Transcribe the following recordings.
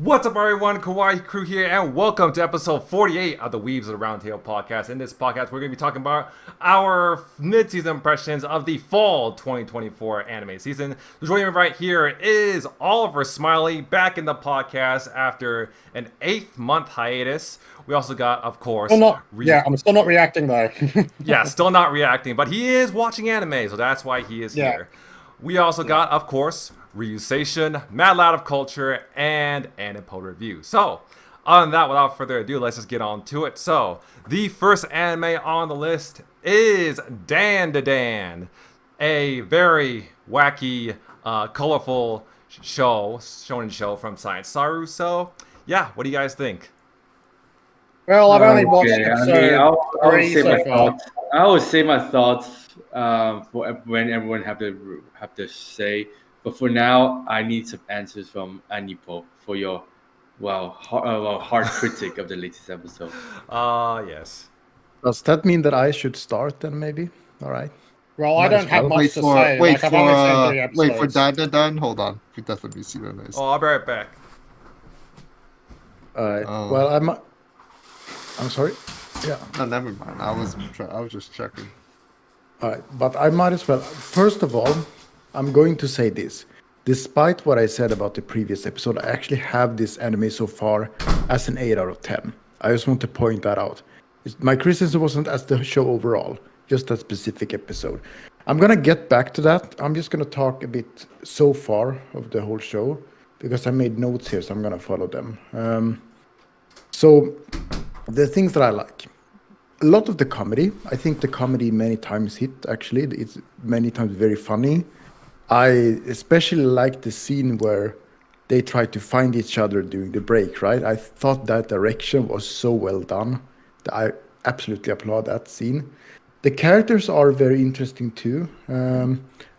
What's up, everyone? Kawaii Crew here, and welcome to episode 48 of the Weebs of the Roundtable podcast. In this podcast, we're going to be talking about our mid-season impressions of the fall 2024 anime season. Joining me right here is Oliver Smillie, back in the podcast after an 8-month hiatus. We also got, of course... I'm still not reacting, though. Yeah, still not reacting, but he is watching anime, so that's why he is here. We also got, of course... Reusation, Mad Loud of Culture, and Anime Review. So, other than that, without further ado, let's just get on to it. So, the first anime on the list is Dandadan, a very wacky, colorful shonen show from Science Saru. So, yeah, what do you guys think? Well, I've only watched I will say my thoughts for when everyone have to say. But for now, I need some answers from Anipo for your, hard critic of the latest episode. Yes. Does that mean that I should start then, maybe? All right. Well, I don't have much to say. Wait for Dandadan. Hold on. We definitely see that nice. Oh, I'll be right back. All right. Well, I'm sorry. Yeah. No, never mind. I was just checking. All right, but I might as well. First of all, I'm going to say this. Despite what I said about the previous episode, I actually have this anime so far as an 8 out of 10. I just want to point that out. My criticism wasn't as the show overall, just that specific episode. I'm going to get back to that. I'm just going to talk a bit so far of the whole show, because I made notes here, so I'm going to follow them. So, the things that I like. A lot of the comedy. I think the comedy many times hit, actually. It's many times very funny. I especially like the scene where they try to find each other during the break, right? I thought that direction was so well done. I absolutely applaud that scene. The characters are very interesting too.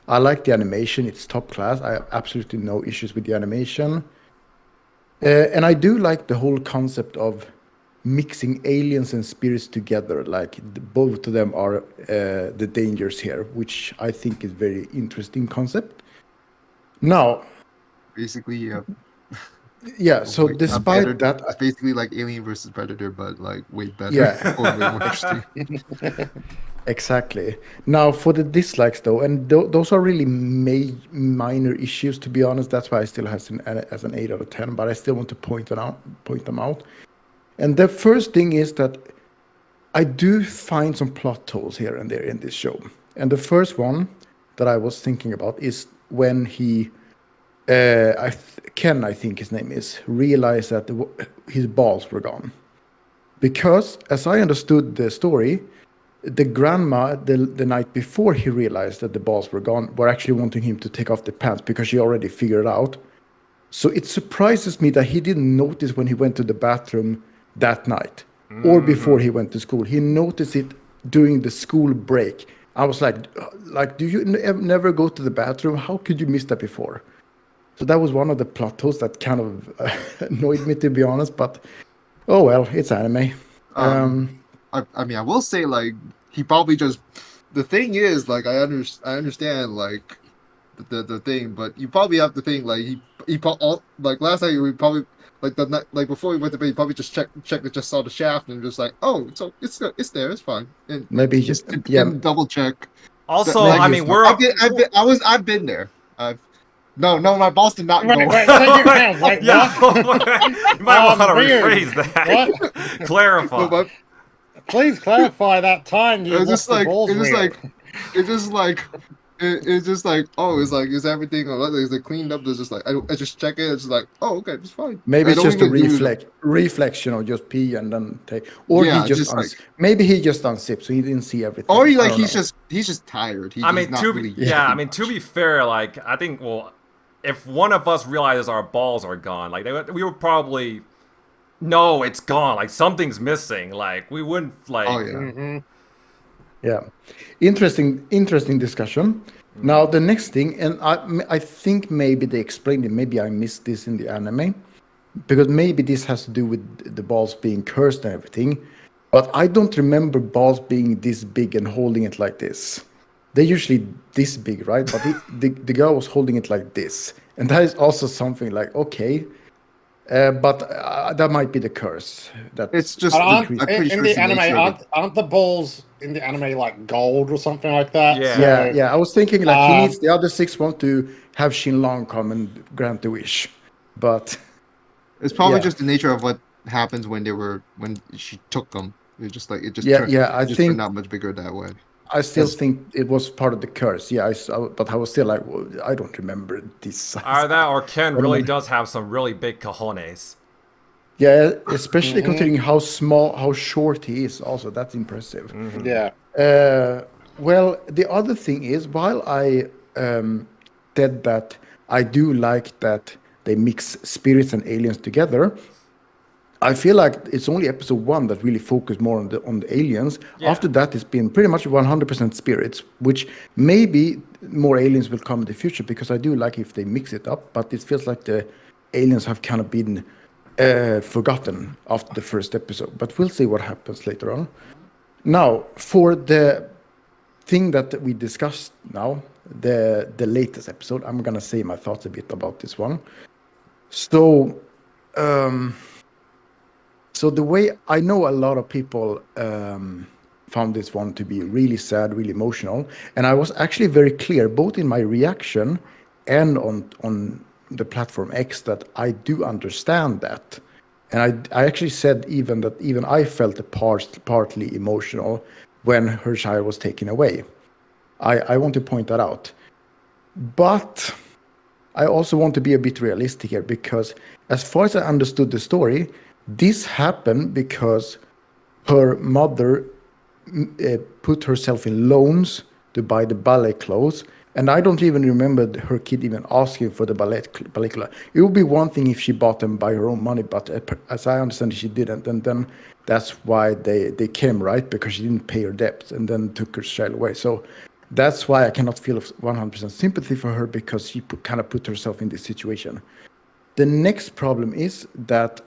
I like the animation. It's top class. I have absolutely no issues with the animation. And I do like the whole concept of mixing aliens and spirits together, like both of them are the dangers here, which I think is very interesting concept. Now, basically, yeah. So despite that, it's basically like Alien versus Predator, but like way better. Yeah, or way more interesting. Exactly. Now for the dislikes though, and those are really minor issues, to be honest. That's why I still have as an 8 out of 10, but I still want to point them out. And the first thing is that I do find some plot holes here and there in this show. And the first one that I was thinking about is when he, Ken, I think his name is, realized that his balls were gone. Because, as I understood the story, the grandma, the night before he realized that the balls were gone, were actually wanting him to take off the pants because she already figured it out. So it surprises me that he didn't notice when he went to the bathroom that night or before he went to school. He noticed it during the school break. I was like, do you never go to the bathroom? How could you miss that before? So that was one of the plot holes that kind of annoyed me, to be honest. But oh well, it's anime. I mean, I will say, like, he probably just. The thing is, like, I understand, like, the thing, but you probably have to think, like, like last night we probably. Like the night, like before we went to bed, he probably just just saw the shaft and just like, oh, so it's there, it's fine. And maybe he just double check. Also, I mean, I've been there. No, my boss did not go. Wait, take your hands, like, yeah, you might want to rephrase that. What? Clarify. No, Please clarify that time you left the balls It's just like, oh, it's like, is everything, is it cleaned up? There's just like, I just check it. It's just like, oh, okay, it's fine. Maybe it's just a reflection of just pee and then take, or maybe he just unzipped, so he didn't see everything. Or he's just tired. To be fair, like, I think, well, if one of us realizes our balls are gone, like, we would probably, no, it's gone. Like, something's missing. Like, we wouldn't, like. Oh, yeah. Mm-hmm. Yeah, interesting discussion. Now the next thing, and I think maybe they explained it. Maybe I missed this in the anime, because maybe this has to do with the balls being cursed and everything. But I don't remember balls being this big and holding it like this. They're usually this big, right? But the girl was holding it like this, and that is also something like, okay, But that might be the curse. That It's just in the anime, aren't the balls in the anime like gold or something like that? Yeah. Yeah. I was thinking like he needs the other 6 ones to have Shinlong come and grant the wish, but it's probably just the nature of what happens when she took them. It just turned out much bigger that way. I still think it was part of the curse. Yeah, but I was still like, well, I don't remember this size. Either that or Ken really does have some really big cojones. Yeah, especially considering how short he is. Also, that's impressive. Mm-hmm. Yeah. Well, the other thing is, while I said that I do like that they mix spirits and aliens together, I feel like it's only episode 1 that really focused more on the aliens. Yeah. After that, it's been pretty much 100% spirits, which maybe more aliens will come in the future, because I do like if they mix it up, but it feels like the aliens have kind of been forgotten after the first episode. But we'll see what happens later on. Now, for the thing that we discussed now, the latest episode, I'm going to say my thoughts a bit about this one. So the way I know a lot of people found this one to be really sad, really emotional. And I was actually very clear, both in my reaction and on the platform X, that I do understand that. And I actually said that even I felt partly emotional when her child was taken away. I want to point that out. But I also want to be a bit realistic here, because as far as I understood the story, this happened because her mother put herself in loans to buy the ballet clothes. And I don't even remember her kid even asking for the ballet clothes. It would be one thing if she bought them by her own money, but as I understand, she didn't. And then that's why they came, right? Because she didn't pay her debts and then took her child away. So that's why I cannot feel 100% sympathy for her, because she kind of put herself in this situation. The next problem is that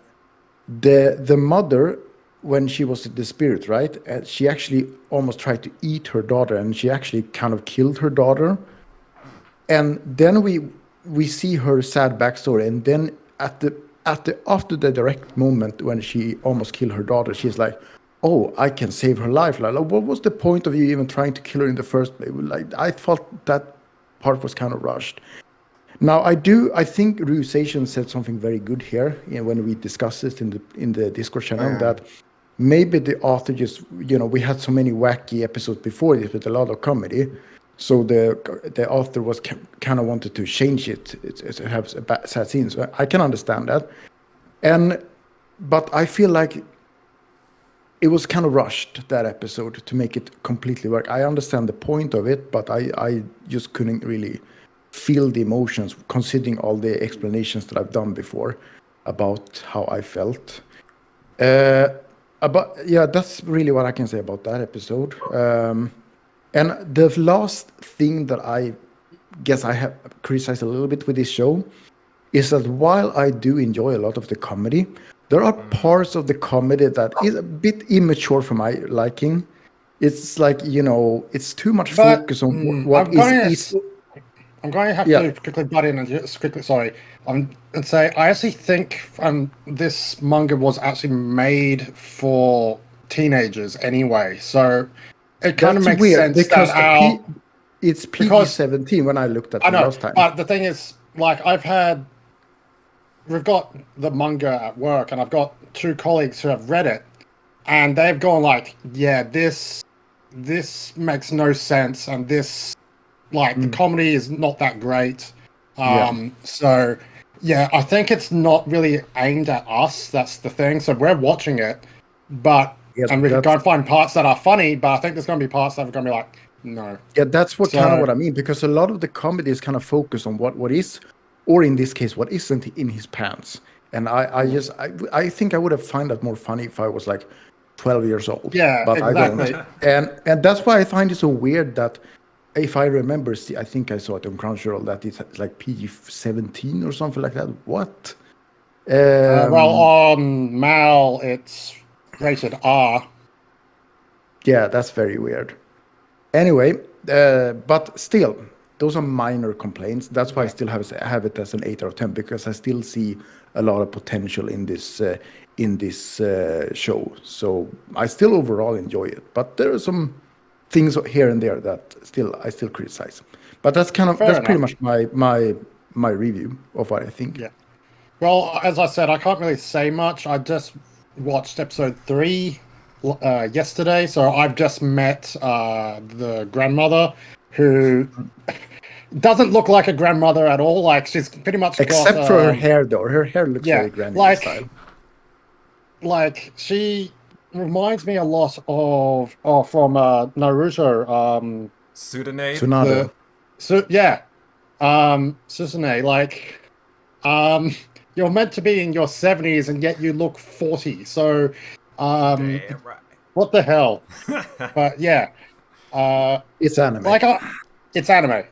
the mother, when she was the spirit, right? She actually almost tried to eat her daughter, and she actually kind of killed her daughter. And then we see her sad backstory, and then after the direct moment when she almost killed her daughter, she's like, "Oh, I can save her life." Like, what was the point of you even trying to kill her in the first place? Like, I thought that part was kind of rushed. Now, I think Ryusation said something very good here when we discussed this in the Discord channel, that maybe the author just, we had so many wacky episodes before this with a lot of comedy, so the author was kind of wanted to change it have sad scenes. So I can understand that, but I feel like it was kind of rushed, that episode, to make it completely work. I understand the point of it, but I just couldn't really feel the emotions, considering all the explanations that I've done before about how I felt. That's really what I can say about that episode. And the last thing that I guess I have criticized a little bit with this show is that while I do enjoy a lot of the comedy, there are parts of the comedy that is a bit immature for my liking. It's like, it's too much focus on what is. I'm going to have to quickly butt in and just quickly, and say I actually think this manga was actually made for teenagers anyway, so it kind of makes sense because it's PG-17 when I looked at it last time. But the thing is, like, we've got the manga at work, and I've got 2 colleagues who have read it, and they've gone like, yeah, this makes no sense, and this. Like, the comedy is not that great. So, I think it's not really aimed at us. That's the thing. So we're watching it, and we can go and find parts that are funny, but I think there's going to be parts that are going to be like, no. Yeah, that's kind of what I mean, because a lot of the comedy is kind of focused on what is, or in this case, what isn't in his pants. And I think I would have found that more funny if I was like 12 years old. Yeah, but exactly. I don't. And that's why I find it so weird that, if I remember, I think I saw it on Crunchyroll that it's like PG-17 or something like that. What? Well, on Mal, it's rated R. Yeah, that's very weird. Anyway, but still, those are minor complaints. That's why I still have it as an 8 out of 10, because I still see a lot of potential in this show. So I still overall enjoy it, but there are some things here and there that I still criticize. But that's pretty much my review of what I think. Yeah. Well, as I said, I can't really say much. I just watched episode 3 yesterday, so I've just met the grandmother, who doesn't look like a grandmother at all. Like, she's pretty much except for her hair, though. Her hair looks very granny style. Like, she reminds me a lot of from Naruto. Tsunade. Susanne. Like, you're meant to be in your 70s and yet you look 40. So, Damn right. What the hell? But yeah, it's anime. Like, it's anime.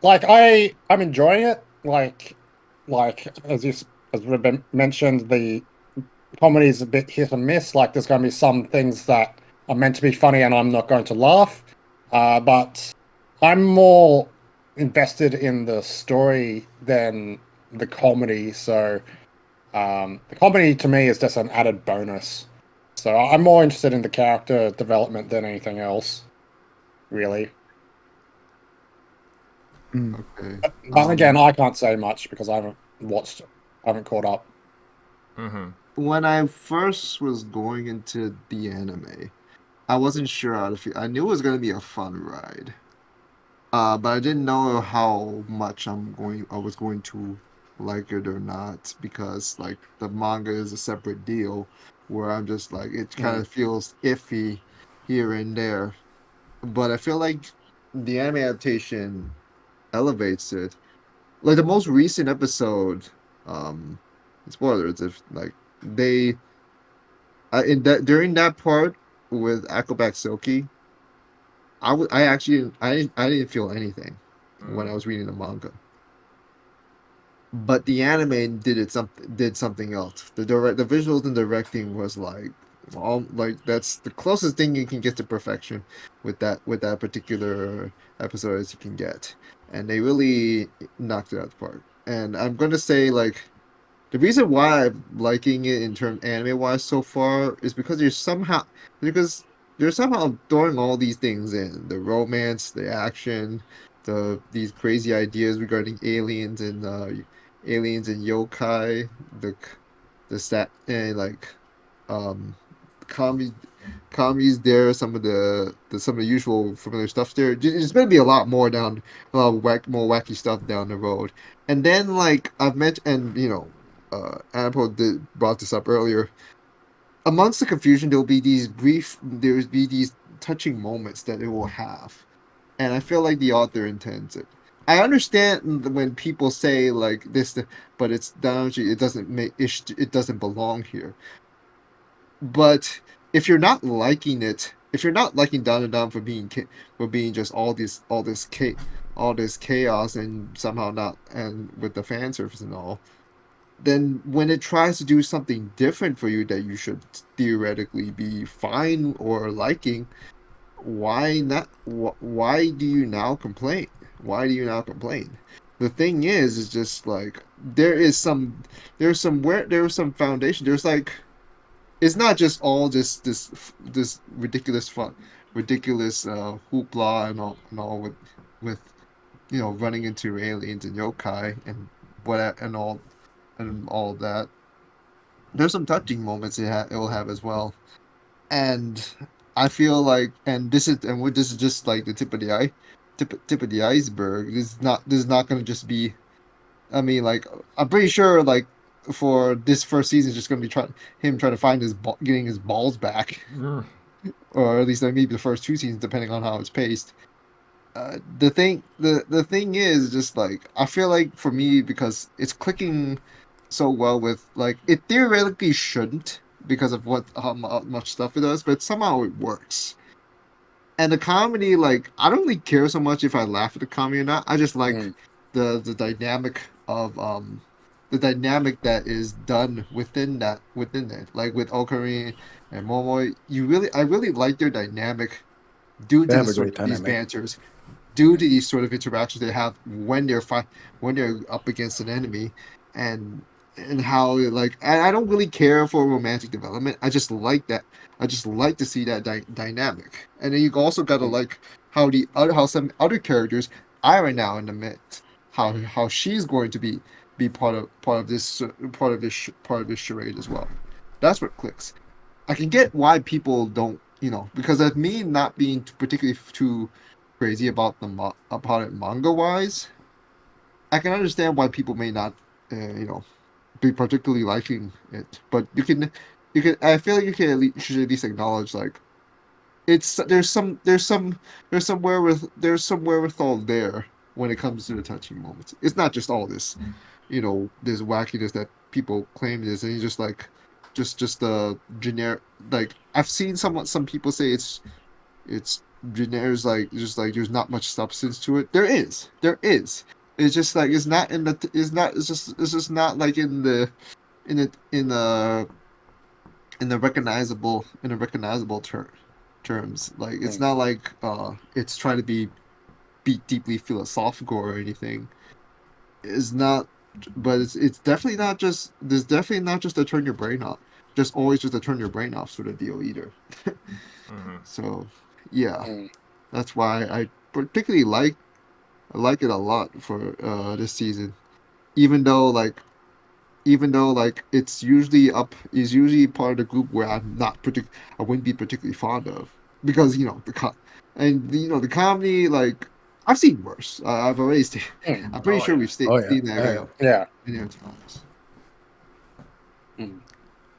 Like, I'm enjoying it. Like as Ruben mentioned, the comedy is a bit hit and miss. Like, there's going to be some things that are meant to be funny and I'm not going to laugh. But I'm more invested in the story than the comedy. So the comedy to me is just an added bonus. So I'm more interested in the character development than anything else, really. Okay. But again, I can't say much because I haven't caught up. Mm-hmm. When I first was going into the anime, I wasn't sure how to feel. I knew it was going to be a fun ride, but I didn't know how much I was going to like it or not, because like the manga is a separate deal, where I'm just like, it kind of feels iffy here and there. But I feel like the anime adaptation elevates it. Like the most recent episode, spoilers if like they during that part with Silky, I didn't feel anything when I was reading the manga. But the anime did something else. The visuals and directing was like that's the closest thing you can get to perfection with that particular episode as you can get, and they really knocked it out of the park. And I'm gonna say, like, the reason why I'm liking it in terms anime wise so far is because they're somehow throwing all these things in: the romance, the action, these crazy ideas regarding aliens and yokai, the stat and like commies there, some of the usual familiar stuff there. There's going to be a lot more more wacky stuff down the road. And then, like I've mentioned, and Anapol brought this up earlier, amongst the confusion there will be these touching moments that it will have, and I feel like the author intends it. I understand when people say like this, but it's Danmachi. It doesn't belong here. But if you're not liking it, if you're not liking Dandadan for being just all this chaos and somehow not, and with the fan service and all, then when it tries to do something different for you that you should theoretically be fine or liking, why not? Why do you now complain? Why do you now complain? The thing is just like there's some foundation. There's like, it's not just all this ridiculous hoopla and all with running into aliens and yokai and all of that. There's some touching moments it will have as well, and I feel like, and this is just like the tip of the iceberg. This is not going to just be. I mean, like, I'm pretty sure, like, for this first season, it's just going to be trying to find getting his balls back, or at least maybe the first 2 seasons, depending on how it's paced. The thing is just like, I feel like for me, because it's clicking so well with, like, it theoretically shouldn't because of how much stuff it does, but somehow it works. And the comedy, like, I don't really care so much if I laugh at the comedy or not. I just like the dynamic of the dynamic that is done within it. Like with Okari and Momo, I really like their dynamic due to these banters. due to these sort of interactions they have when they're up against an enemy, and how like I don't really care for romantic development. I just like that. I just like to see that dynamic. And then you also gotta like how some other characters are right now in the midst, how she's going to be part of this charade as well. That's what clicks. I can get why people don't, because of me not being particularly too crazy about about it manga wise. I can understand why people may not, be particularly liking it. But you can. I feel like you should at least acknowledge like there's some wherewithal there when it comes to the touching moments. It's not just all this, this wackiness that people claim it is, and you just like just generic. Like I've seen some people say it's generic, like just like there's not much substance to it. There is. It's just like it's just not like in the recognizable terms. Like it's not like it's trying to be deeply philosophical or anything. It's not, but it's definitely not just. There's definitely not just to turn your brain off. Just always just to turn your brain off sort of deal either. So yeah, that's why I particularly I like it a lot for this season, even though like it's usually part of the group where I wouldn't be particularly fond of, because the comedy, like I've seen worse. I've already seen. I'm pretty sure we've seen that. Yeah. Many times.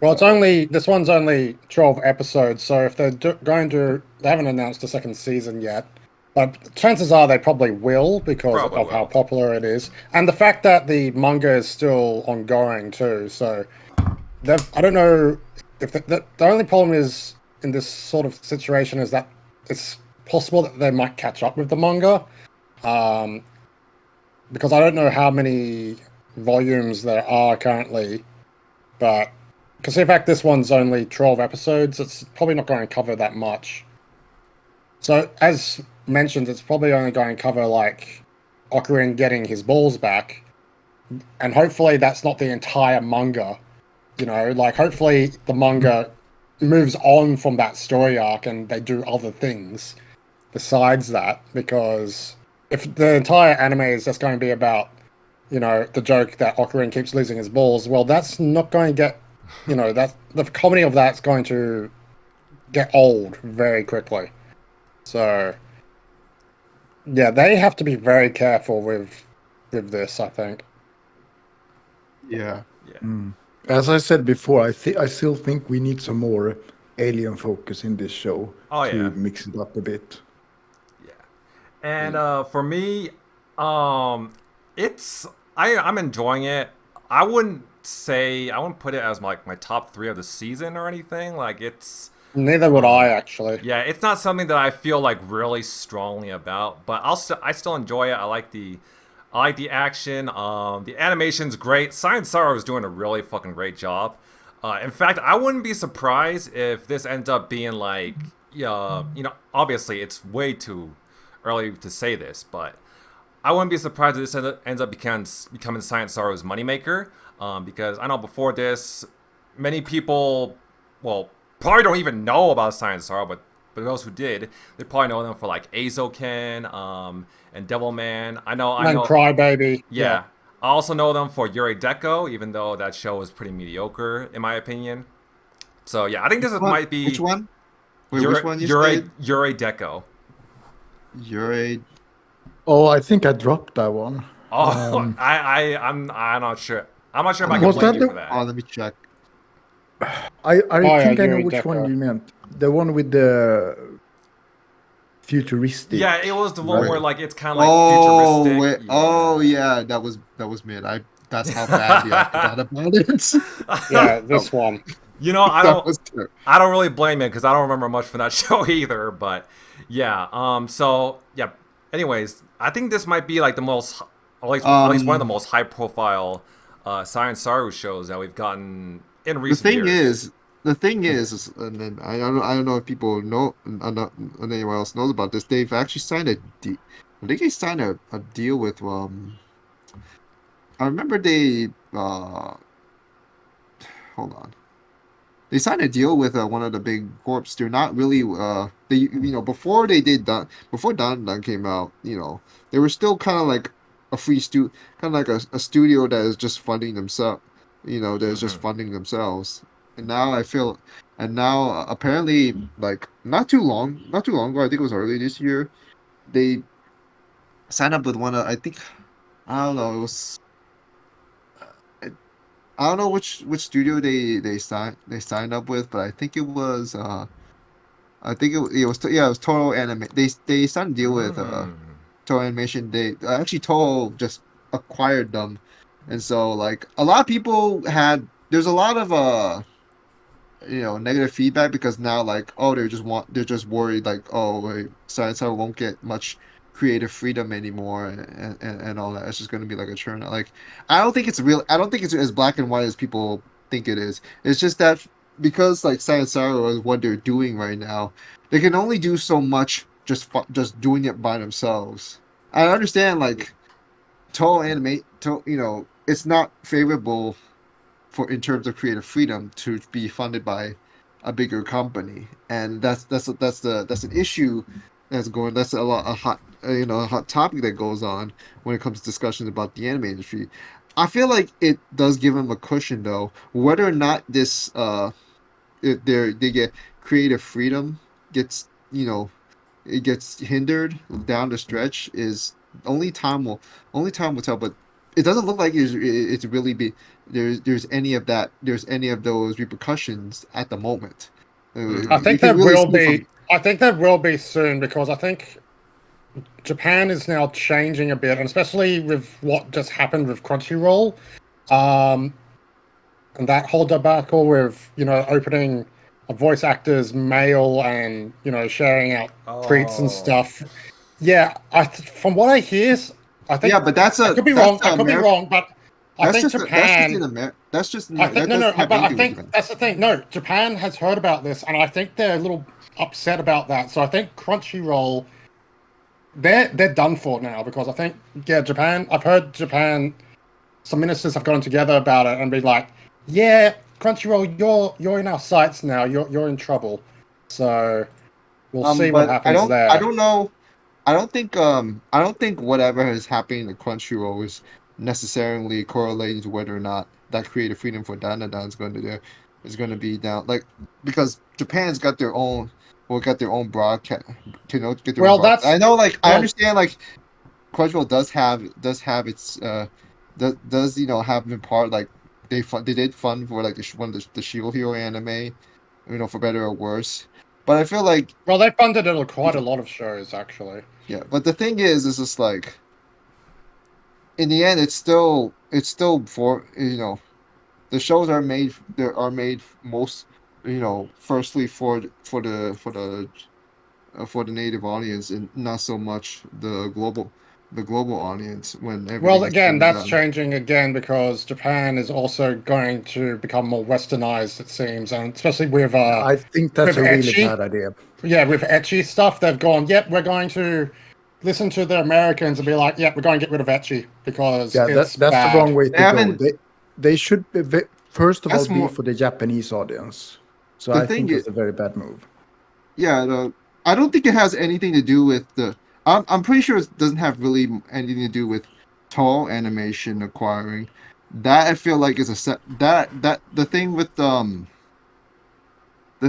Well, this one's only 12 episodes, so if they're they haven't announced a second season yet, but chances are they probably will because of how popular it is, and the fact that the manga is still ongoing too. So, I don't know if the only problem is in this sort of situation is that it's possible that they might catch up with the manga, because I don't know how many volumes there are currently, but because in fact this one's only 12 episodes, it's probably not going to cover that much. So as mentioned, it's probably only going to cover like Okurin getting his balls back, and hopefully that's not the entire manga. Like hopefully the manga moves on from that story arc and they do other things besides that, because if the entire anime is just going to be about the joke that Okurin keeps losing his balls, well, that's not going to get that the comedy of that's going to get old very quickly. So yeah, they have to be very careful with this, I think. Yeah. As I said before, I still think we need some more alien focus in this show to mix it up a bit. Yeah, and for me, I'm enjoying it. I wouldn't put it as my top 3 of the season or anything. Like it's. Neither would I, actually. Yeah, it's not something that I feel like really strongly about, but I still enjoy it. I like the action. The animation's great. Science Sorrow is doing a really fucking great job. In fact, I wouldn't be surprised if this ends up being like, obviously it's way too early to say this, but I wouldn't be surprised if this ends up becoming Science Sorrow's moneymaker. Because I know before this, many people, probably don't even know about Science Sorrow, but those who did, they probably know them for like Azoken, and Devilman. I know. Crybaby. Yeah. I also know them for Yuri Deco, even though that show was pretty mediocre in my opinion. So yeah, I think might be which one? Wait, which one you said? Yuri Deco. Yuri. Oh, I think I dropped that one. Oh, I'm not sure. I'm not sure if I can blame you for that. Oh, let me check. I think I know which one you meant. The one with the futuristic. Yeah, it was the one where like it's kind of like futuristic. Yeah, that was mid. That's how badly I forgot about it. Yeah, this one. I don't really blame it because I don't remember much from that show either. But yeah, so yeah. Anyways, I think this might be like the most, at least one of the most high-profile Science Saru shows that we've gotten in recent years. The thing is, and then I don't know if people know, and anyone else knows about this. They've actually signed a I think they signed a deal with I remember they hold on. They signed a deal with one of the big corps. They're not really they before they did that before Dandadan came out, they were still kind of like a free kind of like a studio that is just funding themselves. That is just funding themselves. And now apparently like not too long ago, I think it was early this year, they signed up with one of I don't know, it was I don't know which studio they signed up with, but I think it was it was Toho Anime. They signed a deal with Toho Animation. They actually Toho just acquired them, and so like a lot of people there's a lot of negative feedback because now like they're just worried like Science won't get much creative freedom anymore and all that. It's just going to be like a churn. Like I don't think it's as black and white as people think it is. It's just that because like Science is what they're doing right now, they can only do so much just doing it by themselves. I understand like it's not favorable in terms of creative freedom to be funded by a bigger company, and that's an issue that's a hot topic that goes on when it comes to discussions about the anime industry. I feel like it does give them a cushion though, whether or not this they get creative freedom it gets hindered down the stretch is only time will tell. But it doesn't look like it's really there's any of those repercussions at the moment. I think there will be. I think there will be soon because I think Japan is now changing a bit, and especially with what just happened with Crunchyroll, and that whole debacle with opening a voice actor's mail and sharing out treats and stuff. Yeah, from what I hear, I think. Yeah, but I could be wrong. I could be wrong, but I think Japan. That's just. I think but I think that's the thing. No, Japan has heard about this, and I think they're a little upset about that. So I think Crunchyroll, they're done for now because I think Japan. I've heard Japan. Some ministers have gotten together about it and been like, "Yeah, Crunchyroll, you're in our sights now. You're in trouble." So we'll see what happens there. I don't know. I don't think whatever is happening to Crunchyroll is necessarily correlating to whether or not that creative freedom for Dandadan is going to be down. Like because Japan's got their own broadcast. I know. Like I understand. Like Crunchyroll does have its does have in part like they did fund for like one of the Shield Hero anime, for better or worse. But I feel like they funded quite a lot of shows actually. Yeah, but the thing is just like in the end, it's still for the shows are made most firstly for the native audience and not so much the global audience. Again, that's changing again because Japan is also going to become more westernized, it seems, and especially with I think that's a really bad idea. Yeah, with ecchi stuff, they've gone, yep, we're going to listen to the Americans and be like, yep, we're going to get rid of ecchi because that's bad. The wrong way to go. They should be, first of all be for the Japanese audience. So I think it's a very bad move. Yeah, I don't think it has anything to do with the. I'm pretty sure it doesn't have really anything to do with Toho Animation acquiring. That I feel like is the thing with the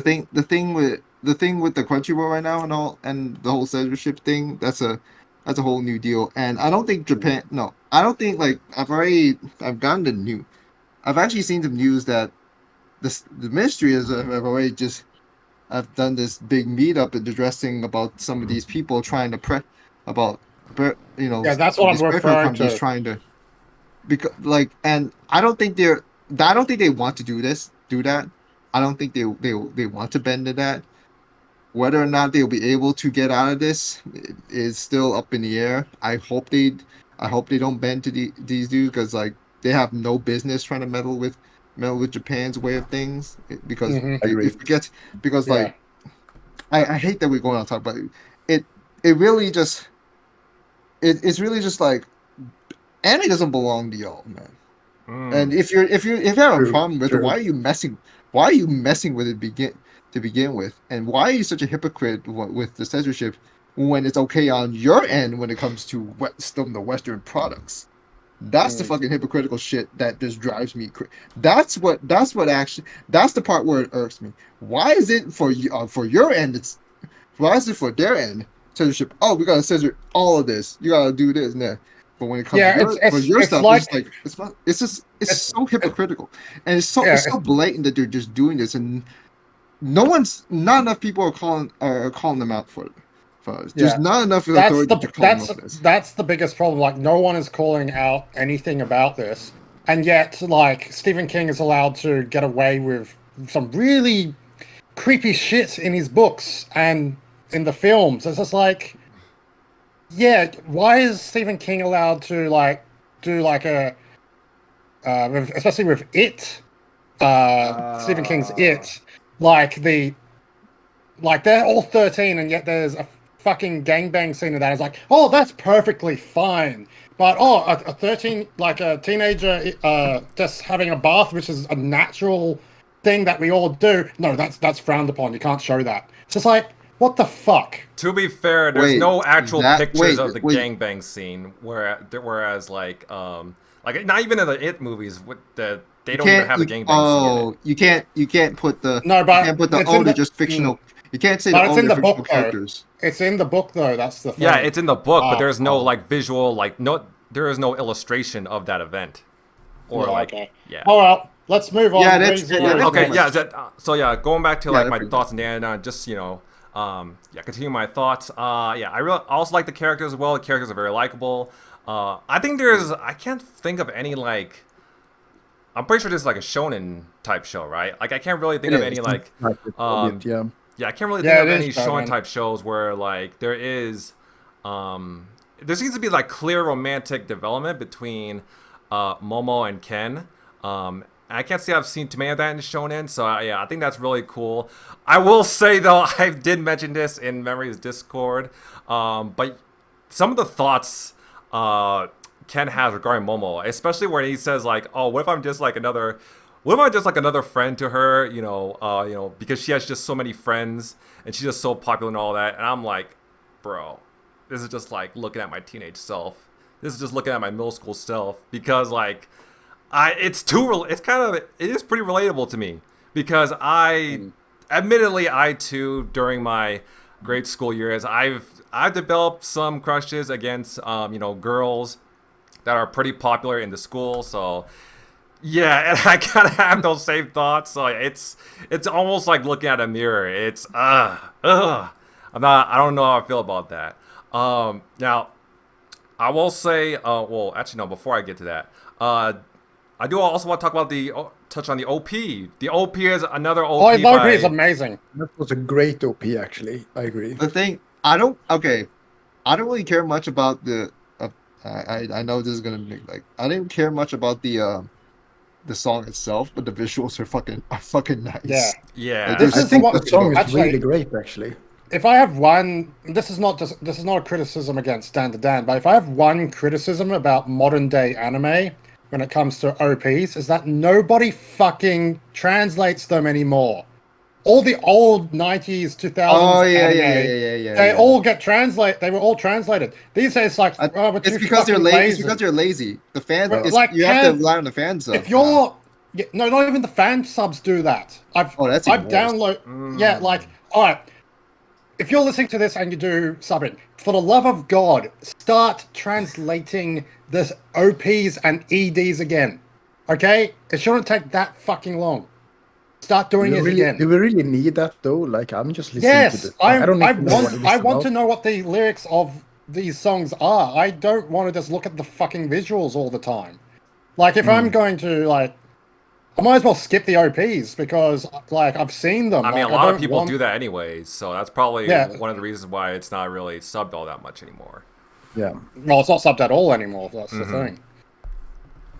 thing with the Crunchyroll right now and the whole censorship thing. That's a whole new deal. And I don't think Japan. No, I don't think like I've gotten the news. I've actually seen some news that the ministry have already just. I've done this big meetup addressing about some of these people trying to Yeah, that's what I'm referring to. Trying to, because and I don't think they want to do that. I don't think they want to bend to that. Whether or not they'll be able to get out of this is still up in the air. I hope they don't bend to these dudes because like they have no business trying to meddle with Japan's way of things because I hate that we're going on talk, but it really just it's really just like anime doesn't belong to y'all, man. And if you have a problem with it, why are you messing with it to begin with? And why are you such a hypocrite with the censorship when it's okay on your end when it comes to the Western products? That's the fucking hypocritical shit that just drives me crazy. That's the part where it irks me. Why is it for your end? Why is it for their end censorship? Oh, we gotta censor all of this. You gotta do this and that. But when it comes to your stuff, it's so hypocritical, and it's so blatant that they're just doing this, and not enough people are calling them out for it. There's not enough authority to call them out for this. That's the biggest problem. Like, no one is calling out anything about this, and yet, like, Stephen King is allowed to get away with some really creepy shit in his books and in the films. It's just like, yeah, why is Stephen King allowed to like do like especially with It, Stephen King's It, they're all 13 and yet there's a fucking gangbang scene of that. It's like, oh, that's perfectly fine, but a 13, like a teenager just having a bath, which is a natural thing that we all do. No, that's frowned upon. You can't show that. It's just like, what the fuck? To be fair, there's no actual pictures of the gangbang scene, whereas like not even in the It movies, they don't even have a gangbang scene. Oh, you can't put the they're just fictional. You can't say but it's in the book characters. Though. It's in the book though. That's the thing. Yeah, it's in the book, but there's no like visual, there is no illustration of that event. Or okay. Yeah. All right, let's move on. Yeah, that's okay. Yeah, so going back to like my thoughts on Dandadan, just continue my thoughts. I also like the characters as well. The characters are very likable. I think I can't think of any like. I'm pretty sure this is like a shonen type show, right? Like I can't really think of any like. I can't really think of any shonen type shows where like there is. There seems to be like clear romantic development between Momo and Ken. I can't say I've seen too many of that in shonen, so I think that's really cool. I will say though, I did mention this in Memories Discord, but some of the thoughts Ken has regarding Momo, especially when he says like, "Oh, what if I'm just like another friend to her?" Because she has just so many friends and she's just so popular and all that. And I'm like, bro, this is just like looking at my teenage self. This is just looking at my middle school self because like. It is pretty relatable to me because admittedly I too during my grade school years I've developed some crushes against girls that are pretty popular in the school, so yeah, and I kind of have those same thoughts. So it's almost like looking at a mirror. It's I don't know how I feel about that. Now I will say before I get to that, I do also want to talk about touch on the OP. The OP is another OP. Oh, the OP is amazing. That was a great OP, actually. I agree. The thing, I don't really care much about the. I know this is gonna be like I didn't care much about the song itself, but the visuals are fucking nice. Yeah. I think the song is really great, actually. If I have one, this is not a criticism against Dandadan, but if I have one criticism about modern day anime. When it comes to OPs, is that nobody fucking translates them anymore. All the old 90s, 2000s anime, they all get translated. They were all translated. These days, it's like, it's because they're lazy. It's because you're lazy. The fans, you have to rely on the fan subs. If you're, not even the fan subs do that. I've downloaded. All right. If you're listening to this and you do subbing, for the love of God, start translating the OPs and EDs again. Okay? It shouldn't take that fucking long. Start doing it again. Do we really need that though? Like, I'm just listening to this. I want to know what the lyrics of these songs are. I don't want to just look at the fucking visuals all the time. Like, if I'm going to, like, I might as well skip the OPs because, like, I've seen them. I mean, a lot of people do that anyways, so that's probably one of the reasons why it's not really subbed all that much anymore. Yeah. Well, it's not subbed at all anymore. That's the thing.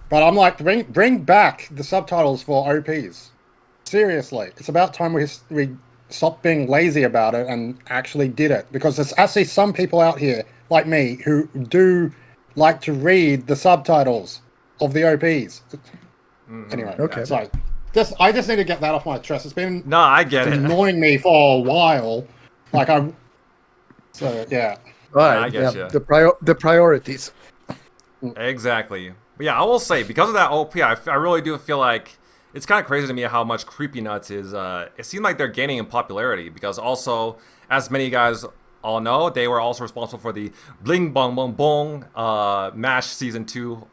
But I'm like, bring back the subtitles for OPs. Seriously, it's about time we stopped being lazy about it and actually did it, because there's actually some people out here like me who do like to read the subtitles of the OPs. Anyway, Okay. so I just need to get that off my chest. It's been No, I get it. annoying me for a while. Like yeah. All I right. get Yeah. ya. The priorities. Exactly. But yeah, I will say, because of that OP, I really do feel like it's kind of crazy to me how much Creepy Nuts is. It seemed like they're gaining in popularity because also, as many guys all know, they were also responsible for the Bling Bong Bong Bong MASH Season 2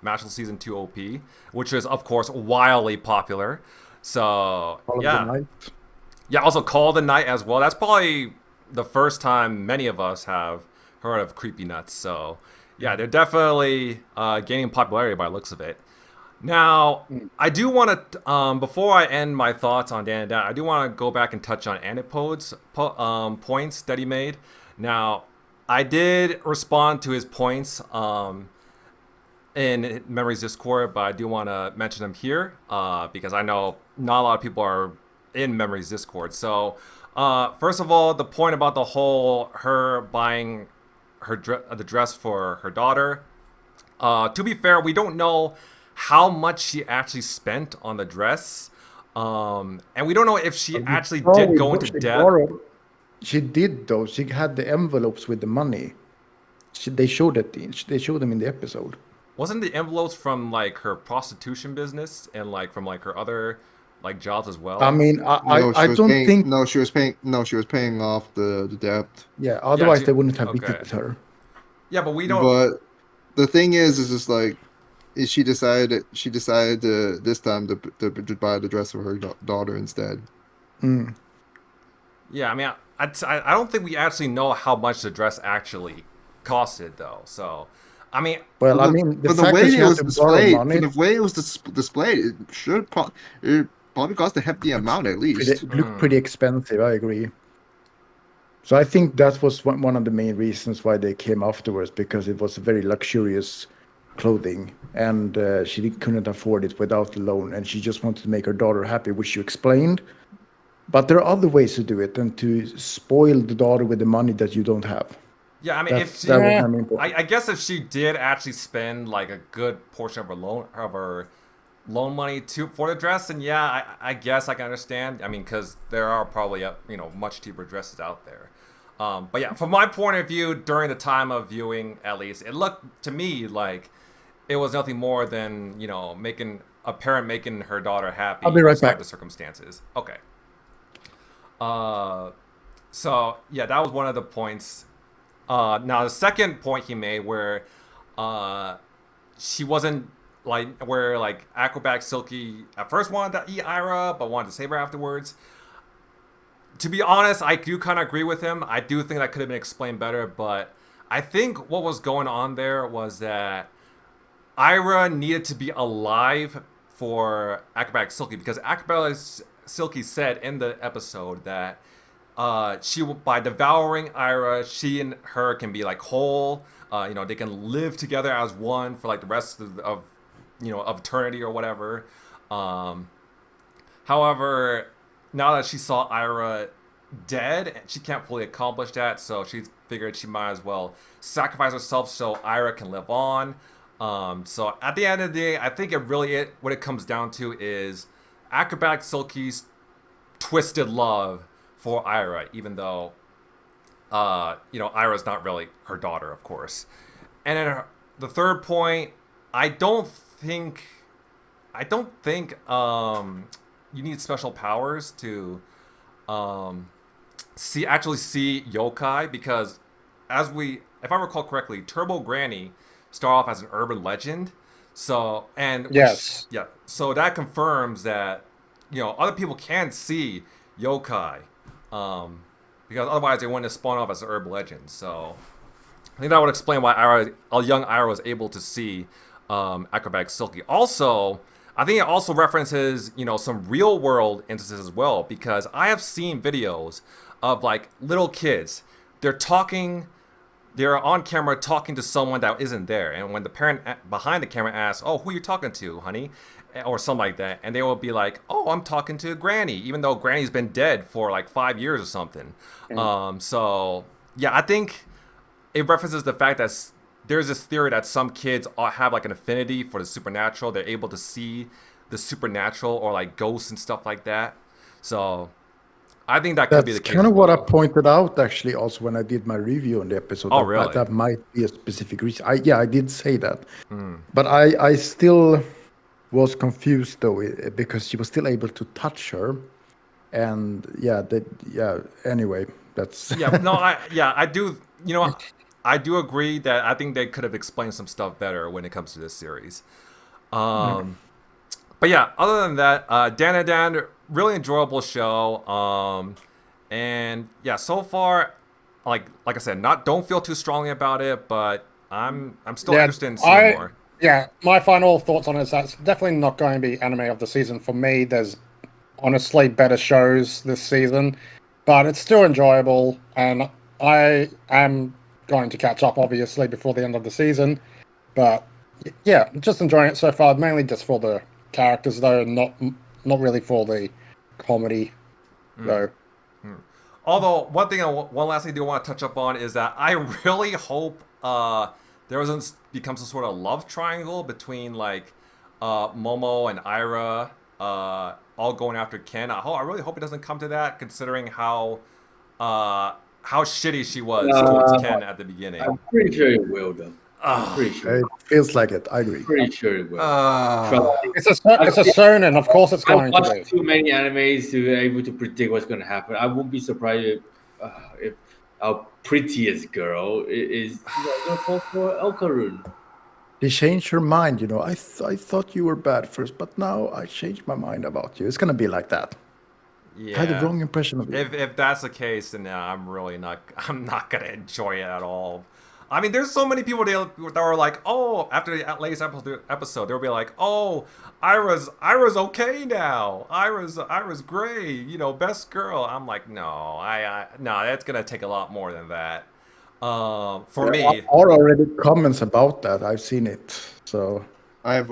OP, which is, of course, wildly popular. So, All of the yeah. night. Yeah, also Call of the Night as well. That's probably the first time many of us have heard of Creepy Nuts. So, yeah, they're definitely gaining popularity by the looks of it. Now, I do want to, before I end my thoughts on Dandadan, I do want to go back and touch on Anipode's points that he made. Now, I did respond to his points in Memories Discord, but I do want to mention them here because I know not a lot of people are in Memories Discord. So, first of all, the point about the whole her buying the dress for her daughter. To be fair, we don't know how much she actually spent on the dress, and we don't know if she actually did go into debt. She did though. She had the envelopes with the money. They showed it. They showed them in the episode. Wasn't the envelopes from like her prostitution business and like from like her other like jobs as well? I mean, I don't think. No, she was paying off the debt. Yeah. Otherwise, she- they wouldn't have okay. visited her. Yeah, but we don't. But the thing is just like, she decided to this time to buy the dress for her daughter instead. Mm. Yeah, I mean, I don't think we actually know how much the dress actually costed though. So, I mean, Well, But I mean, the but fact that she had to borrow money the way it was displayed, it probably cost a hefty amount at least. looked pretty expensive. I agree. So I think that was one of the main reasons why they came afterwards, because it was very luxurious clothing, and she couldn't afford it without the loan, and she just wanted to make her daughter happy, which you explained. But there are other ways to do it than to spoil the daughter with the money that you don't have. yeah, I mean, That was my main point. I guess if she did actually spend like a good portion of her loan money for the dress, then yeah, I guess I can understand. I mean, because there are probably much cheaper dresses out there. But yeah, from my point of view, during the time of viewing, at least, it looked to me like it was nothing more than making a parent making her daughter happy. I'll be right despite back. the circumstances. Okay. So yeah, that was one of the points. Now the second point he made, where she wasn't where Acrobat Silky at first wanted to eat Ira, but wanted to save her afterwards. To be honest, I do kind of agree with him. I do think that could have been explained better, but I think what was going on there was that Ira needed to be alive for Acrobat Silky, because Acrobat Silky said in the episode that by devouring Ira, she and her can be like whole. They can live together as one for like the rest of eternity or whatever. However, now that she saw Ira dead, she can't fully accomplish that, so she figured she might as well sacrifice herself so Ira can live on. So at the end of the day, I think what it comes down to is Acrobat Silky's twisted love for Ira, even though Ira's not really her daughter, of course. And then the third point, I don't think you need special powers to see yokai, because if I recall correctly, Turbo Granny started off as an urban legend. So Yes. yeah. So that confirms that other people can see yokai, because otherwise they wouldn't have spawned off as an urban legend. So I think that would explain why a young Ira was able to see Acrobat Silky. Also, I think it also references, some real world instances as well, because I have seen videos of like little kids. They're on camera talking to someone that isn't there. And when the parent behind the camera asks, "Oh, who are you talking to, honey?" or something like that, and they will be like, "Oh, I'm talking to Granny," even though Granny's been dead for like 5 years or something. So yeah, I think it references the fact that there's this theory that some kids have like an affinity for the supernatural. They're able to see the supernatural or like ghosts and stuff like that. So I think that could be the case. That's kind of what I pointed out actually also when I did my review on the episode. Oh, really? That might be a specific reason. I did say that. But I still was confused though because she was still able to touch her. And anyway, that's I do, I do agree that I think they could have explained some stuff better when it comes to this series. But yeah, other than that, Dandadan, really enjoyable show. And yeah, so far, like I said, don't feel too strongly about it, but I'm still interested in seeing more. Yeah, my final thoughts on it is that's definitely not going to be anime of the season for me. There's honestly better shows this season, but it's still enjoyable, and I am going to catch up obviously before the end of the season. But yeah, just enjoying it so far, mainly just for the characters though, not really for the comedy though. Although one last thing I do want to touch up on is that I really hope there doesn't become some sort of love triangle between like Momo and Ira all going after Ken. I really hope it doesn't come to that, considering how shitty she was towards Ken at the beginning. I'm pretty sure it will though. Pretty sure. It feels like it. I agree. Pretty sure it will. It's a shonen, of course it's going to be. I've watched too many animes to be able to predict what's going to happen. I won't be surprised if our prettiest girl is going to fall for Elkarun. They changed her mind, I thought you were bad first, but now I changed my mind about you. It's gonna be like that. Yeah. I had the wrong impression of you. If that's the case, then I'm not gonna enjoy it at all. I mean, there's so many people that were like, oh, after the latest episode, they'll be like, oh, Ira's okay now. Ira's great. Best girl. I'm like, no, no, that's gonna take a lot more than that. For me, there are already comments about that. I've seen it. So I have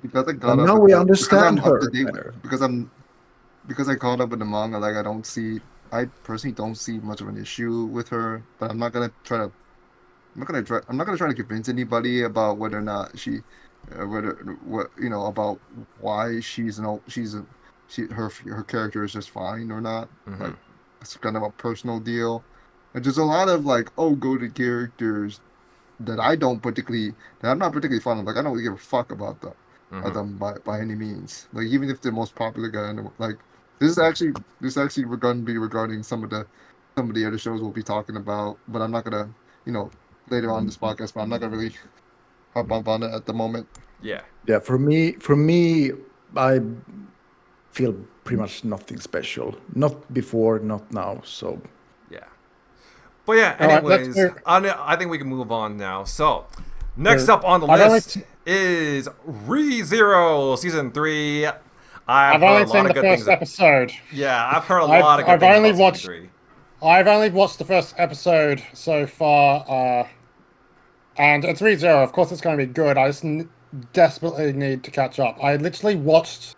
because I got now we understand her because I caught up with the manga. Like I personally don't see much of an issue with her, but I'm not gonna try to convince anybody about whether or not about why her character is just fine or not. Like it's kind of a personal deal. And there's a lot of go-to characters that I'm not particularly fond of. Like I don't really give a fuck about them by any means. Like even if they're the most popular guy, this is actually going to be regarding some of the other shows we'll be talking about. But I'm not gonna later on in this podcast. But I'm not gonna really harp on it at the moment. Yeah. For me, I feel pretty much nothing special. Not before, not now. So yeah. But yeah, anyways, I think we can move on now. So next up on the list is Re:Zero Season 3. I've only seen the first episode. Yeah, I've heard a lot of good things about Season 3. I've only watched the first episode so far, and it's Re:Zero. Of course, it's going to be good. I just desperately need to catch up. I literally watched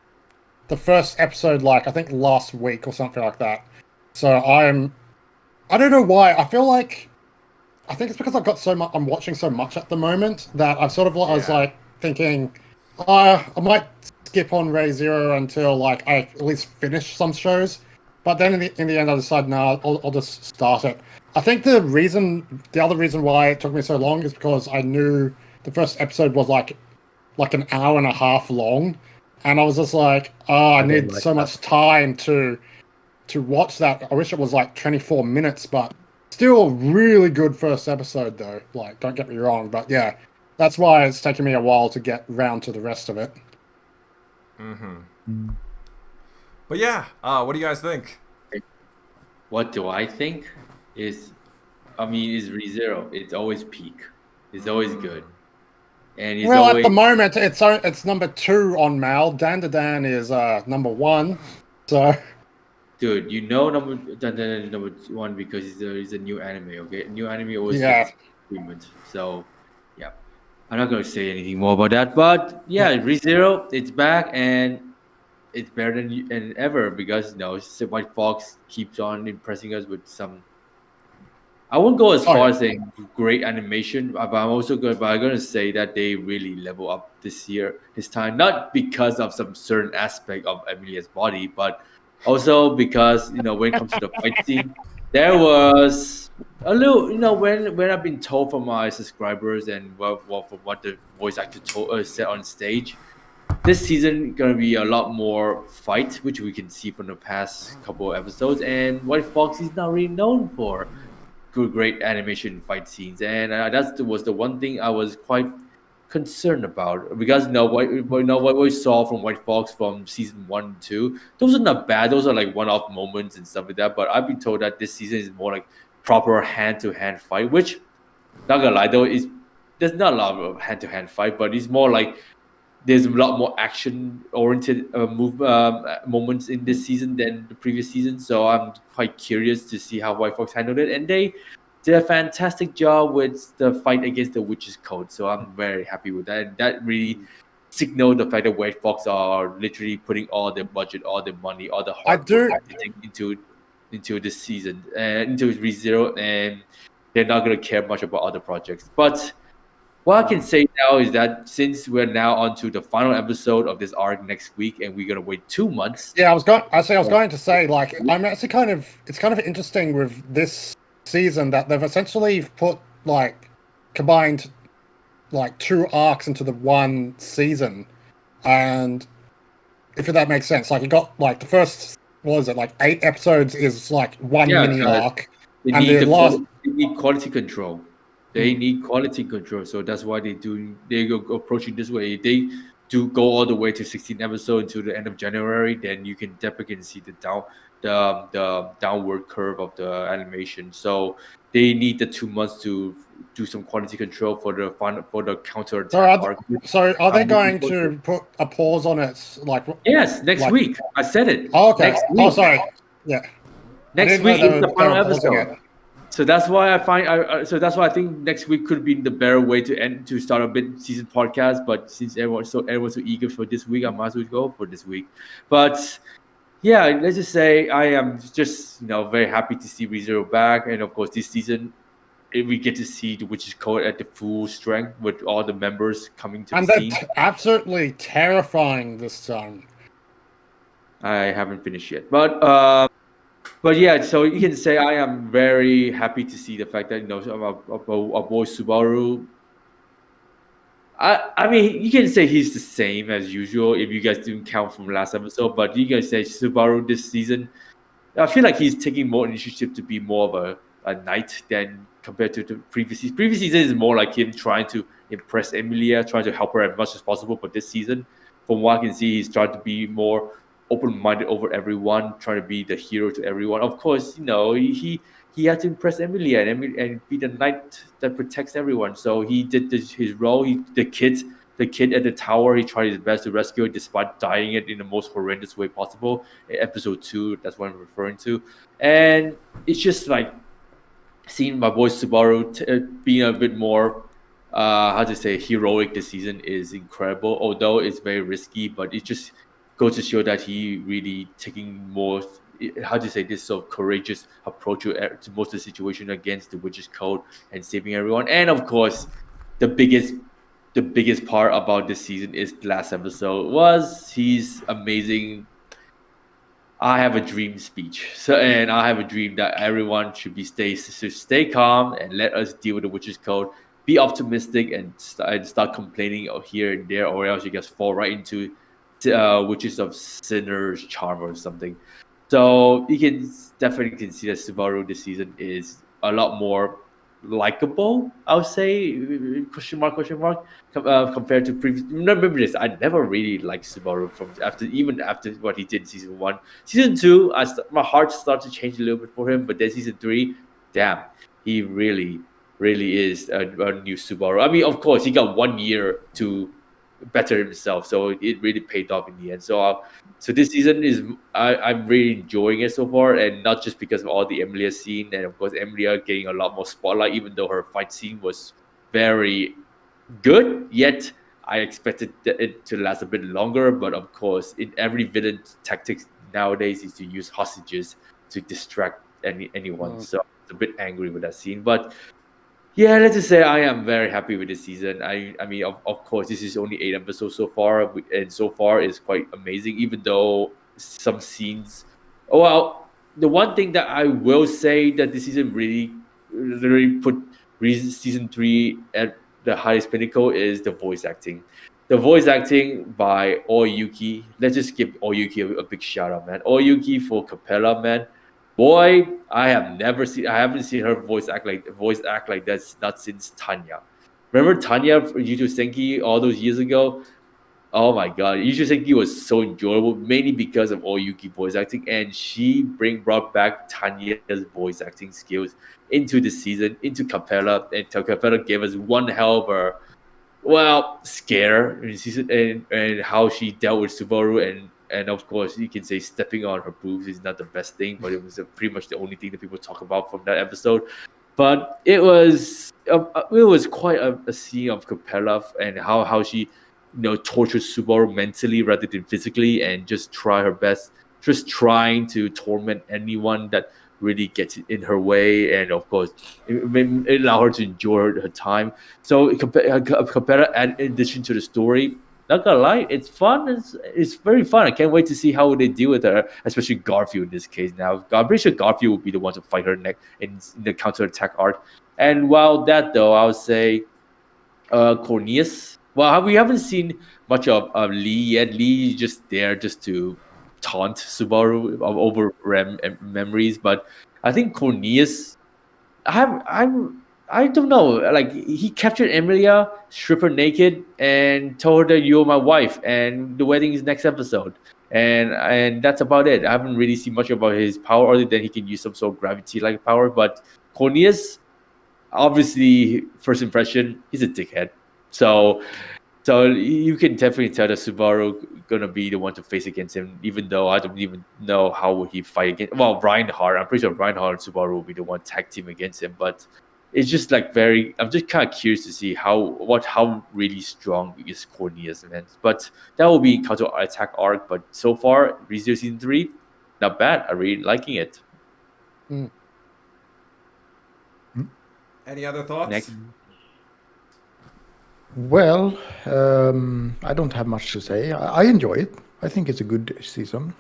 the first episode, I think last week or something like that. So I don't know why. I think it's because I've got I'm watching so much at the moment that I've sort of was thinking, I might skip on Re:Zero until I at least finish some shows. But then in the end, I decided, no, I'll just start it. I think the other reason why it took me so long is because I knew the first episode was like an hour and a half long, and I was just like, I need so much time to watch that. I wish it was 24 minutes, but still a really good first episode though. Don't get me wrong, but yeah, that's why it's taken me a while to get round to the rest of it. But yeah, what do you guys think? What do I think? Is Re:Zero. It's always peak. It's always good. And at the moment, it's number 2 on Mal. Dandadan is number 1. So, dude, Dandadan is number 1 because it's a new anime. Okay, new anime always gets agreement. So, yeah, I'm not gonna say anything more about that. But yeah, Re:Zero, it's back, and it's better than ever because White Fox keeps on impressing us with some. I won't go as far as saying great animation, but I'm going to say that they really level up this time, not because of some certain aspect of Emilia's body, but also because when it comes to the fight scene, there was a little when I've been told from my subscribers and from what the voice actor said on stage. This season gonna be a lot more fight, which we can see from the past couple of episodes. And White Fox is not really known for great animation fight scenes, and that was the one thing I was quite concerned about because what we saw from White Fox from season 1 and 2, those are not bad. Those are like one-off moments and stuff like that. But I've been told that this season is more like proper hand-to-hand fight, which not gonna lie though there's not a lot of hand-to-hand fight, but it's more like there's a lot more action-oriented moments in this season than the previous season. So I'm quite curious to see how White Fox handled it. And they did a fantastic job with the fight against the Witch's Code. So I'm very happy with that. And that really signaled the fact that White Fox are literally putting all their budget, all their money, all the hard work into this season, into ReZero, and they're not going to care much about other projects. But what I can say now is that since we're now on to the final episode of this arc next week, and we're gonna wait 2 months. Yeah, I was going to say, like, I'm actually it's kind of interesting with this season that they've essentially put combined 2 arcs into the one season, and if that makes sense, you got the first 8 episodes is one mini arc, and they need quality control. They need quality control, so that's why they go approaching this way. They do go all the way to 16 episodes to the end of January, then you can definitely see the downward curve of the animation. So they need the 2 months to do some quality control for the counter attack. So are they going to put a pause on it? Yes, next week. I said it. Oh, okay. Next week. Oh, sorry. Yeah. Next week is the final episode. So that's why I think next week could be the better way to start a mid-season podcast. But since everyone's so eager for this week, I might as well go for this week. But yeah, let's just say I am just very happy to see ReZero back, and of course this season we get to see the Witch's Code at the full strength with all the members coming to the scene. And they're absolutely terrifying this time. I haven't finished yet, but yeah, so you can say I am very happy to see the fact that our boy Subaru. I mean, you can say he's the same as usual if you guys didn't count from last episode, but you can say Subaru this season. I feel like he's taking more initiative to be more of a knight than compared to the previous season. Previous season is more like him trying to impress Emilia, trying to help her as much as possible. But this season, from what I can see, he's trying to be more open-minded over everyone, trying to be the hero to everyone. Of course, he had to impress Emilia and be the knight that protects everyone. So he did his role. The kid at the tower, he tried his best to rescue it despite dying it in the most horrendous way possible. Episode 2, that's what I'm referring to. And it's just seeing my boy Subaru being a bit more heroic this season is incredible. Although it's very risky, but it just goes to show that he really taking more this sort of courageous approach to most of the situation against the Witch's Code and saving everyone. And of course, the biggest part about this season is the last episode was his amazing I have a dream speech. And I have a dream that everyone should stay calm and let us deal with the Witch's Code. Be optimistic and start complaining here and there, or else you guys fall right into Witches of Sinner's charm or something. So you can definitely see that Subaru this season is a lot more likable, I would say, question mark, compared to previous. Remember this, I never really liked Subaru even after what he did in season 1. Season 2, my heart started to change a little bit for him, but then season 3, damn, he really is a new Subaru. I mean, of course, he got 1 year to better himself, so it really paid off in the end. So this season I'm really enjoying it so far, and not just because of all the Emilia scene, and of course Emilia getting a lot more spotlight, even though her fight scene was very good. Yet I expected it to last a bit longer, but of course, every villain's tactics nowadays is to use hostages to distract anyone. So I was a bit angry with that scene, but yeah, let's just say I am very happy with this season. I mean, of course, this is only 8 episodes so far, and so far is quite amazing. Even though some scenes, well, the one thing that I will say that this season really put season 3 at the highest pinnacle is the voice acting. The voice acting by Oyuki. Let's just give Oyuki a big shout out, man. Oyuki for Capella, man. Boy, I haven't seen her voice act like that's not since Tanya. Remember Tanya for Yuju Senki all those years ago? Oh my god, Yuju Senki was so enjoyable, mainly because of Oyuki voice acting, and she brought back Tanya's voice acting skills into the season, into Capella, and Capella gave us one hell of a scare in season, and how she dealt with Subaru, and of course you can say stepping on her boobs is not the best thing, but it was pretty much the only thing that people talk about from that episode. But it was quite a scene of Capella and how she tortures Subaru mentally rather than physically, and just try her best, just trying to torment anyone that really gets in her way, and of course it allow her to enjoy her time. So Capella, in addition to the story, not gonna lie, it's fun. It's very fun. I can't wait to see how they deal with her, especially Garfield in this case. Now, I'm pretty sure Garfield will be the one to fight her next in the counterattack arc. And while that, though, I would say Cornelius. Well, we haven't seen much of Lee yet. Lee is just there just to taunt Subaru over memories. But I think Cornelius, I don't know. Like, he captured Emilia, stripped her naked, and told her that you're my wife, and the wedding is next episode. And that's about it. I haven't really seen much about his power other than he can use some sort of gravity-like power. But Cornelius, obviously, first impression, he's a dickhead. So you can definitely tell that Subaru gonna be the one to face against him, even though I don't even know how would he fight against. Well, Reinhardt, I'm pretty sure Reinhardt and Subaru will be the one tag team against him. But it's just like I'm just kind of curious to see how really strong is Cornelius, man. But that will be in counter attack arc. But so far, ReZero season 3, not bad. I really liking it. Any other thoughts? Next. Well, I don't have much to say. I enjoy it. I think it's a good season.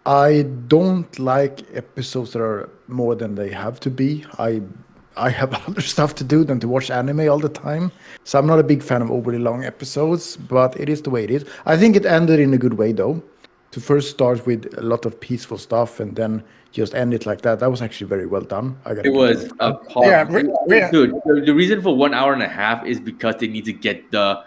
I don't like episodes that are more than they have to be. I have other stuff to do than to watch anime all the time. So I'm not a big fan of overly long episodes, but it is the way it is. I think it ended in a good way, though. To first start with a lot of peaceful stuff and then just end it like that. That was actually very well done. It was dude. The reason for 1 hour and a half is because they need to get the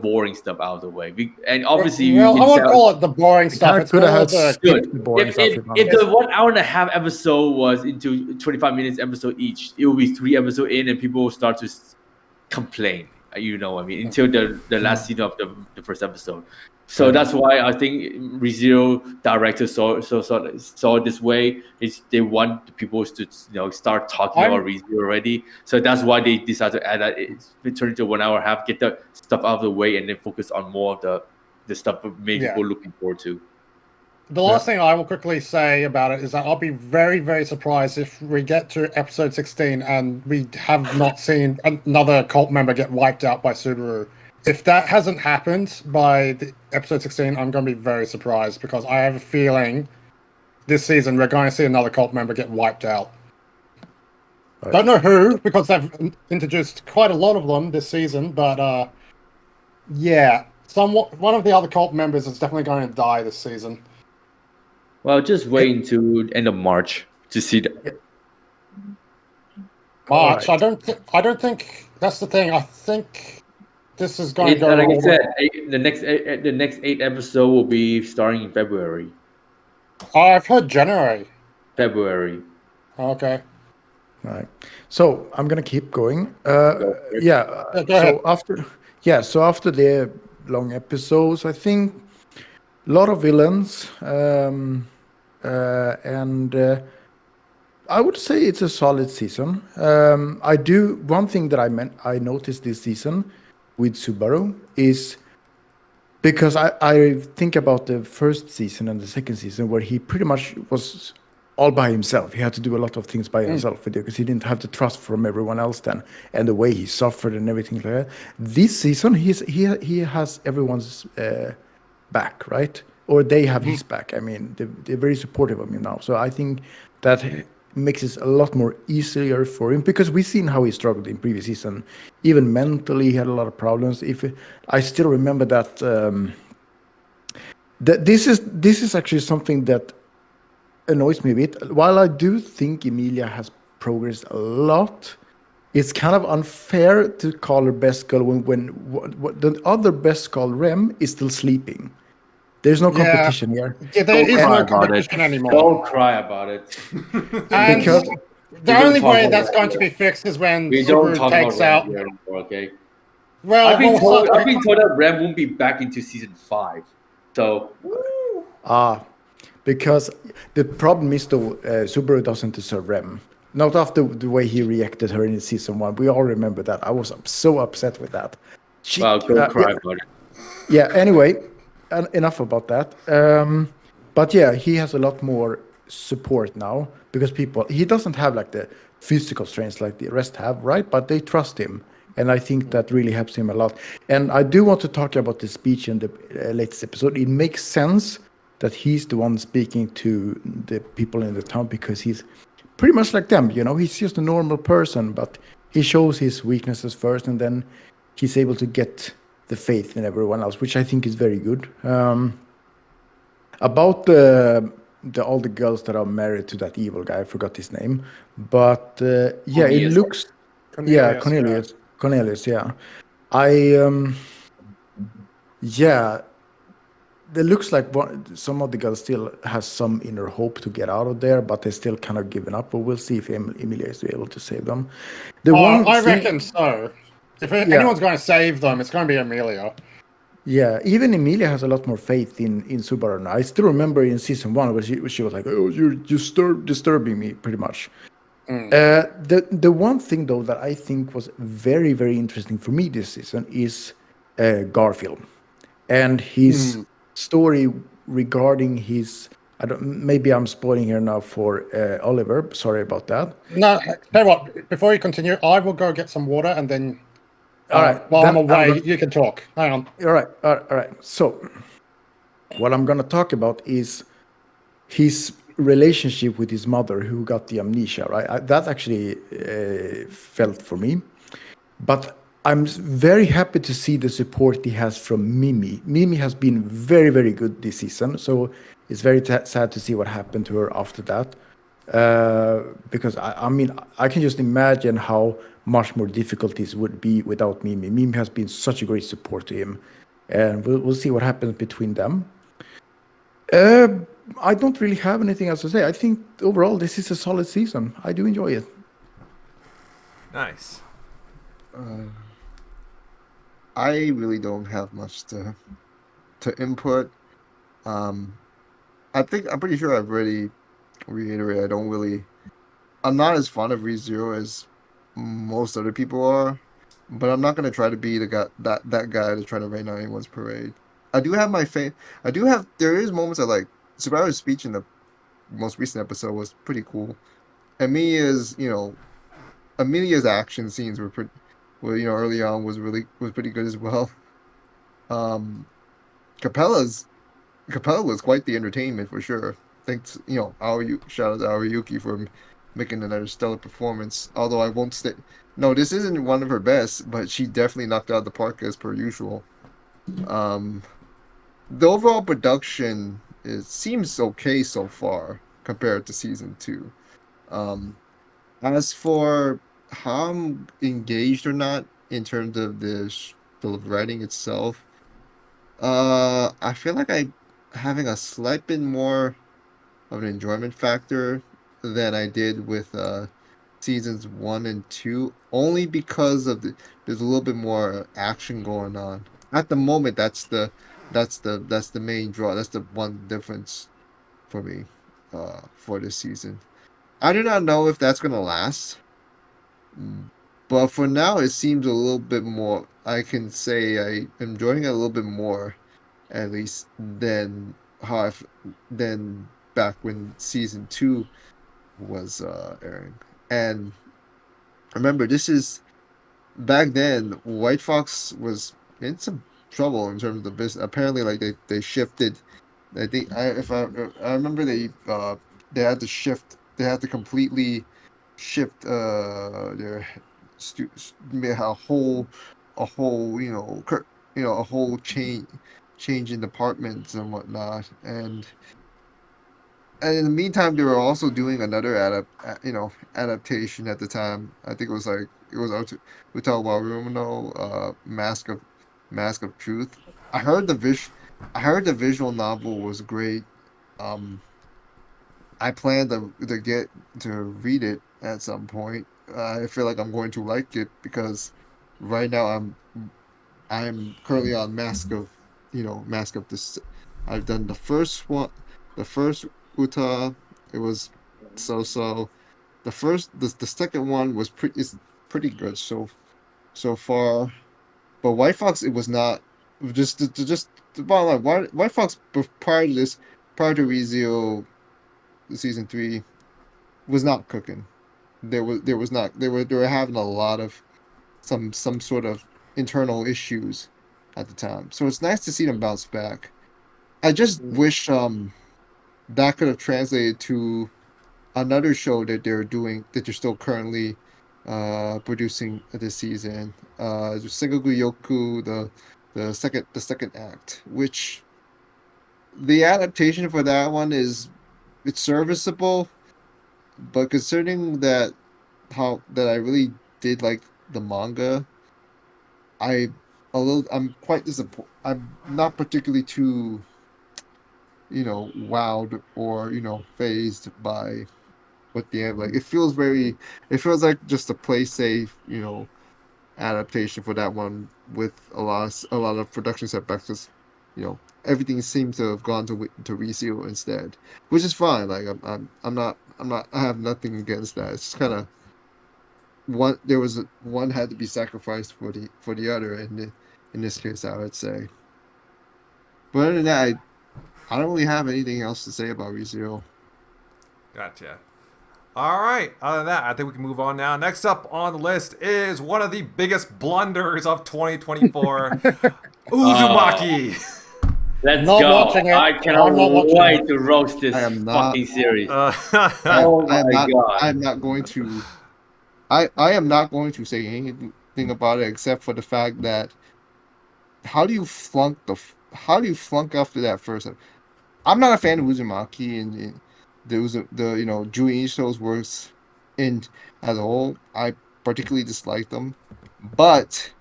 boring stuff out of the way. And obviously, I won't call it the boring stuff. It's could have good. the boring stuff. If the 1 hour and a half episode was into 25 minutes episode each, it will be 3 episodes in, and people will start to complain. Until the last scene of the first episode. So that's why I think ReZero directors saw it this way. Is they want the people to start talking about ReZero already. So that's why they decided to add that. It turned into 1 hour and a half, get the stuff out of the way, and then focus on more of the stuff that maybe people looking forward to. The last thing I will quickly say about it is that I'll be very, very surprised if we get to episode 16 and we have not seen another cult member get wiped out by Subaru. If that hasn't happened by episode 16, I'm going to be very surprised, because I have a feeling this season we're going to see another cult member get wiped out. Right. Don't know who, because they've introduced quite a lot of them this season, but one of the other cult members is definitely going to die this season. Well, just wait until end of March to see that. March? Right. I don't think that's the thing. I think this is going to go. Like I said, the next 8 episode will be starting in February. I've heard January. February. Okay. All right. So I'm gonna keep going. Go ahead. So after the long episodes, I think a lot of villains, and I would say it's a solid season. One thing that I noticed this season with Subaru is because I think about the first season and the second season where he pretty much was all by himself. He had to do a lot of things by himself because he didn't have the trust from everyone else then, and the way he suffered and everything like that. This season, he has everyone's back, right? Or they have his back. I mean, they're very supportive of him now. So I think that makes it a lot more easier for him because we've seen how he struggled in previous season. Even mentally, he had a lot of problems. I still remember that this is actually something that annoys me a bit. While I do think Emilia has progressed a lot, it's kind of unfair to call her best girl when the other best girl, Rem, is still sleeping. There's no competition here. Yeah, there is no competition anymore. Don't cry about it. And Because the only way that's going to be fixed is when Subaru takes out. Rem anymore, okay. Well, I've been told that Rem won't be back into season 5. So. Because the problem is though, Subaru doesn't deserve Rem. Not after the way he reacted her in season 1. We all remember that. I was so upset with that. Don't cry about it. Yeah. Anyway. Enough about that. But yeah, he has a lot more support now because he doesn't have like the physical strength like the rest have, right? But they trust him, and I think that really helps him a lot. And I do want to talk about the speech in the latest episode. It makes sense that he's the one speaking to the people in the town because he's pretty much like them, you know. He's just a normal person, but he shows his weaknesses first, and then he's able to get the faith in everyone else, which I think is very good. About all the girls that are married to that evil guy, I forgot his name, but Cornelius. It looks Cornelius. Yeah, it looks like some of the girls still has some inner hope to get out of there, but they're still kind of giving up. But we'll see if Emilia is able to save them. I reckon so. If anyone's going to save them, it's going to be Emilia. Yeah, even Emilia has a lot more faith in Subaru now. I still remember in season 1 where she was like, "Oh, you're disturbing me," pretty much. The one thing though that I think was very, very interesting for me this season is Garfield and his story regarding his. Maybe I'm spoiling here now for Oliver. Sorry about that. No, tell you what. Before you continue, I will go get some water and then. All right. While I'm away, you can talk. Hang on. All right. So, what I'm going to talk about is his relationship with his mother, who got the amnesia. Right. That actually felt for me, but I'm very happy to see the support he has from Mimi. Mimi has been very, very good this season. So it's very sad to see what happened to her after that. Because I mean, I can just imagine how much more difficulties would be without Mimi. Mimi has been such a great support to him, and we'll see what happens between them. I don't really have anything else to say. I think overall this is a solid season. I do enjoy it. Nice. I really don't have much to input. I'm pretty sure I've already reiterated. I'm not as fond of ReZero as most other people are, but I'm not gonna try to be the guy that guy to try to rain on anyone's parade. I do have my faith. There is moments I like. Subaru's speech in the most recent episode was pretty cool. Amelia's action scenes were pretty. Well, early on was pretty good as well. Capella was quite the entertainment for sure. Thanks, shout out to Aoyuki for making another stellar performance. Although I won't say, no, this isn't one of her best, but she definitely knocked out the park as per usual. The overall production seems okay so far compared to season 2. As for how I'm engaged or not in terms of the writing itself, I feel like I'm having a slight bit more of an enjoyment factor than I did with seasons 1 and 2, only because there's a little bit more action going on at the moment. That's the main draw. That's the one difference for me for this season. I do not know if that's gonna last, but for now it seems a little bit more. I can say I'm enjoying it a little bit more, at least than than back when season 2 was airing. And remember, this is back then. White Fox was in some trouble in terms of the business. Apparently, like they shifted. I think I remember they had to shift. They had to completely shift their a whole a whole change in departments and whatnot. And in the meantime, they were also doing another adaptation at the time. I think it was out to we talk about Rumino, Mask of Truth. I heard the visual novel was great. Um, I plan to get to read it at some point. I feel like I'm going to like it because right now I'm currently on Mask of this. I've done the first one, the first Uta. It was so. The second one is pretty good so far. But White Fox, it was not. Just the bottom line. White Fox prior to this, prior to Rizio season 3, was not cooking. There was not. They were having a lot of some sort of internal issues at the time. So it's nice to see them bounce back. I just wish that could have translated to another show that they're still currently producing this season. Sengoku Yoku, the second act, which the adaptation for that one it's serviceable, but considering that I really did like the manga, I'm quite disappointed. I'm not particularly too wowed or phased by what the end. Like it feels like just a play safe adaptation for that one, with a lot of production setbacks, because everything seems to have gone to Reseal instead, which is fine. Like I'm not I have nothing against that. It's just kind of one had to be sacrificed for the other, and in this case I would say. But other than that, I don't really have anything else to say about ReZero. Gotcha. All right. Other than that, I think we can move on now. Next up on the list is one of the biggest blunders of 2024, Uzumaki. Let's Not go. watching it. I cannot I'm not watching wait it. to roast this I am not- fucking series. Oh my God. I'm not going to. I am not going to say anything about it except for the fact that how do you flunk after that first? I'm not a fan of Uzumaki and the Jui Ishi's works as a whole. I particularly dislike them, but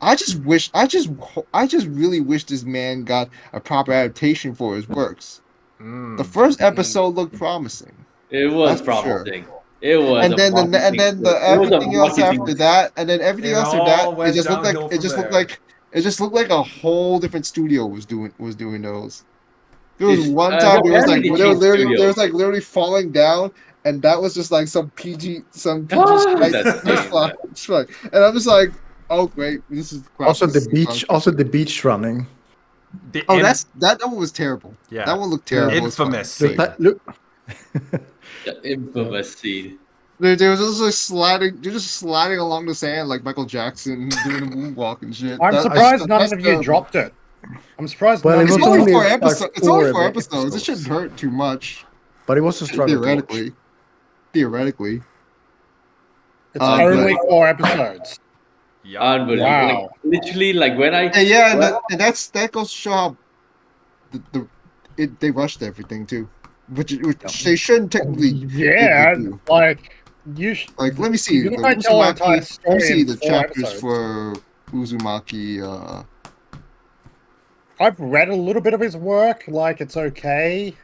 I just really wish this man got a proper adaptation for his works. The first episode looked promising. It was That's for sure. promising. It was. And then everything else after that, and then everything It else after all that, went it just downhill from there. looked like a whole different studio was doing those. There was It's- one time no, it was like everything they were changed literally falling down, and that was just like some PG That's strike. And I'm just like, oh great, this is crap. Also This the is beach, fun. Oh, that one was terrible. Yeah. That one looked terrible. as fuck. Infamous. Look, the infamous scene. They were just like sliding. They're just sliding along the sand like Michael Jackson doing a moonwalk and shit. I'm surprised none of you dropped it. I'm surprised. Well, none it of It's was you only only four like episodes. It's only 4 4 episodes. It shouldn't hurt too much. but it was a struggle. to watch. Theoretically. It's but- only 4 episodes. Yeah. Unbelievable. Wow. Like, literally, like when I. And yeah, and that goes to show how they rushed everything too, which they shouldn't technically. Yeah, do. like you. Like let me see. You might tell an entire story Let me see in the 4 chapters episodes. for Uzumaki. I've read a little bit of his work. Like it's okay.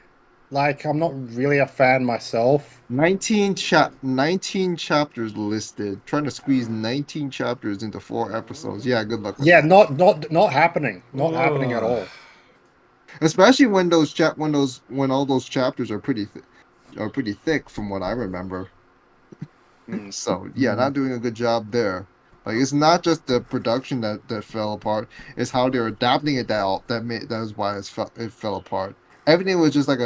Like I'm not really a fan myself. 19 chapters listed. Trying to squeeze 19 chapters into 4 episodes. Yeah, good luck with Yeah, that. not happening. Not happening at all. Especially when when all those chapters are pretty are pretty thick from what I remember. So yeah, not doing a good job there. Like it's not just the production that fell apart; it's how they're adapting it that is why it fell apart. Everything was just like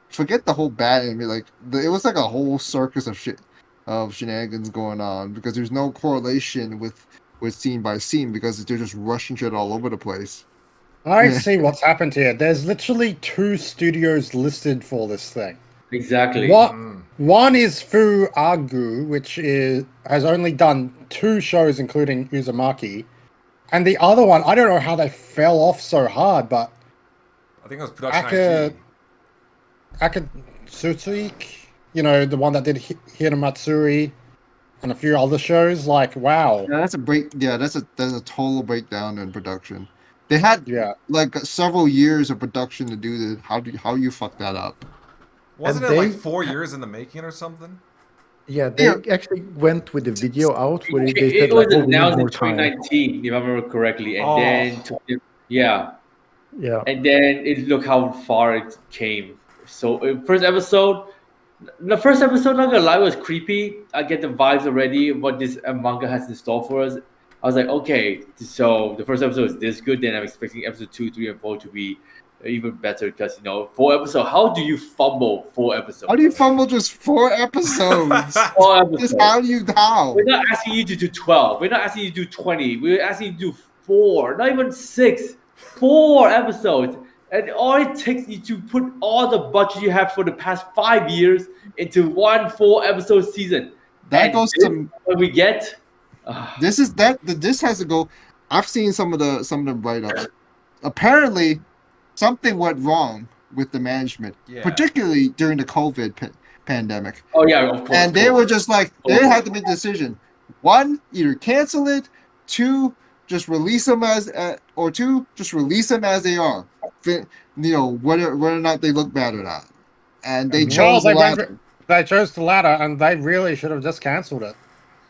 forget the whole bad anime. Like it was like a whole circus of shit of shenanigans going on because there's no correlation with scene by scene because they're just rushing shit all over the place. I see what's happened here. There's literally 2 studios listed for this thing. Exactly. One is Fu Agu, which has only done 2 shows, including Uzumaki, and the other one, I don't know how they fell off so hard, but I think it was production IG. Akatsuki, the one that did Hiramatsuri and a few other shows. Like, wow. Yeah, that's a break. Yeah, that's a total breakdown in production. They had like several years of production to do this. How you fuck that up? Wasn't it like 4 years in the making or something? Yeah, they actually went with the video out where they said it was like, announced in more time. 2019, if I remember correctly, and then Yeah. and then look how far it came. So the first episode, not gonna lie, was creepy. I get the vibes already of what this manga has in store for us. I was like, okay, so the first episode is this good, then I'm expecting episode 2, 3, and 4 to be even better because 4 episodes. How do you fumble 4 episodes? How do you fumble just 4 episodes? 4 episodes. Just how? We're not asking you to do 12. We're not asking you to do 20. We're asking you to do 4, not even 6. 4 episodes. And all it takes you to put all the budget you have for the past 5 years into one 4-episode season. That goes to what we get. This has to go. I've seen some of the write-ups. Apparently, something went wrong with the management, particularly during the COVID pandemic. Oh yeah, of course. And they were just like they had to make a decision: 1, either cancel it; 2, just release them as they are. Whether or not they look bad or not. And they chose the latter. They chose the latter, and they really should have just cancelled it.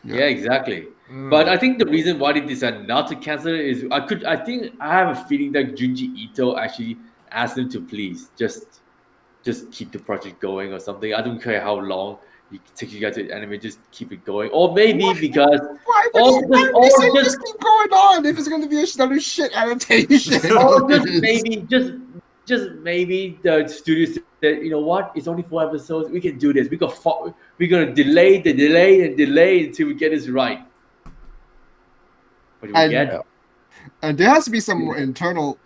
Yeah, exactly. But I think the reason why they decided not to cancel it is I have a feeling that Junji Ito actually asked them to please just keep the project going or something. I don't care how long it takes you guys to animate, just keep it going. Or maybe because why would just keep going on if it's going to be another shit adaptation? Or just maybe the studio said, you know what? It's only 4 episodes. We can do this. We're gonna delay until we get this right. What do we get? And there has to be some internal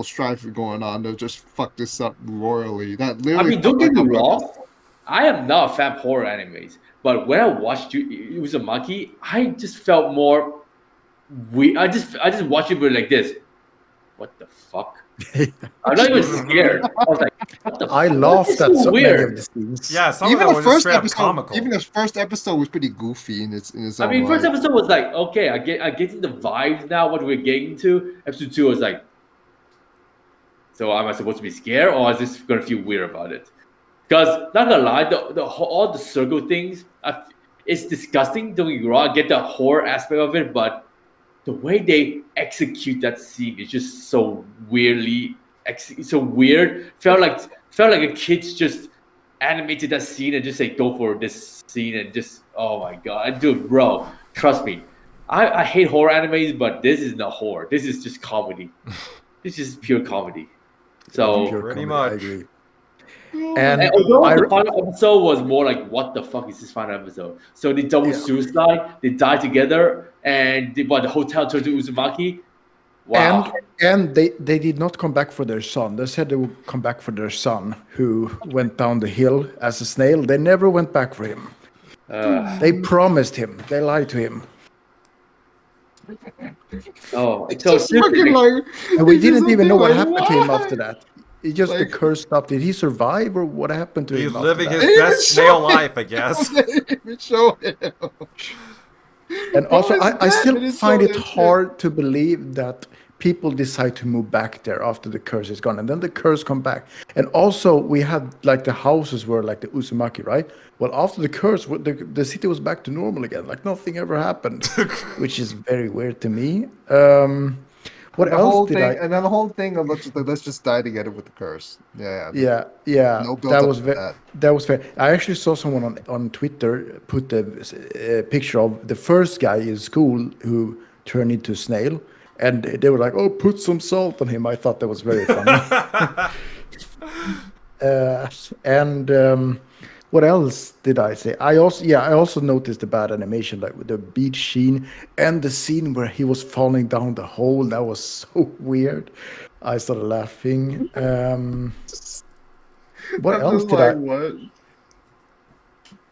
strife going on to just fuck this up royally. That literally. I mean, don't get me wrong. I am not a fan of horror animes, but when I watched Uzumaki, I just felt more weird. I just watched it like this. What the fuck? I'm not even scared. I was like, what the fuck? I laughed at some weird. of the scenes. Yeah, some of them were just straight up comical. Even the first episode was pretty goofy in its own I mean, first right. episode was like, okay, I get the vibes now. What we're getting to. Episode 2 was like, so am I supposed to be scared or is this gonna feel weird about it? Because not gonna lie, all the circle things, it's disgusting. Don't get me wrong. I get the horror aspect of it, but the way they execute that scene is just so weirdly, so weird. Felt like a kid's just animated that scene and just say go for this scene and just oh my god, dude, bro, trust me, I hate horror animes, but this is not horror. This is just comedy. This is pure comedy. So pretty much. I agree. And although the final episode was more like, what the fuck is this final episode? So they double suicide, they die together, and the hotel turned to Uzumaki. Wow. And they did not come back for their son. They said they would come back for their son, who went down the hill as a snail. They never went back for him. They promised him. They lied to him. Oh, It's so just fucking like, And we didn't even know what like, happened to him why? after that. It just the curse stopped. Did he survive or what happened to He's him? after living that? his best snail life, I guess. They didn't even show him. And also, it's I dead, still it is find so it dead. hard to believe that people decide to move back there after the curse is gone, and then the curse come back. And also, we had like the houses were like the Uzumaki, right? Well, after the curse, the city was back to normal again, like nothing ever happened, which is very weird to me. What The whole else did thing, I? and then the whole thing of let's just die together with the curse. Yeah. Yeah. No build That up was to that. that was fair. I actually saw someone on Twitter put a picture of the first guy in school who turned into a snail, and they were like, "Oh, put some salt on him." I thought that was very funny. And what else did I say? I also noticed the bad animation, like with the beach scene and the scene where he was falling down the hole. That was so weird. I started laughing. What I'm else just did I? like, what?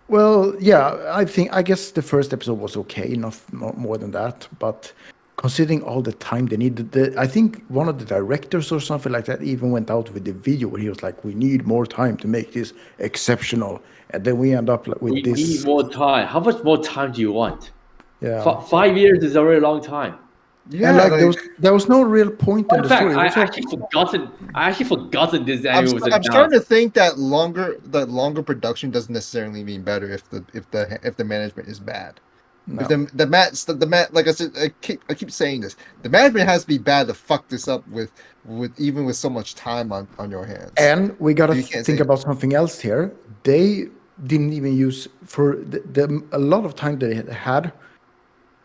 Well, yeah, I guess the first episode was okay, not more than that. But considering all the time they needed, I think one of the directors or something like that even went out with the video where he was like, "We need more time to make this exceptional," and then we end up with We need this. more time. How much more time do you want? Yeah, 5 years is already a long time. Yeah, and like like there was no real point in In the fact, story. It was I actually forgotten this anime was I'm announced. starting to think that longer production doesn't necessarily mean better if the management is bad. no. If the mat like I said, I keep saying this. The management has to be bad to fuck this up with even with so much time on your hands. And we got to You can't think say- about something else here. They didn't even use for a lot of time they had,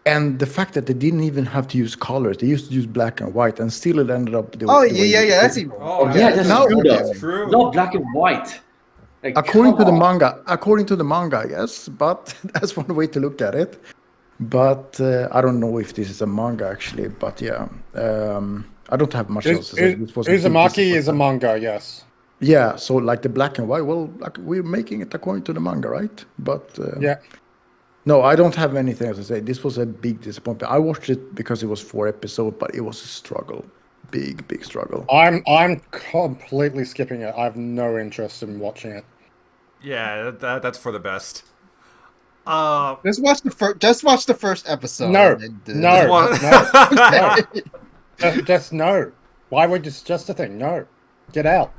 and the fact that they didn't even have to use colors. They used to use black and white, and still it ended up the Oh the way yeah. it That's did. even. Oh, Yeah, that's now- true though. That's true. Not black and white. Like, According to come the on. manga, yes, but that's one way to look at it. But I don't know if this is a manga actually. But yeah, I don't have much else to say. This was a big Uzumaki is a disappointment. manga, yes. Yeah, so like the black and white. Well, like we're making it according to the manga, right? But Yeah. no, I don't have anything else to say. This was a big disappointment. I watched it because it was 4 episodes, but it was a struggle, big struggle. I'm completely skipping it. I have no interest in watching it. Yeah, that's for the best. Just watch the first episode. No, and, no, What? no. Just no. Why would just a thing? No. Get out.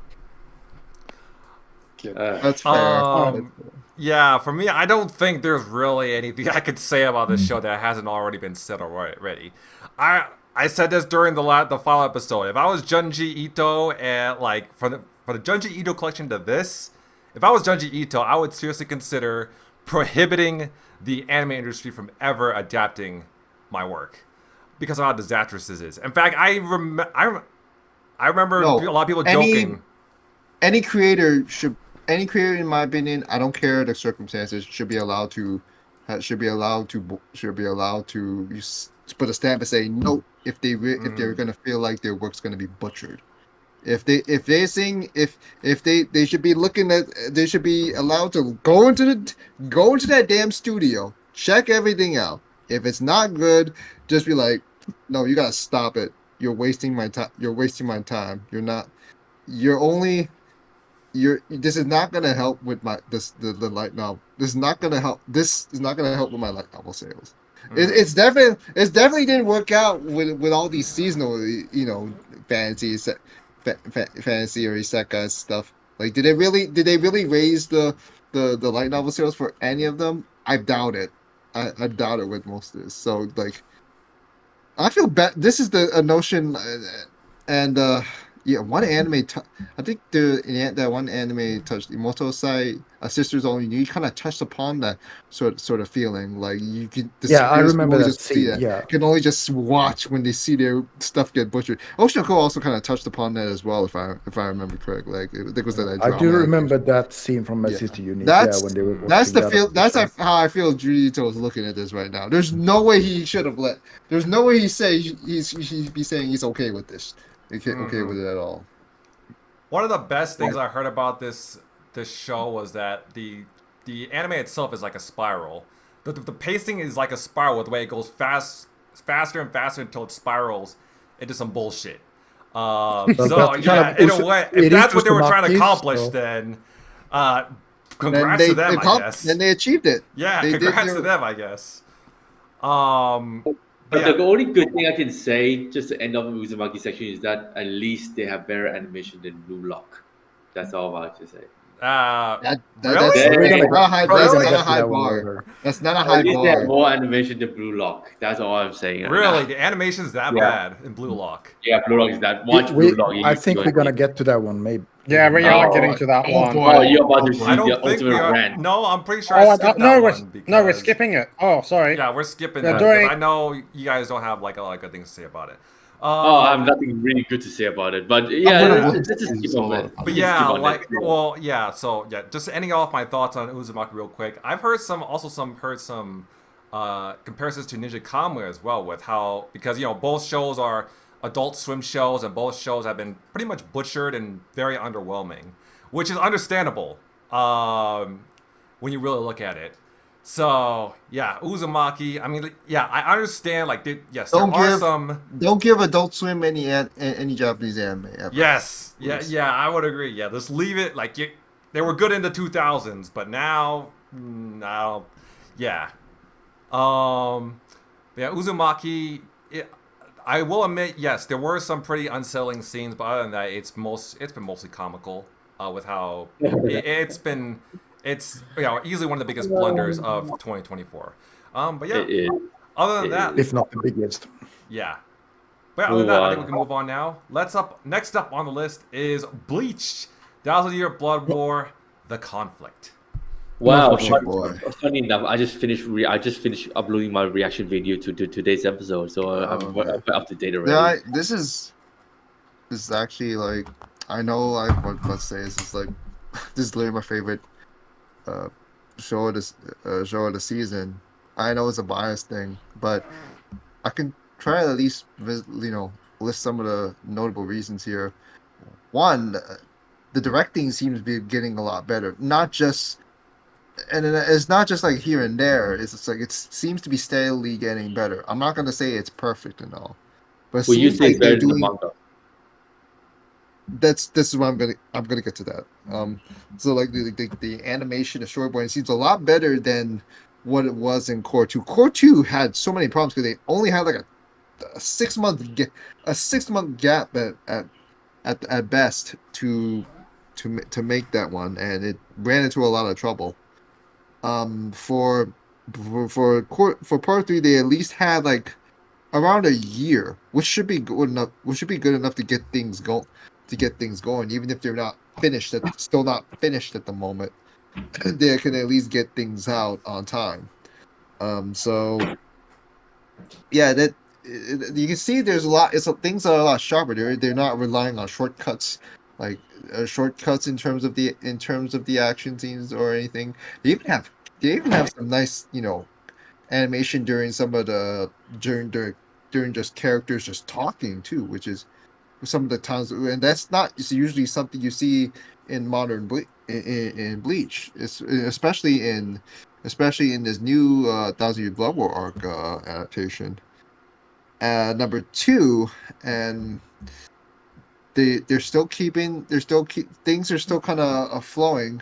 That's fair. Yeah, for me, I don't think there's really anything I could say about this show that hasn't already been said already. I said this during the final episode. If I was Junji Ito and like for the Junji Ito collection to this, if I was Junji Ito, I would seriously consider prohibiting the anime industry from ever adapting my work because of how disastrous this is. In fact, I remember No, a lot of people joking. Any creator, in my opinion, I don't care the circumstances, should be allowed to put a stamp and say no if they're gonna feel like their work's gonna be butchered. If they should be looking at, they should be allowed to go into that damn studio, check everything out. If it's not good, just be like, no, you gotta stop it. You're wasting my time. You're wasting my time. This is not gonna help with the light novel. This is not gonna help with my light novel sales. It's definitely didn't work out with all these seasonal, fantasy or isekai stuff. Like, did they really raise the light novel sales for any of them? I doubt it. I doubt it with most of this. So like, I feel bad. This is a notion, and one anime. I think that one anime touched Imoto Sai, A Sister's Only You. Kind of touched upon that sort of feeling. Like you can. I remember that just scene. Yeah, you can only just watch when they see their stuff get butchered. Oshinoko also kind of touched upon that as well, if I remember correctly. Like it was that. I do remember that scene from My Sister Unique. When they were that's the watching feel. that That's how I feel. Judito is looking at this right now. There's no way he should have let. There's no way he'd be saying he's okay with this. Okay with it at all. One of the best things I heard about this show was that the anime itself is like a spiral. The pacing is like a spiral with the way it goes faster and faster until it spirals into some bullshit. So yeah, in a way, if that's what they were trying to accomplish, then congrats to them, I guess. And they achieved it. Yeah, congrats to them, I guess. But the only good thing I can say, just to end up with Uzumaki section, is that at least they have better animation than Blue Lock. That's all I have to say. That's really? not a high, We're that's gonna not get a to high that one bar. later. That's not a At high least they have bar. more animation than Blue Lock. That's all I'm saying. Right Really? now. The animation's that Yeah. bad in Blue Lock? Yeah, Blue Lock is that. Watch Blue Lock. I think we're gonna get to that one, maybe. Yeah, we Oh, are getting to that one. boy. Oh, you're about to boy. see I the don't think we ultimate are. rant. No, I'm pretty sure Oh, I skipped no, that we're one because no, we're skipping it. Oh, sorry. Yeah, we're skipping We're that doing- because I know you guys don't have like a lot of good things to say about it. Oh, I have nothing really good to say about it, but yeah, gonna let's just skip on it. But We can yeah, skip on like, that. well, yeah. So yeah, just ending off my thoughts on Uzumaki real quick. I've heard some comparisons to Ninja Kamui as well, with how, because both shows are Adult Swim shows and both shows have been pretty much butchered and very underwhelming, which is understandable when you really look at it. So yeah, Uzumaki. I mean, yeah, I understand. Like, yes, there are some. Don't give Adult Swim any Japanese anime ever. Yes, Please. yeah, I would agree. Yeah, just leave it. Like, they were good in the 2000s, but now, yeah. Yeah, Uzumaki. I will admit, yes, there were some pretty unsettling scenes, but other than that, it's been mostly comical with how it's been. It's easily one of the biggest blunders of 2024. But yeah, It is. other than that, If not the biggest. yeah. But other than that, I think we can move on now. Next up on the list is Bleach. That was the year of Blood War, the conflict. Wow, boy. funny enough, I just finished uploading my reaction video to today's episode, so I'm up to date already. Yeah, this is actually like, I know I let's say this is like this is literally my favorite show of the season. I know it's a biased thing, but I can try to at least list some of the notable reasons here. One, the directing seems to be getting a lot better. Not just, and it's not just like here and there. It's just like it seems to be steadily getting better. I'm not gonna say it's perfect and all, but it Well, you seems say like they're better than the doing. manga. This is what I'm gonna get to that. So like the animation, the storyboard, it seems a lot better than what it was in Core 2. Core 2 had so many problems because they only had like a 6-month gap at best to make that one, and it ran into a lot of trouble. For part 3, they at least had like around a year, which should be good enough. To get things going, even if they're not finished. Still not finished at the moment. They can at least get things out on time. So yeah, that you can see there's a lot. Things are a lot sharper. They're not relying on shortcuts, like shortcuts in terms of the action scenes or anything. They even have some nice animation during during just characters just talking too, which is some of the times, and that's not usually something you see in modern in Bleach, especially in this new Thousand Year Blood War arc adaptation. Number 2, and things are still kind of flowing,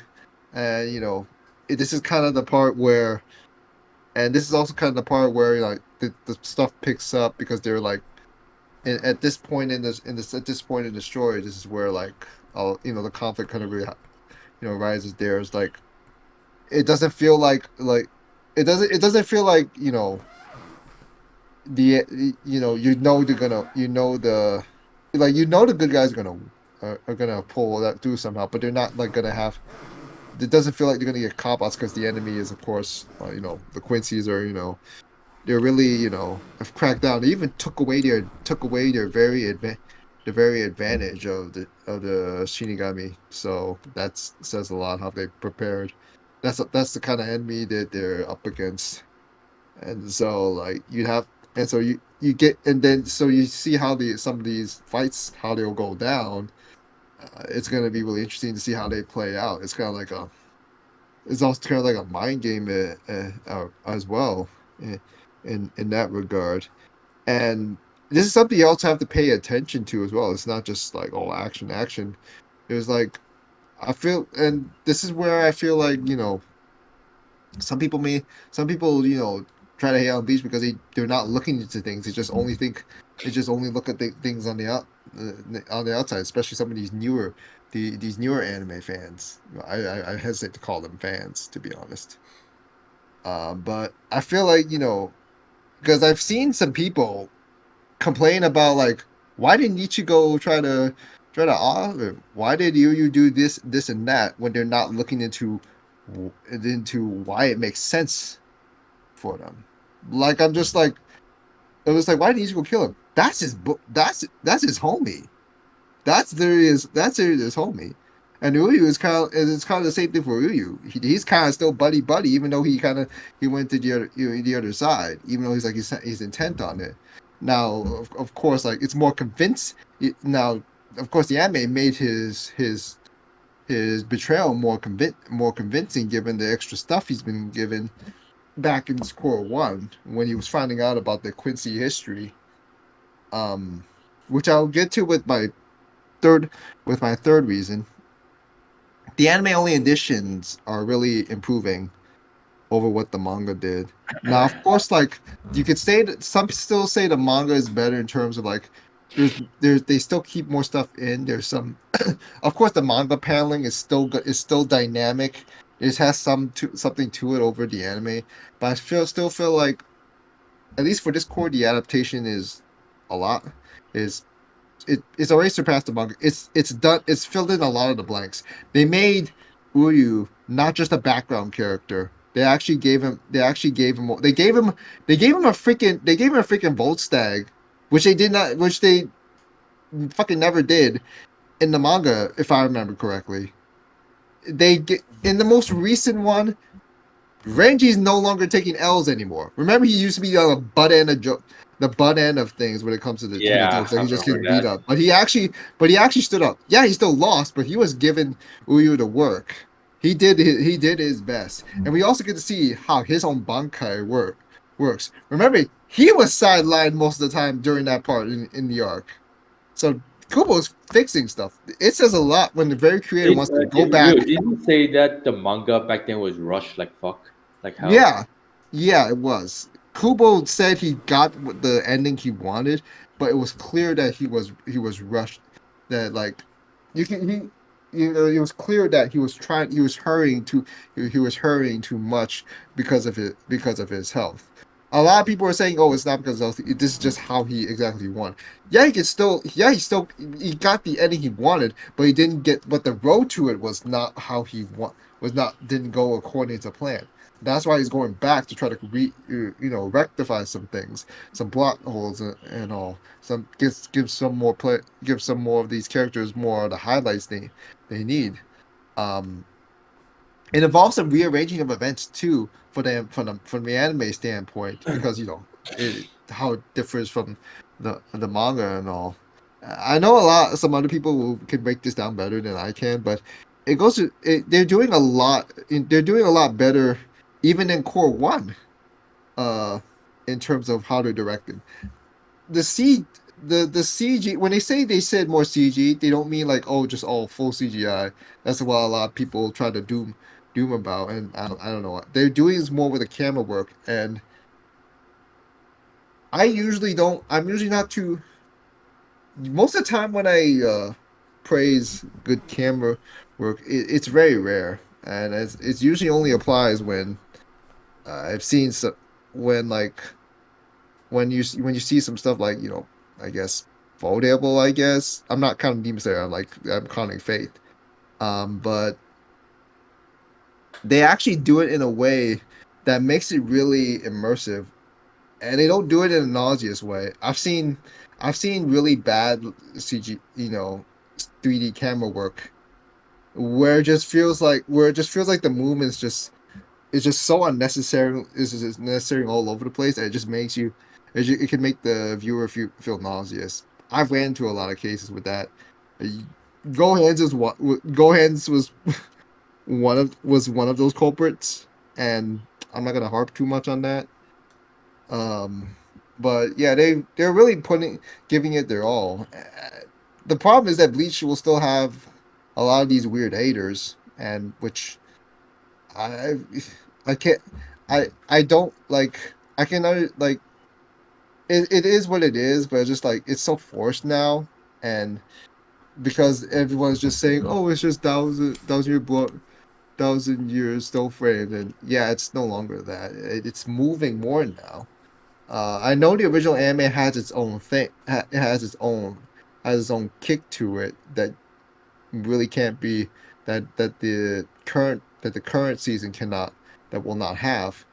and this is kind of the part where, and this is also kind of the part where like the stuff picks up, because they're like, at this point in the story, this is where like the conflict kind of really rises there. It's like it doesn't feel like it doesn't feel like the the good guys are gonna pull that through somehow, but they're not like gonna have. It doesn't feel like they're gonna get cop-outs, because the enemy is, of course, the Quincy's are they're really have cracked down. They even took away their very advantage of the Shinigami. So that says a lot how they prepared. That's the kind of enemy that they're up against. And so like you get, and then so you see how some of these fights, how they'll go down. It's gonna be really interesting to see how they play out. It's kind of like it's also kind of like a mind game as well in that regard. And this is something you also have to pay attention to as well. It's not just like action. There's like, I feel, and this is where I feel like some people try to hate on Bleach because they're not looking into things. They just only look at things on the on the outside, especially some of these newer anime fans. I hesitate to call them fans, to be honest. But I feel like, because I've seen some people complain about like, why didn't Ichigo try to why did you do this and that when they're not looking into why it makes sense for them. Like I'm just like, it was like, why didn't Ichigo kill him? That's his that's his homie. That's his homie. And Uyu is kind of the same thing for Uyu. He's kind of still buddy, even though he went to the other side, even though he's intent on it. Now, of course, like it's more convinced. Now, of course, the anime made his betrayal more convincing, given the extra stuff he's been given back in Core 1 when he was finding out about the Quincy history. Which I'll get to with my third reason. The anime only editions are really improving over what the manga did. Now, of course, like you could say that some still say the manga is better in terms of like they still keep more stuff in. There's some, of course, the manga paneling is still dynamic. It has something to it over the anime, but I still feel like, at least for this core, the adaptation is a lot. It's already surpassed the manga. It's done. It's filled in a lot of the blanks. They made Uryu not just a background character. They actually gave him a freaking Volstagg, which they fucking never did in the manga, if I remember correctly. In the most recent one, Renji's no longer taking L's anymore. Remember, he used to be on the butt end of things when it comes to the jokes. Like he just gets beat up, but he actually stood up. Yeah, he still lost, but he was given Uryu to work. He did his best, and we also get to see how his own Bankai works. Remember, he was sidelined most of the time during that part in the arc. So Kubo's fixing stuff. It says a lot when the very creator wants to go back. Didn't you say that the manga back then was rushed like fuck? Like how? Yeah, it was. Kubo said he got the ending he wanted, but it was clear that he was rushed. That like it was clear that he was hurrying too much because of his health. A lot of people are saying, "Oh, it's not because of health. This is just how he exactly won." Yeah, he got the ending he wanted, but he didn't get. But the road to it was not how he didn't go according to plan. That's why he's going back to try to rectify some things, some plot holes and all. Give some more of these characters more of the highlights they need. It involves some rearranging of events too from the anime standpoint, because how it differs from the manga and all. I know some other people who can break this down better than I can, but they're doing a lot. They're doing a lot better even in Core 1, in terms of how to direct it. The CG, when they said more CG, they don't mean like, oh, just all full CGI. That's what a lot of people try to doom about, and I don't know what they're doing is more with the camera work, and I'm usually not too. Most of the time when I praise good camera work, it's very rare, and it's usually only applies when I've seen when you see some stuff like I guess foldable. I guess I'm not counting Demon Slayer. I'm counting Faith, but they actually do it in a way that makes it really immersive, and they don't do it in a nauseous way. I've seen really bad CG, 3D camera work, where it just feels like the movements it's just so unnecessary. It's just necessary all over the place, and it just makes it can make the viewer feel nauseous. I've ran into a lot of cases with that. Gohan's was one of those culprits, and I'm not gonna harp too much on that. But yeah, they're really giving it their all. The problem is that Bleach will still have a lot of these weird haters, and which I can't I don't like. It is what it is, but it's just like it's so forced now and because everyone's just saying, "Oh, it's just thousand years still framed," and yeah, it's no longer that. It's moving more now. I know the original anime has its own thing. It has its own kick to it that really can't be that the current season cannot that will not have.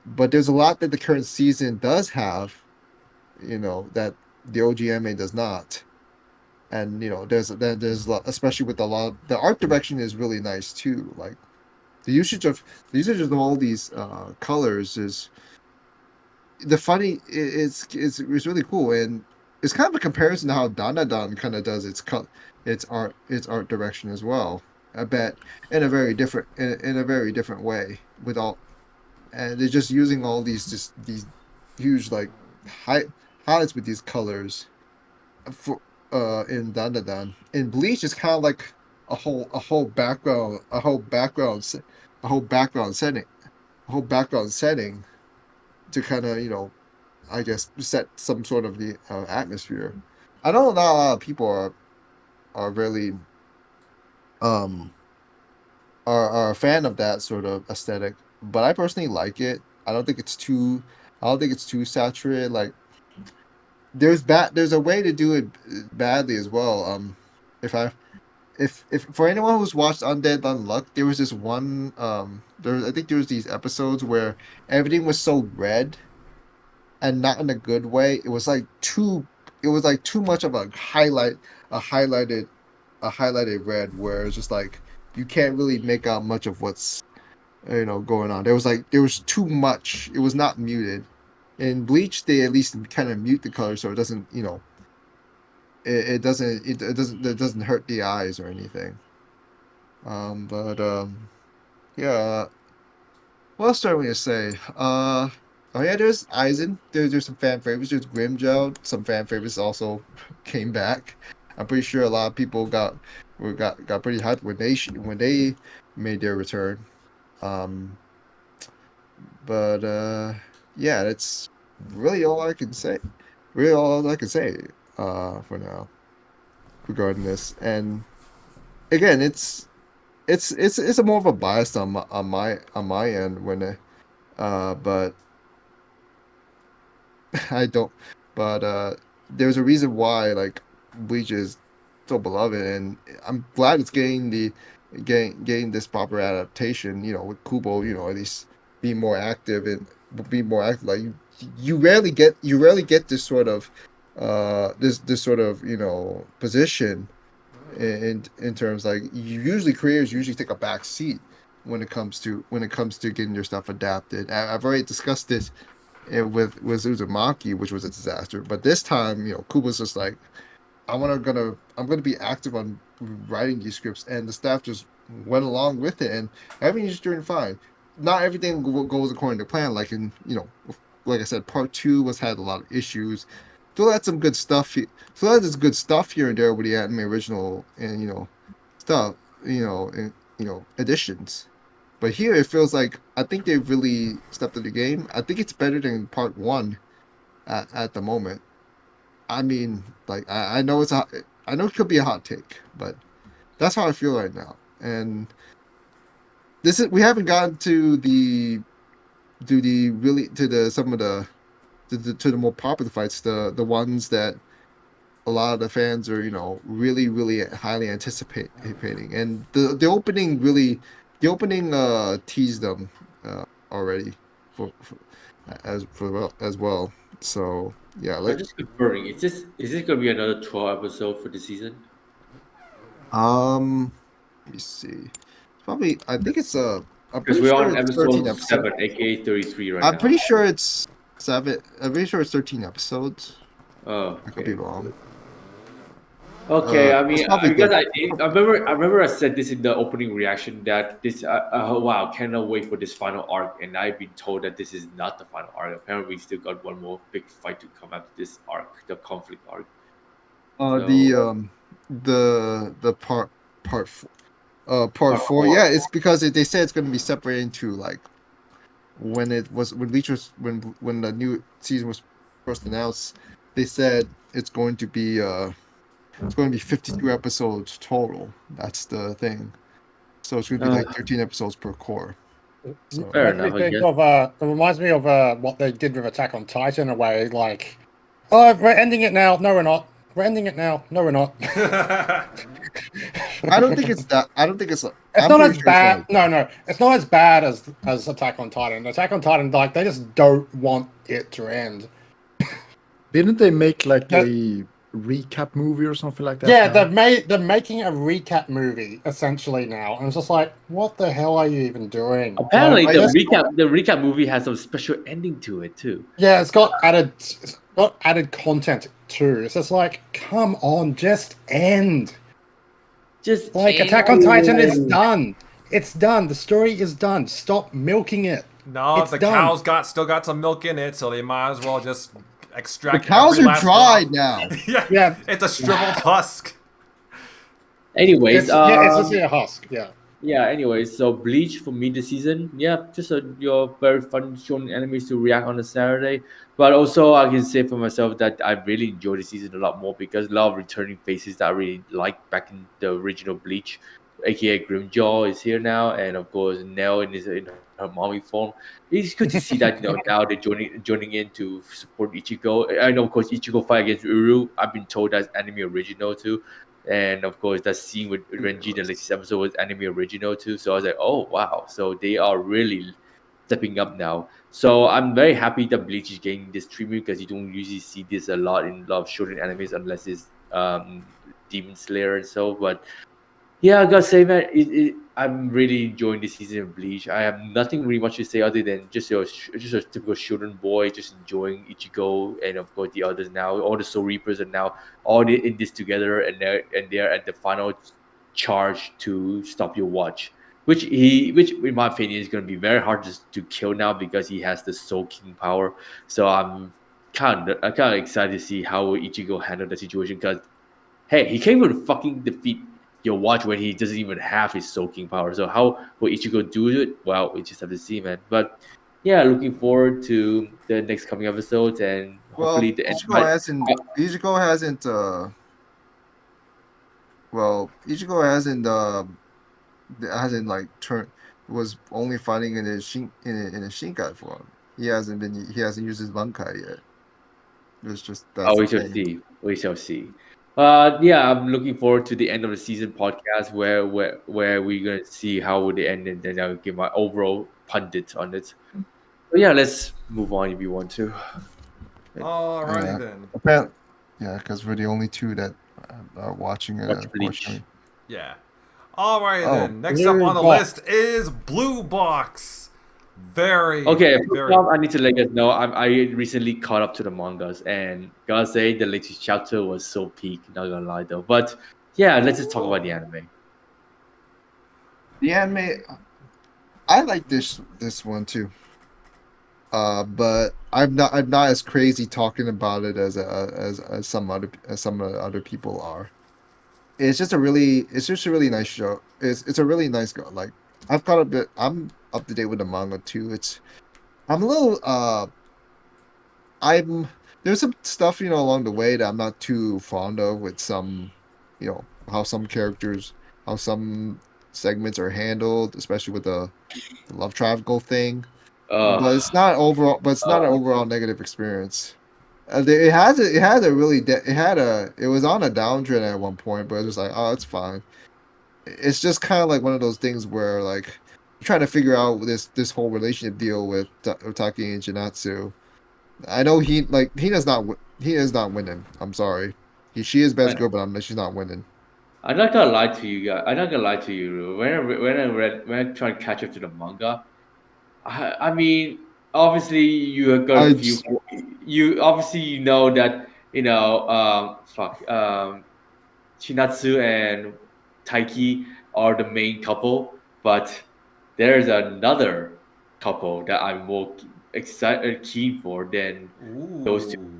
But there's a lot that the current season does have, that the OGMA does not. And there's a lot, especially with the art direction is really nice too. Like the usage of all these colors is it's really cool, and it's kind of a comparison to how Dandadan kind of does its art direction as well. I bet in a very different way with all, and they're just using all these huge like high highlights with these colors for in Dandadan. In Bleach, it's kind of like a whole background setting, to kind of I guess set some sort of the atmosphere. I know not a lot of people are really um are a fan of that sort of aesthetic, but I personally like it. I don't think it's too saturated. Like there's a way to do it badly as well. If for anyone who's watched Undead Unluck, there was this one I think there was these episodes where everything was so red and not in a good way. It was like too much of a highlighted red, where it's just like you can't really make out much of what's going on. There was too much. It was not muted. In Bleach, they at least kind of mute the color so it doesn't it doesn't hurt the eyes or anything. But yeah. What else do I want to say? Oh yeah, there's Aizen. There's some fan favorites. There's Grimjow. Some fan favorites also came back. I'm pretty sure a lot of people got pretty hyped when they made their return. Um, but yeah, that's really all I can say. Really all I can say for now regarding this. And again, it's a more of a bias on my end but I don't. But there's a reason why like Bleach is so beloved, and I'm glad it's getting this proper adaptation. With Kubo, at least being more active and being more active. Like you rarely get this sort of this sort of position in terms, like, usually creators usually take a back seat when it comes to getting your stuff adapted. I've already discussed this with Uzumaki, which was a disaster. But this time, Kubo's just like, I'm gonna be active on writing these scripts, and the staff just went along with it, and everything's just doing fine. Not everything goes according to plan. Like like I said, part two had a lot of issues. Still had some good stuff. Still had this good stuff here and there with the anime original and stuff. And additions. But here it feels like I think they've really stepped up the game. I think it's better than part one at the moment. I mean, like I know I know it could be a hot take, but that's how I feel right now. And we haven't gotten to some of the more popular fights, the ones that a lot of the fans are really really highly anticipating, and the opening teased them already as well. So yeah, I'm just confirming. Is this gonna be another 12 episode for the season? let me see. Probably, I think it's I'm Because pretty we're sure on it's 13 episode episodes. 7, aka 33 right I'm now. pretty sure it's 7. I'm pretty sure it's 13 episodes. Oh, I could be wrong. Okay, I it's mean, probably because good. I remember I said this in the opening reaction that this wow, cannot wait for this final arc, and I've been told that this is not the final arc. Apparently, we still got one more big fight to come after this arc, the conflict arc. The part four, part four. Yeah, it's because they said it's going to be separated into, like, when Bleach was when the new season was first announced. They said it's going to be it's going to be 52 episodes total. That's the thing. So it's going to be like 13 episodes per core. So Fair Makes me enough, I think guess. of it reminds me of what they did with Attack on Titan in a way, like, oh, we're ending it now. No, we're not. We're ending it now. No, we're not. I don't think it's that. I don't think it's. It's I'm not pretty as sure bad. it's not No, it's not as bad as Attack on Titan. Attack on Titan, like, they just don't want it to end. Didn't they make like That- a recap movie or something like that? Yeah, now? they're making a recap movie essentially now, and it's just like, what the hell are you even doing? Apparently, Like, the recap movie has some special ending to it too. yeah, it's got added content too. It's just like, come on, just end. Just Like, end Attack on Titan is it. done. It's done. The story is done. Stop milking it. No, It's the done. cows still got some milk in it, so they might as well just The extract. cows every are last dried drop. now. Yeah, Yeah. it's a shriveled husk. Anyways, It's just a husk. Yeah. yeah. Anyways, so Bleach for me this season, yeah, just your very fun shonen enemies to react on a Saturday. But also, I can say for myself that I really enjoyed the season a lot more because a lot of returning faces that I really liked back in the original Bleach, aka Grimjaw is here now, and of course Nell in her mommy form. It's good to see that now they're joining in to support Ichigo. I know, of course, Ichigo fight against Uru. I've been told that's anime original too. And of course, that scene with Renji in the latest episode was anime original too. So I was like, oh wow! So they are really stepping up now. So I'm very happy that Bleach is getting this treatment because you don't usually see this a lot in a lot of shonen animes unless it's Demon Slayer and so. But yeah, I gotta say, man, I'm really enjoying this season of Bleach. I have nothing really much to say other than just a typical children boy, just enjoying Ichigo and of course the others now. All the Soul Reapers are now all in this together, and they're at the final charge to stop your watch. Which in my opinion is going to be very hard to kill now because he has the Soul King power. So I'm kind of excited to see how Ichigo handle the situation because hey, he can't even fucking defeat your watch when he doesn't even have his soaking power. So how will Ichigo do it? Well, we just have to see, man. But yeah, looking forward to the next coming episodes and hopefully Well, the end. Ichigo hasn't. Ichigo hasn't. Well, Ichigo hasn't like turned. Was only fighting in his in a Shinkai form. He hasn't used his Bankai yet. It's just that's we the shall thing. see. We shall see. Yeah, I'm looking forward to the end of the season podcast where we're gonna see how would it end, and then I'll give my overall pundit on it. But yeah, let's move on if you want to. Alrighty then. Apparently, yeah, because we're the only two that are watching it. Watch Bleach. Unfortunately. Yeah. Alrighty Oh. then. Next up Blue on the Box. list is Blue Box. Very Okay, very. I need to let you guys know I recently caught up to the mangas and gotta say the latest chapter was so peak, not gonna lie though. But yeah, let's just talk about the anime. The anime, I like this one too. But I'm not as crazy talking about it as some other people are. It's just a really nice show. It's a really nice go. Like I've caught a bit. I'm up to date with the manga too. I'm a little there's some stuff along the way that I'm not too fond of with some how some characters, how some segments are handled, especially with the love triangle thing. But it's not overall. But it's not an overall negative experience. It was on a downtrend at one point, but it was like, oh, it's fine. It's just kind of like one of those things where like you're trying to figure out this whole relationship deal with Taki and Jinatsu. I know he does not winning. I'm sorry. She is best girl, but she's not winning. I'm not gonna lie to you guys. I'm not gonna lie to you. Ru. When I try to catch up to the manga, I mean, obviously you have got a few. You obviously know that Shinatsu and Taiki are the main couple, but there's another couple that I'm more excited keen for than those two.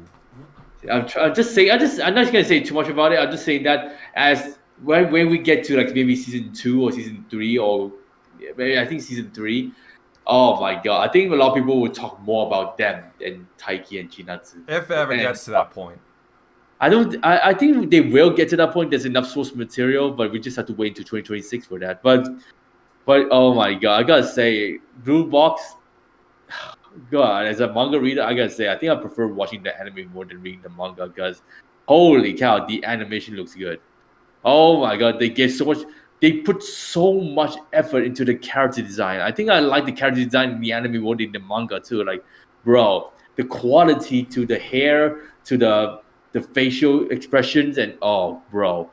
I'm just saying. I'm not gonna say too much about it. I'm just saying that as when we get to like maybe season 2 or season 3 or maybe I think season 3. Oh my god! I think a lot of people will talk more about them than Taiki and Chinatsu. If it ever gets to that point. I think they will get to that point. There's enough source material, but we just have to wait until 2026 for that. But oh my god, I gotta say, Blue Box. God, as a manga reader, I gotta say, I think I prefer watching the anime more than reading the manga because, holy cow, the animation looks good. Oh my god, they get so much. They put so much effort into the character design. I think I like the character design in the anime more than the manga too. Like, bro, the quality to the hair, to the facial expressions, and oh, bro,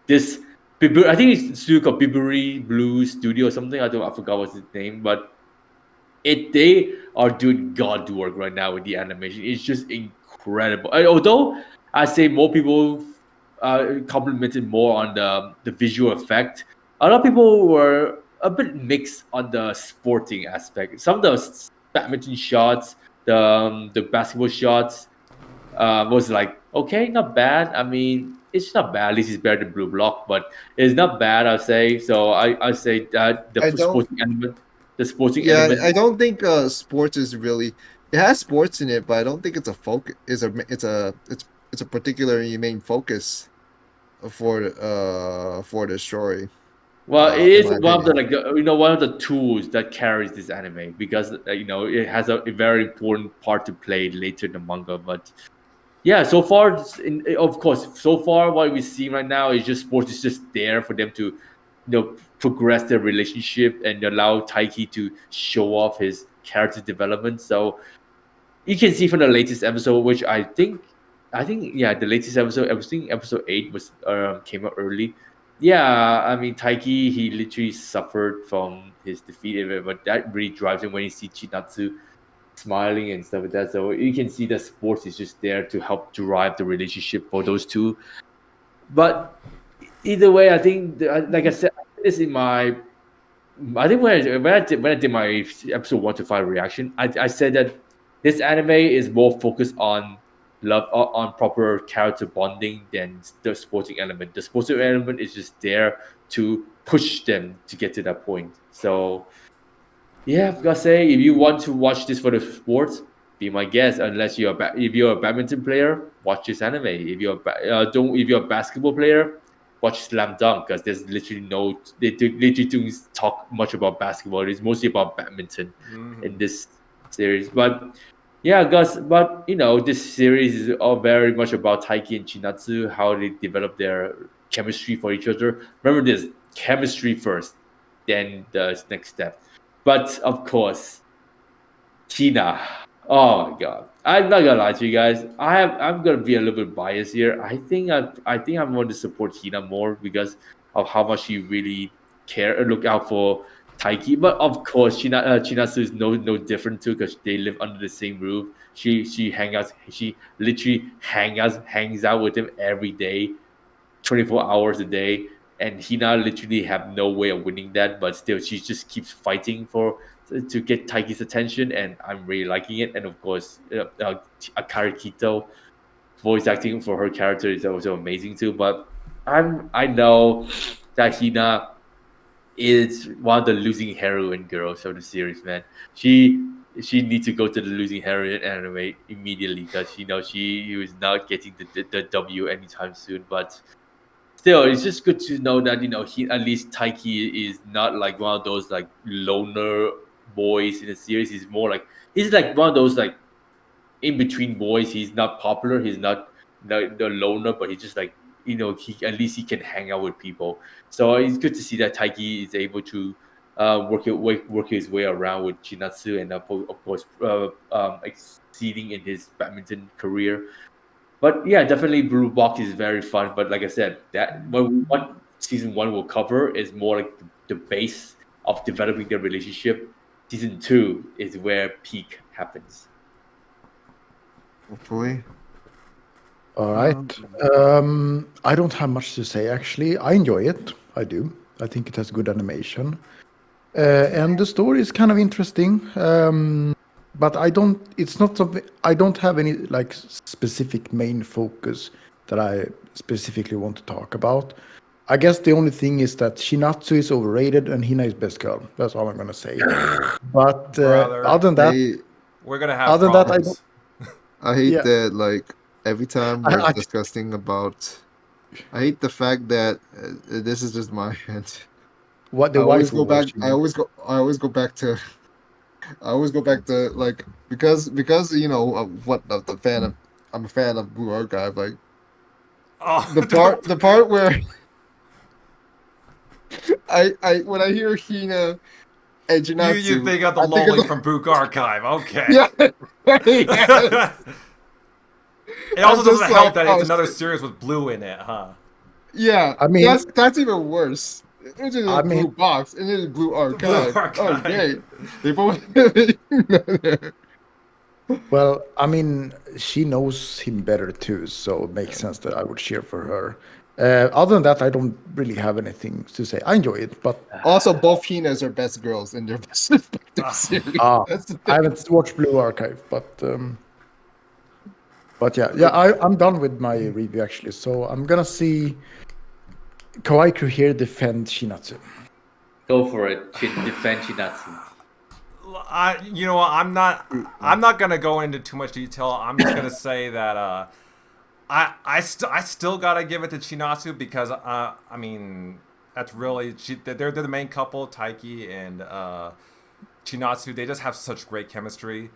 this. I think it's studio called Biburi Blue Studio or something. I forgot what's its name, but they are doing god work right now with the animation. It's just incredible. Although I say more people complimented more on the visual effect, a lot of people were a bit mixed on the sporting aspect. Some of the badminton shots, the basketball shots, was like okay, not bad. I mean, it's not bad. At least it's better than Blue Block, but it's not bad. I say so. I say that I don't. the sporting Yeah, element. I don't think sports is really. It has sports in it, but I don't think it's a focus. It's a particularly main focus for the story. Well, it In is my one of the opinion. one of the tools that carries this anime because it has a very important part to play later in the manga. But yeah, so far, of course, so far what we see right now is just sports is just there for them to progress their relationship and allow Taiki to show off his character development. So you can see from the latest episode, which I think yeah, the latest episode, I think episode 8 was came out early. Yeah, I mean Taiki, he literally suffered from his defeat, but that really drives him when he sees Chinatsu smiling and stuff like that. So you can see that sports is just there to help drive the relationship for those two. But either way, I think like I said, this in my I think when I did my episode 1 to 5 reaction, I said that this anime is more focused on love on proper character bonding than the sporting element. The sporting element is just there to push them to get to that point. So yeah, I've got to say, if you want to watch this for the sports, be my guest. Unless if you're a badminton player, watch this anime. If if you're a basketball player, watch Slam Dunk because there's literally literally don't talk much about basketball. It's mostly about badminton in this series. But yeah, Gus. But this series is all very much about Taiki and Chinatsu, how they develop their chemistry for each other. Remember this: chemistry first, then the next step. But of course, China. Oh my god. I'm not gonna lie to you guys. I'm gonna be a little bit biased here. I think I'm going to support China more because of how much she really look out for Taiki. But of course, Chinatsu is no different too because they live under the same roof. She literally hangs out with him every day, 24 hours a day, and Hina literally have no way of winning that, but still she just keeps fighting to get Taiki's attention, and I'm really liking it. And of course, Akari Kito voice acting for her character is also amazing too. But I know that Hina is one of the losing heroine girls of the series, man. She needs to go to the losing heroine anime immediately because she is not getting the W anytime soon. But still, it's just good to know that at least Taiki is not like one of those like loner boys in the series. He's like one of those like in between boys. He's not popular. He's not the loner, but he's just like at least he can hang out with people. So it's good to see that Taiki is able to work his way around with Chinatsu and of course exceeding in his badminton career. But yeah, definitely Blue Box is very fun. But like I said, that what season 1 will cover is more like the base of developing their relationship. Season 2 is where peak happens. Hopefully. All right. I don't have much to say actually. I enjoy it. I do. I think it has good animation, and the story is kind of interesting. But I don't. It's not something. I don't have any like specific main focus that I specifically want to talk about. I guess the only thing is that Chinatsu is overrated and Hina is best girl. That's all I'm gonna say. But Brother, other than that, we're gonna have other than that, problems. I hate Yeah. that. Like every time we're discussing about, I hate the fact that this is just my end. What the I always wife go will back. watch. I always go back to. I always go back to like because you know what the fan of. I'm a fan of Blue Archive. Like Oh, the part where I when I hear Hina and Janatsu, you think of the I think lolling of from Book Archive. Okay. yeah, yes. It also I'm doesn't just help like, that oh, it's another shit. series with blue in it, huh? Yeah, I mean, that's even worse. It's just a I blue mean, box and then Blue Blue Archive. Oh, Archive. great! They both. well, I mean, she knows him better too, so it makes sense that I would cheer for her. Other than that, I don't really have anything to say. I enjoy it, but Also, both Hinas are best girls in their respective series. That's the I thing. haven't watched Blue Archive. But yeah, I'm done with my review actually. So I'm gonna see Kawaii Crew here defend Shinatsu. Go for it. Defend Shinatsu. You know what? I'm not gonna go into too much detail. I'm just gonna say that I still gotta give it to Chinatsu because I mean that's really they're the main couple, Taiki and Chinatsu. They just have such great chemistry.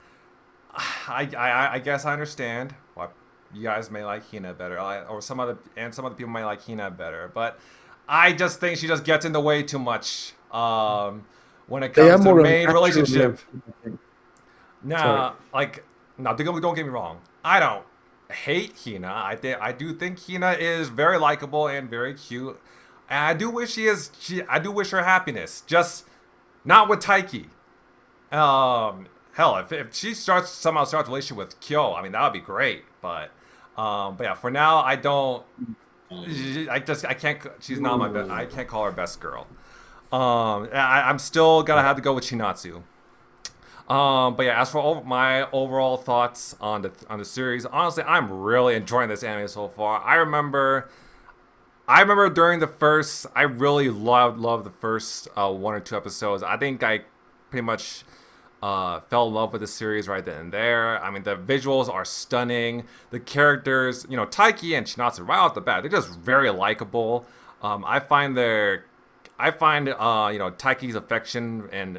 I guess I understand why you guys may like Hina better, or some other people may like Hina better, but I just think she just gets in the way too much when it comes to the main relationship. Now, don't get me wrong. I don't hate Hina. I do think Hina is very likable and very cute, and I do wish I do wish her happiness, just not with Taiki. Hell, if she somehow starts a relationship with Kyo, I mean that would be great. But yeah, for now I don't. I can't. She's not my best. I can't call her best girl. I'm still gonna have to go with Chinatsu. But yeah, as for my overall thoughts on the series, honestly, I'm really enjoying this anime so far. I remember during the first, I really loved the first 1 or 2 episodes. I think I pretty much fell in love with the series right then and there. I mean, the visuals are stunning. The characters, Taiki and Chinatsu right off the bat, they're just very likable. I find Taiki's affection and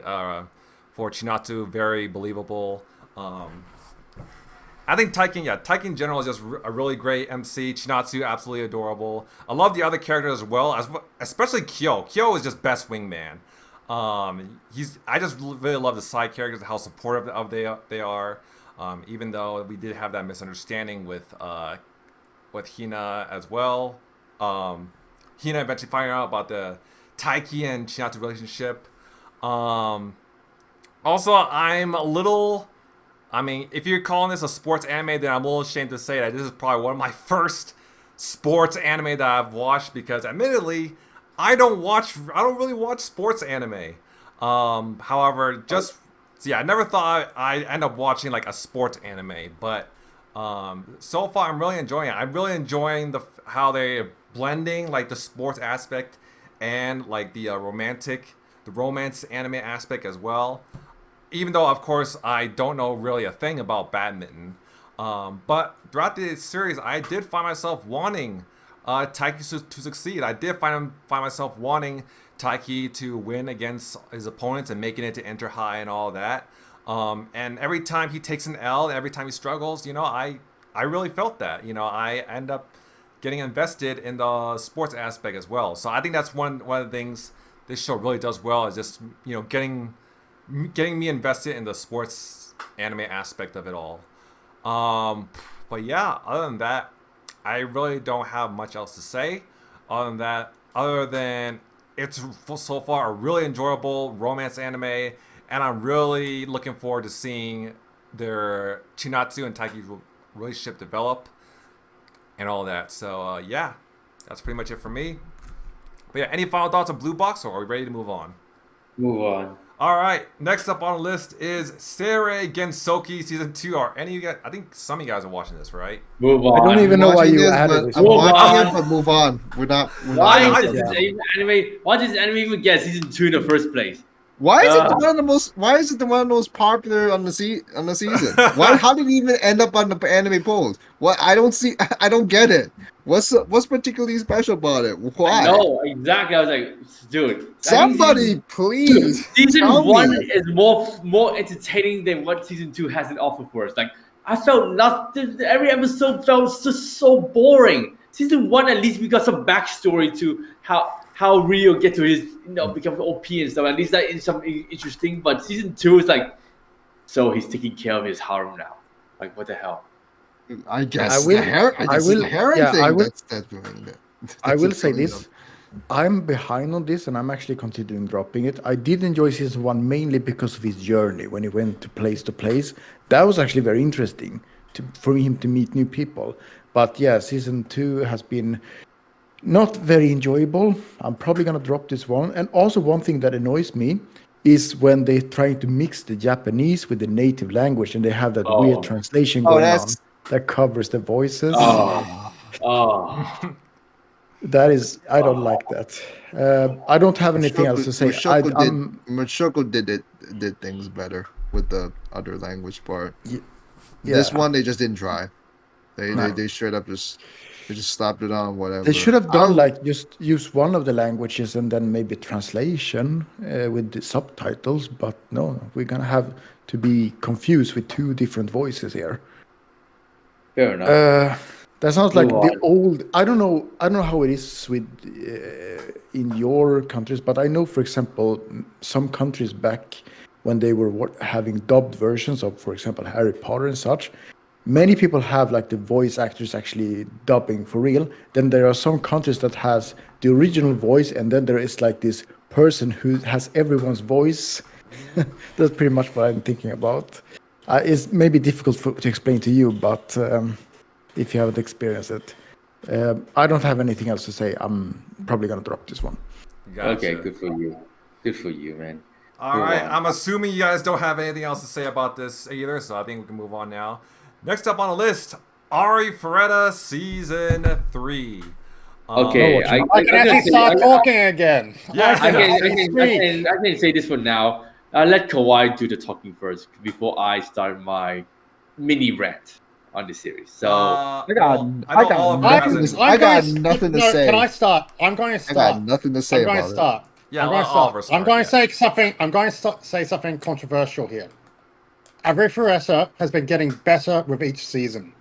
for Chinatsu very believable. I think Taiki in general is just a really great MC. Chinatsu, absolutely adorable. I love the other characters as well, especially Kyo. Kyo is just best wingman. I just really love the side characters, how supportive they are. Even though we did have that misunderstanding with Hina as well. Hina eventually finding out about the Taiki and Chinatsu relationship. Also, I'm a little. I mean, if you're calling this a sports anime, then I'm a little ashamed to say that this is probably one of my first sports anime that I've watched because, admittedly, I don't really watch sports anime. However, I never thought I'd end up watching like a sports anime, but so far I'm really enjoying it. I'm really enjoying how they're blending like the sports aspect and like the romance anime aspect as well. Even though, of course, I don't know really a thing about badminton, but throughout the series, I did find myself wanting Taiki to succeed. I did find myself wanting Taiki to win against his opponents and making it to Inter High and all that. And every time he takes an L, and every time he struggles, I really felt that. I end up getting invested in the sports aspect as well. So I think that's one of the things this show really does well is just getting me invested in the sports anime aspect of it all. But yeah, other than that, I really don't have much else to say. Other than it's so far a really enjoyable romance anime, and I'm really looking forward to seeing their Chinatsu and Taiki's relationship develop and all that. So yeah, that's pretty much it for me. But yeah, any final thoughts on Blue Box, or are we ready to move on? Move on. All right, next up on the list is Seirei Gensouki Season 2. Are any of you guys, I think some of you guys are watching this, right? Move on. I don't even know why you added it. I'm watching it, but move on. We're not. Why does this anime even get Season 2 in the first place? Why is it one of the most? Why is it the one of the most popular on the season? Why? How did it even end up on the anime polls? What? I don't see. I don't get it. What's particularly special about it? Why? No, exactly. I was like, dude, Somebody please season tell one me. is more entertaining than what season 2 has in offer for us. Like, I felt every episode felt just so boring. Season 1, at least we got some backstory to how Rio get to his become OP and stuff. At least that is something interesting. But season 2 is like, so he's taking care of his harem now. Like, what the hell? I guess I will- the hair. I will- the hair yeah, thing. I will- That's doing it. I will That's say doing this. I'm behind on this, and I'm actually considering dropping it. I did enjoy season 1 mainly because of his journey when he went to place. That was actually very interesting for him to meet new people. But yeah, season 2 has been not very enjoyable. I'm probably gonna drop this one. And also one thing that annoys me is when they're trying to mix the Japanese with the native language, and they have that weird translation going on that covers the voices. That is, I don't like that. I don't have anything else to say. Mashoko did things better with the other language part. Yeah. This one they just didn't try. They straight up just slapped it on whatever. They should have done just use one of the languages and then maybe translation with the subtitles. But no, we're gonna have to be confused with 2 different voices here. Fair enough. That sounds like the old. I don't know how it is with in your countries, but I know, for example, some countries back when they were having dubbed versions of, for example, Harry Potter and such. Many people have like the voice actors actually dubbing for real. Then there are some countries that has the original voice, and then there is like this person who has everyone's voice. That's pretty much what I'm thinking about. It's maybe difficult to explain to you, but. If you haven't experienced it. I don't have anything else to say. I'm probably going to drop this one. Gotcha. Okay, good for you. Good for you, man. All right, I'm assuming you guys don't have anything else to say about this either, so I think we can move on now. Next up on the list, Arifureta Season 3. Okay, I can actually start talking again. Yeah, I can say this for now. Let Kawaii do the talking first before I start my mini rant on the series. So I got nothing to say. Can I start? I'm going to start. I got nothing to say about it. Yeah, I'm going to start. I'm going to say something. I'm going to say something controversial here. Arifureta has been getting better with each season.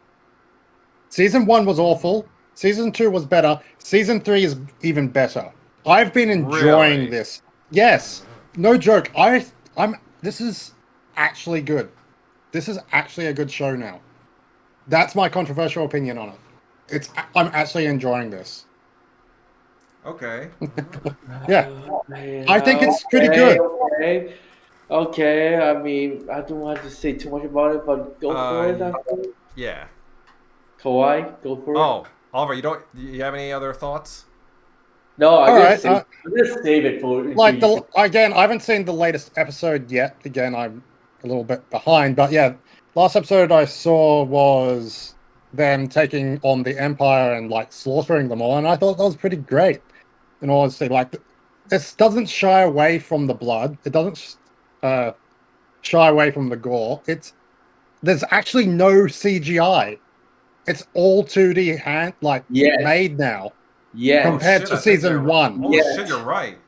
Season 1 was awful. Season 2 was better. Season 3 is even better. I've been enjoying this. Yes, no joke. This is actually good. This is actually a good show now. That's my controversial opinion on it. I'm actually enjoying this. Okay. Yeah. I think it's pretty good. Okay. I mean, I don't want to say too much about it, but go for it. Yeah. Kawaii, go for it. Oh, Oliver, do you have any other thoughts? No, I'm gonna save it for again. I haven't seen the latest episode yet. Again, I'm a little bit behind, but yeah. Last episode I saw was them taking on the Empire and like slaughtering them all, and I thought that was pretty great. In all honesty, like this doesn't shy away from the blood. It doesn't shy away from the gore. There's actually no CGI. It's all 2D made now. Yeah. Compared to season 1. Oh shit, you're right.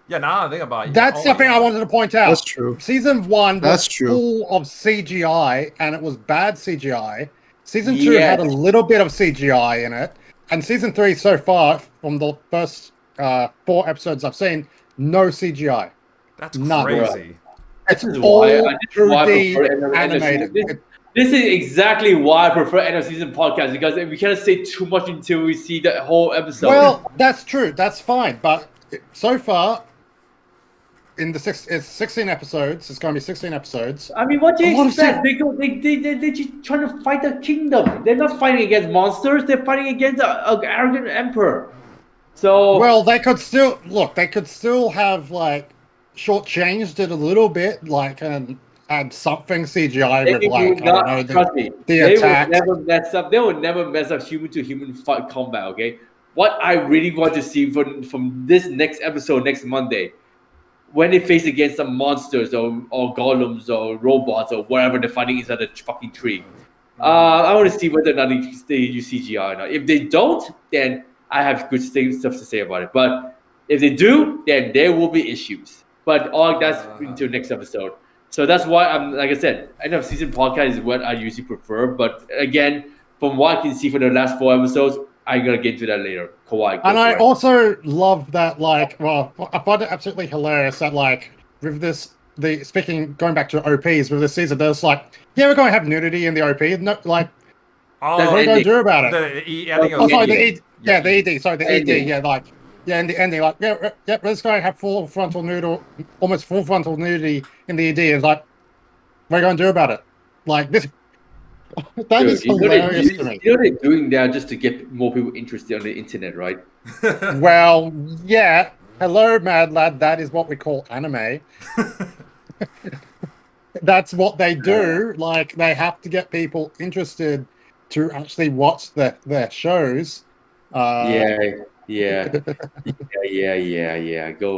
Yeah, now I think about it. That's something I wanted to point out. That's true. Season 1 was full of CGI, and it was bad CGI. Season 2 had a little bit of CGI in it. And season 3 so far, from the first 4 episodes I've seen, no CGI. That's crazy. It's all 2D animated. This is exactly why I prefer end of season podcast, because we cannot say too much until we see the whole episode. Well, that's true. That's fine. But so far, it's 16 episodes. It's going to be 16 episodes. I mean, what do you expect? They're just trying to fight the kingdom. They're not fighting against monsters. They're fighting against an arrogant emperor. So well, they could still have like shortchanged it a little bit, like and add something CGI with like I don't know the attack. They will never mess up human to human fight combat. Okay, what I really want to see from this next episode next Monday. when they face against some monsters or golems or robots or whatever they're fighting inside the fucking tree. I want to see whether or not they use CGI or not. If they don't, then I have good stuff to say about it. But if they do, then there will be issues. But all that's into next episode. So that's why I'm, like I said, I know season podcast is what I usually prefer. But again, from what I can see for the last 4 episodes, I'm gonna get to that later. Kawaii. And I also love that, like, well, I find it absolutely hilarious that, like, with this, going back to OPs with this season, there's like, yeah, we're going to have nudity in the OP. No, like, what are we going to do about it? The ED. Sorry, the ED. Yeah, like, yeah, in the ending, like, yeah, we're just going to have almost full frontal nudity in the ED. It's like, what are we going to do about it? Like, this. That is hilarious to me. You know they're doing that just to get more people interested on the internet, right? Well, yeah. Hello, Mad Lad. That is what we call anime. That's what they do. Like, they have to get people interested to actually watch their shows. Yeah. Go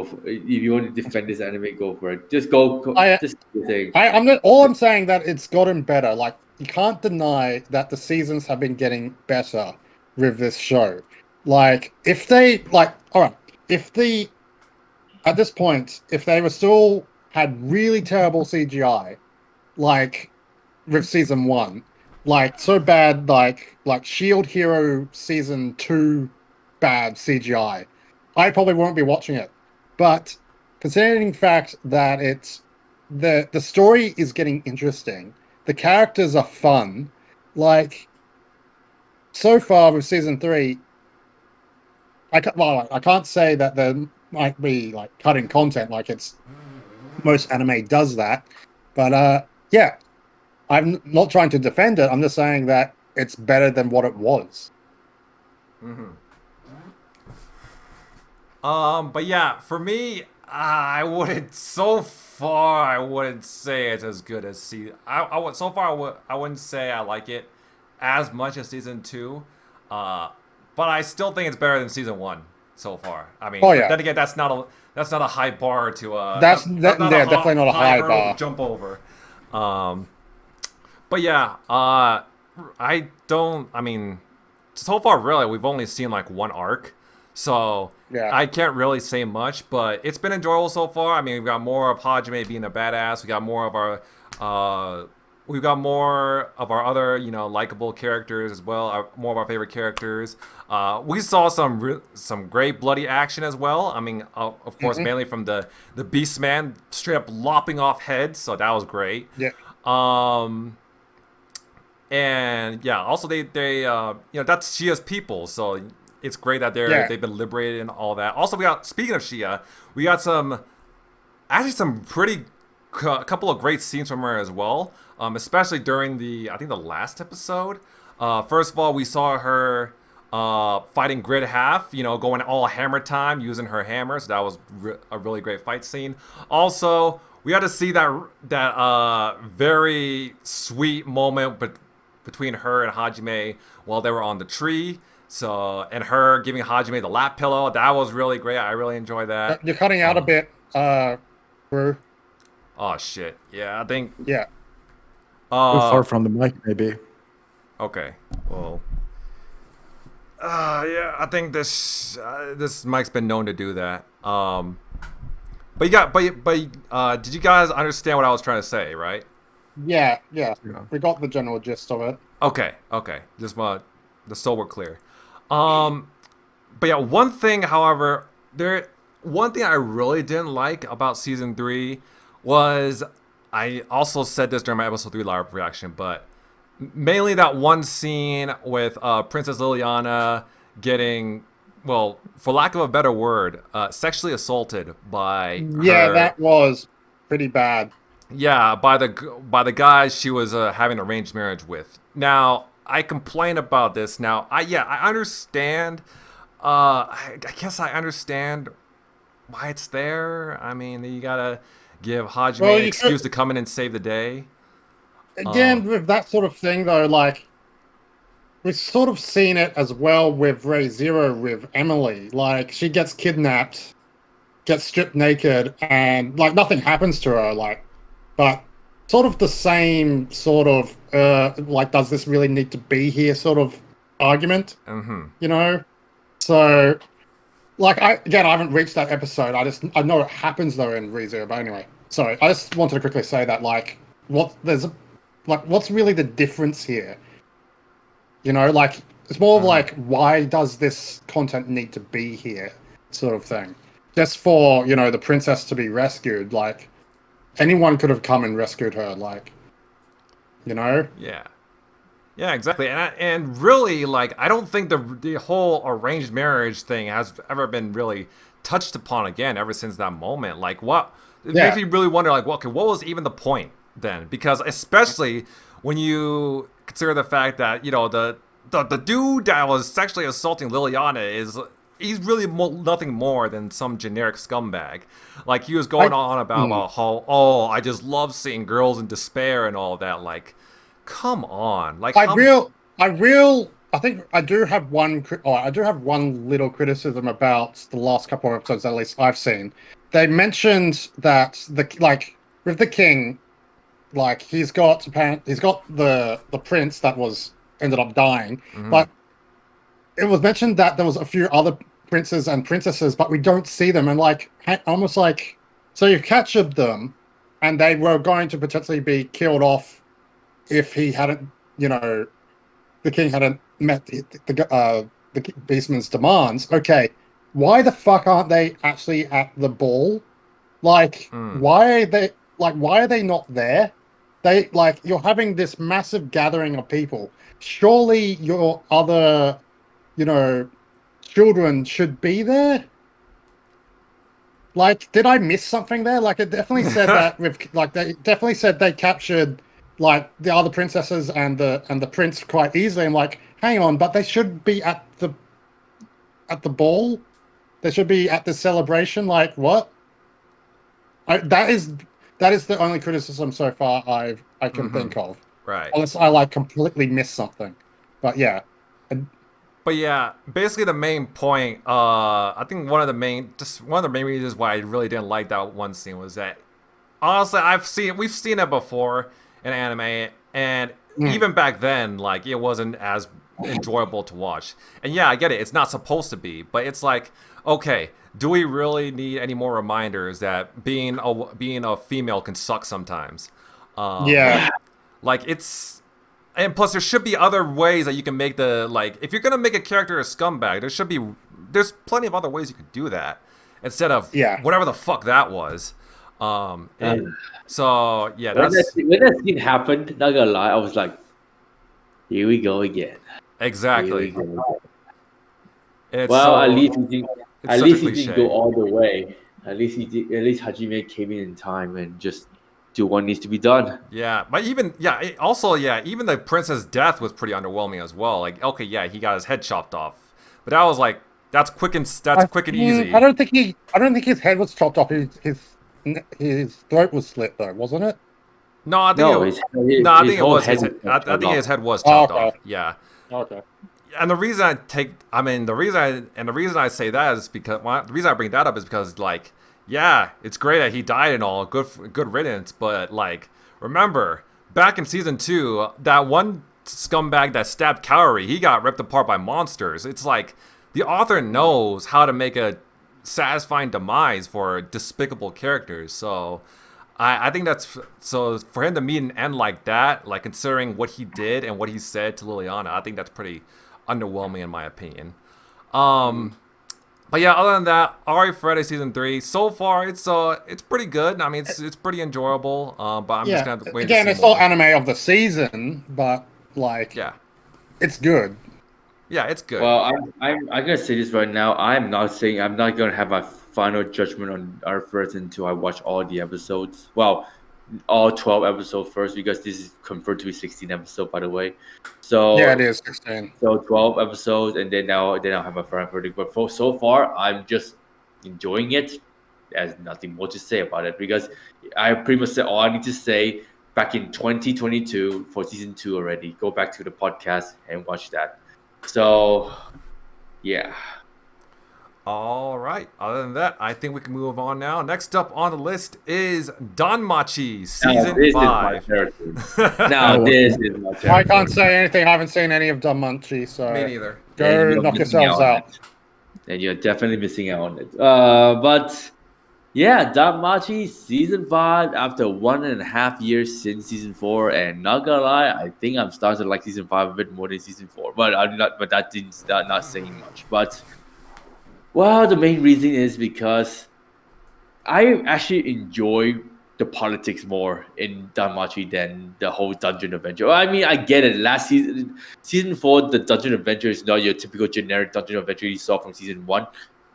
for it. If you want to defend this anime, go for it. Just go. Just do the thing. I'm saying that it's gotten better. Like, you can't deny that the seasons have been getting better with this show. Like, if they at this point, if they were still had really terrible CGI, like with season 1, like so bad, like Shield Hero season 2 bad CGI, I probably won't be watching it. But considering the fact that it's the story is getting interesting, the characters are fun, like so far with season 3, I can't say that there might be like cutting content, like it's most anime does that, but yeah, I'm not trying to defend it. I'm just saying that it's better than what it was. But yeah, for me, I wouldn't say it's as good as season. I wouldn't say I like it as much as season 2. But I still think it's better than season 1 so far. I mean, then again, that's not a high bar to definitely not a high bar to jump over. But yeah, so far really we've only seen like one arc, so yeah, I can't really say much. But it's been enjoyable so far. I mean, we've got more of Hajime being a badass. We got more of our other, likable characters as well. More of our favorite characters. We saw some great bloody action as well. I mean, of course, mainly from the Beast Man straight up lopping off heads. So that was great. Yeah. And yeah, also they that's Shia's people. So it's great that they've been liberated and all that. Also, speaking of Shia, we got some pretty couple of great scenes from her as well. Especially during the last episode. First of all, we saw her fighting Grid Half, going all hammer time using her hammer. So that was a really great fight scene. Also, we got to see that very sweet moment between her and Hajime while they were on the tree. So, and her giving Hajime the lap pillow. That was really great. I really enjoyed that. You're cutting out a bit, Brew. Oh, shit. Yeah, I think... Yeah. Too far from the mic, maybe. Okay. Well... yeah, I think this mic's been known to do that. But did you guys understand what I was trying to say, right? Yeah. We got the general gist of it. Okay. Just so we're clear. But yeah, one thing, however, one thing I really didn't like about season 3 was, I also said this during my episode 3 live reaction, but mainly that one scene with Princess Liliana getting, well, for lack of a better word, sexually assaulted by her. That was pretty bad. Yeah, by the guys she was having an arranged marriage with. Now, I complain about this. Now, I understand. I guess I understand why it's there. I mean, you gotta give Hajime an excuse to come in and save the day. Again, with that sort of thing, though, like, we've sort of seen it as well with Ray Zero with Emily. Like, she gets kidnapped, gets stripped naked and like nothing happens to her, like, but sort of the same sort of like, does this really need to be here sort of argument, you know? So like, I haven't reached that episode. I know it happens though in ReZero, but anyway, sorry, I just wanted to quickly say that, like, what's really the difference here, you know? Like, it's more of like, why does this content need to be here sort of thing, just for, you know, the princess to be rescued. Like, anyone could have come and rescued her, like, you know? Yeah, exactly. And really, like, I don't think the whole arranged marriage thing has ever been really touched upon again ever since that moment. Like, what? It makes me really wonder, like, well, okay, what was even the point then? Because especially when you consider the fact that, you know, the dude that was sexually assaulting Liliana he's really nothing more than some generic scumbag. Like, he was going on about how, oh, I just love seeing girls in despair and all that. Like, come on. Like, I think I do have one little criticism about the last couple of episodes, at least I've seen. They mentioned that with the king, like, he's got the prince that ended up dying, but it was mentioned that there was a few other princes and princesses, but we don't see them, and like, almost like, so you've captured them, and they were going to potentially be killed off if he hadn't, you know, the king hadn't met the beastman's demands. Okay, why the fuck aren't they actually at the ball? Like, why are they not there? They, like, you're having this massive gathering of people. Surely your other, you know, children should be there. Like, did I miss something there? Like, it definitely said that they definitely said they captured, like, the other princesses and the prince quite easily. I'm like, hang on, but they should be at the ball. They should be at the celebration. Like, what? That is the only criticism so far I can think of. Right. Unless I, like, completely missed something. But yeah. But yeah, basically the main point, I think one of the main reasons why I really didn't like that one scene was that, honestly, we've seen it before in anime, and even back then, like, it wasn't as enjoyable to watch. And yeah, I get it, it's not supposed to be, but it's like, okay, do we really need any more reminders that being a female can suck sometimes? Like, it's... And plus, there should be other ways that you can make if you're gonna make a character a scumbag, there's plenty of other ways you could do that instead of whatever the fuck that was. So yeah, when that scene happened, not gonna lie, I was like, here we go again. Exactly. At least he didn't go all the way. At least Hajime came in time and just do what needs to be done. Yeah, but even the prince's death was pretty underwhelming as well. Like, okay, yeah, he got his head chopped off, but that was like, that's quick and easy. I don't think his head was chopped off. His throat was slit though, wasn't it? No, I think his head was chopped off. Yeah. Okay. And the reason I say that is because the reason I bring that up is because, like, yeah, it's great that he died and all, good riddance, but, like, remember, back in season 2, that one scumbag that stabbed Kaori, he got ripped apart by monsters. It's like, the author knows how to make a satisfying demise for despicable characters, so I think so for him to meet an end like that, like, considering what he did and what he said to Liliana, I think that's pretty underwhelming in my opinion. But yeah, other than that, Arifureta season 3, so far it's pretty good. I mean, it's pretty enjoyable. But I'm just gonna have to wait. Again, it's not anime of the season, but, like, it's good. Yeah, it's good. Well, I'm gonna say this right now. I'm not gonna have my final judgment on Arifureta until I watch all the episodes. Well, all 12 episodes first, because this is confirmed to be 16 episodes, by the way. So yeah, it is 16. So 12 episodes, and then I'll have my final verdict. But so far, I'm just enjoying it. There's nothing more to say about it, because I pretty much said all I need to say back in 2022 for season 2 already. Go back to the podcast and watch that. So, yeah. All right. Other than that, I think we can move on now. Next up on the list is Danmachi Now season this is my 5. territory. Now this is my territory. I can't say anything. I haven't seen any of Danmachi, so Me neither. go And you're knock missing yourselves on out. it. And you're definitely missing out on it. But yeah, Danmachi season 5 after 1.5 years since season 4, and not gonna lie, I think I'm starting to like season 5 a bit more than season 4. But I'm not. But that didn't start not saying much. But well, the main reason is because I actually enjoy the politics more in Danmachi than the whole dungeon adventure. I mean, I get it. Last season 4, the dungeon adventure is not your typical generic dungeon adventure you saw from season 1.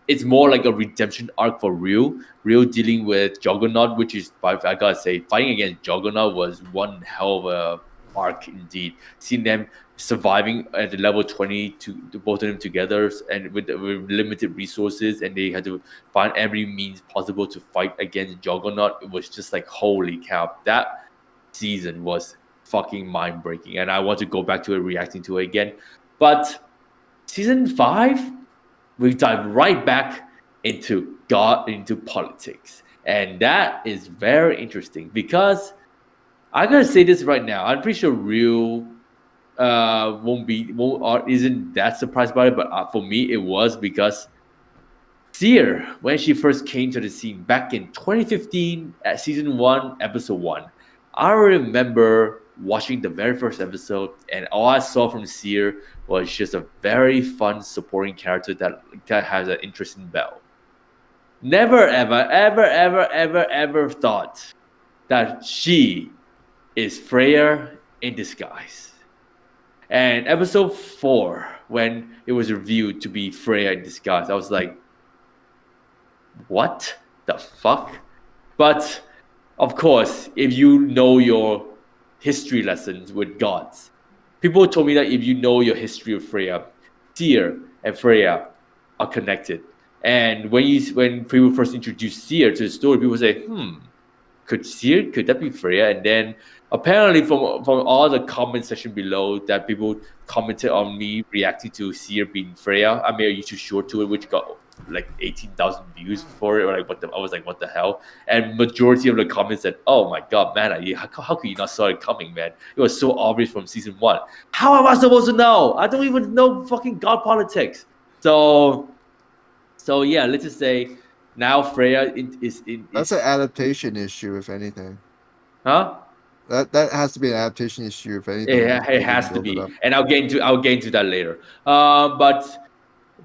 It's more like a redemption arc for Ryu. Ryu dealing with Juggernaut, which is, I gotta say, fighting against Juggernaut was one hell of a arc indeed. Seeing them surviving at the level 20 to both of them together and with limited resources, and they had to find every means possible to fight against Juggernaut. It was just like, holy cow, that season was fucking mind breaking, and I want to go back to it, reacting to it again. But season 5, we dive right back into politics, and that is very interesting because I'm gonna say this right now. I'm pretty sure Ryu isn't that surprised by it, but for me it was because Seir, when she first came to the scene back in 2015 at season 1, episode 1, I remember watching the very first episode, and all I saw from Seir was just a very fun supporting character that has an interesting bell. Never ever thought that she is Freya in disguise. And episode 4, when it was revealed to be Freya in disguise, I was like, what the fuck? But of course, if you know your history lessons with gods, people told me that if you know your history of Freya, Seir and Freya are connected. And when people first introduced Seir to the story, people say, could that be Freya? And then apparently from all the comment section below that people commented on me reacting to Seir being Freya, I made a YouTube short to it, which got like 18,000 views for it. Or like I was like, what the hell? And majority of the comments said, "Oh my god, man! How could you not saw it coming, man? It was so obvious from season 1. How am I supposed to know? I don't even know fucking god politics." So yeah, let's just say now Freya is in. That's an adaptation issue, if anything. Huh? That has to be an adaptation issue, if anything. It has to be, and I'll get into that later. But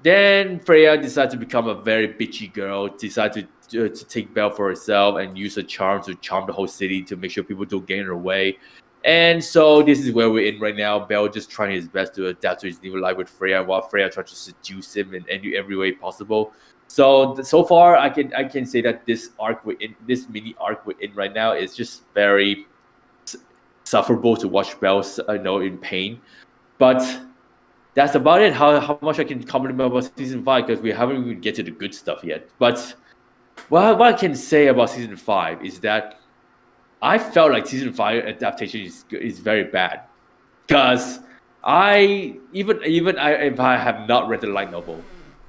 then Freya decided to become a very bitchy girl. Decided to take Belle for herself and use her charm to charm the whole city to make sure people don't get in her way. And so this is where we're in right now. Belle just trying his best to adapt to his new life with Freya, while Freya tries to seduce him in every way possible. So far, I can say that this mini arc we're in right now is just very sufferable to watch Belle, in pain. But that's about it. How much I can comment about season 5, because we haven't even get to the good stuff yet. But what I can say about season 5 is that I felt like season 5 adaptation is very bad, because if I have not read the light novel,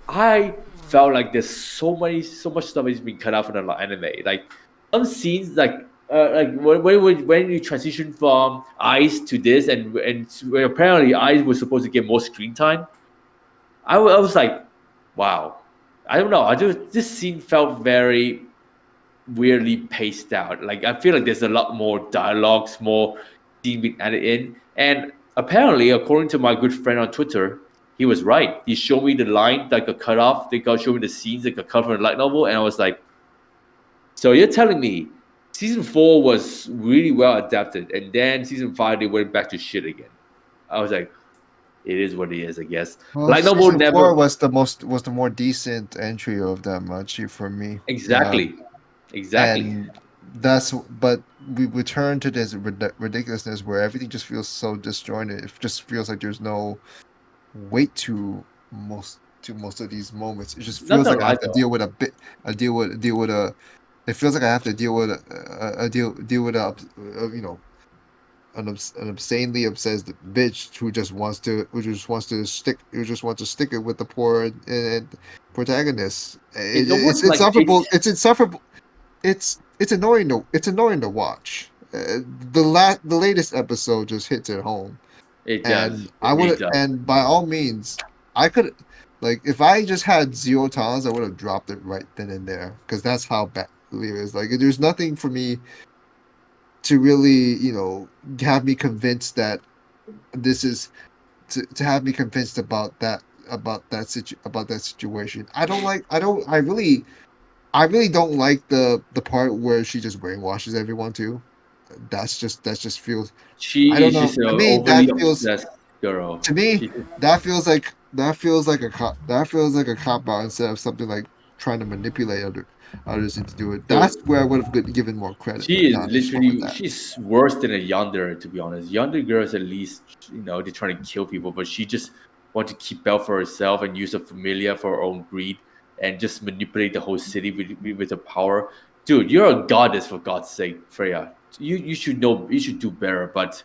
I felt like there's so much stuff is being cut out from the anime. Like some scenes, like when you transition from Ice to this, and where apparently Ice was supposed to get more screen time, I was like, wow, I don't know. This scene felt very weirdly paced out. Like I feel like there's a lot more dialogues, more scene being added in, and apparently, according to my good friend on Twitter, he was right. He showed me the line like a cut off. They got showed me the scenes like a cut from the light novel, and I was like, so you're telling me season 4 was really well adapted, and then season 5 they went back to shit again? I was like, it is what it is, I guess. Well, Light novel season never 4 was the more decent entry of Danmachi for me. exactly. And but we return to this ridiculousness where everything just feels so disjointed. It just feels like there's no weight to most of these moments. It just feels like I have to deal with it feels like I have to deal with an insanely obsessed bitch who just wants to stick it with the poor and protagonist. It's almost It's like insufferable. It's insufferable. It's annoying to watch. The latest episode just hits it home, it does. and It really does. and by all means, I could, like, if I just had zero talents, I would have dropped it right then and there, because that's how bad it is. Like, there's nothing for me to really, have me convinced that this is to have me convinced about that situation. I really don't like the part where she just brainwashes everyone too. That's just feels, I She don't is know. just an To me, that overly feels obsessed girl. to me She, that feels like a cop out instead of something like trying to manipulate others into do it. so That's where I would have given more credit, but she is not for literally that. she's worse than a yonder, to be honest. Yonder girls at least they're trying to kill people, but she just want to keep out for herself and use a familia for her own greed and just manipulate the whole city with her power. Dude, you're a goddess, for God's sake, Freya. You should know, you should do better. But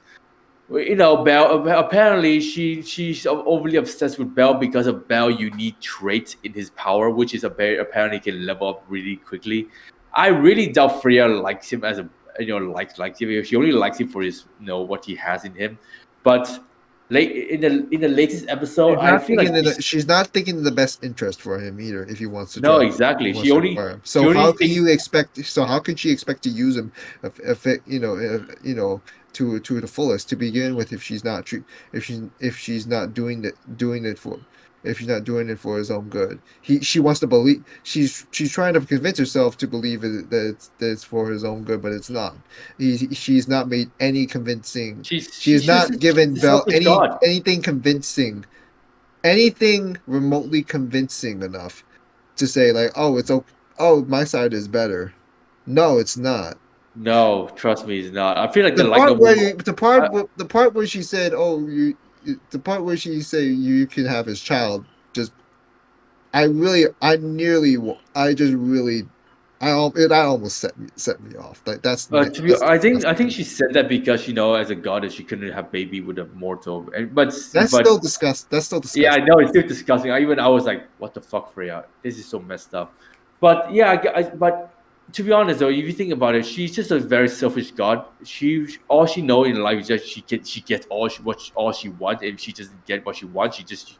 Bell. Apparently, she's overly obsessed with Bell because of Bell's unique trait in his power, which is apparently can level up really quickly. I really doubt Freya likes him as a likes him. She only likes him for his what he has in him. But late in the latest episode, I feel like She's not thinking the best interest for him either. If he wants to no, try, exactly. he wants to acquire him. She only thinks So how can she expect to use him, to the fullest to begin with, if she's not if she's not doing it for if she's not doing it for his own good? She wants to believe, she's trying to convince herself to believe that it's for his own good, but it's not. She's not made any convincing. She has not given a Bell selfish god. anything convincing, anything remotely convincing enough to say, like, oh, it's okay. Oh, my side is better. No, it's not. No, trust me, it's not. I feel like The the part where the part where she said, "Oh, the part where she said you can have his child," just that almost set me off. Like, I think she said that because as a goddess, she couldn't have baby with a mortal. But that's but still disgust. That's still yeah, I disgusting. know it's still disgusting. I was like, what the fuck, Freya? This is so messed up. But yeah, but to be honest though, if you think about it, she's just a very selfish god. All she knows in life is that she gets all she wants, and if she doesn't get what she wants, she just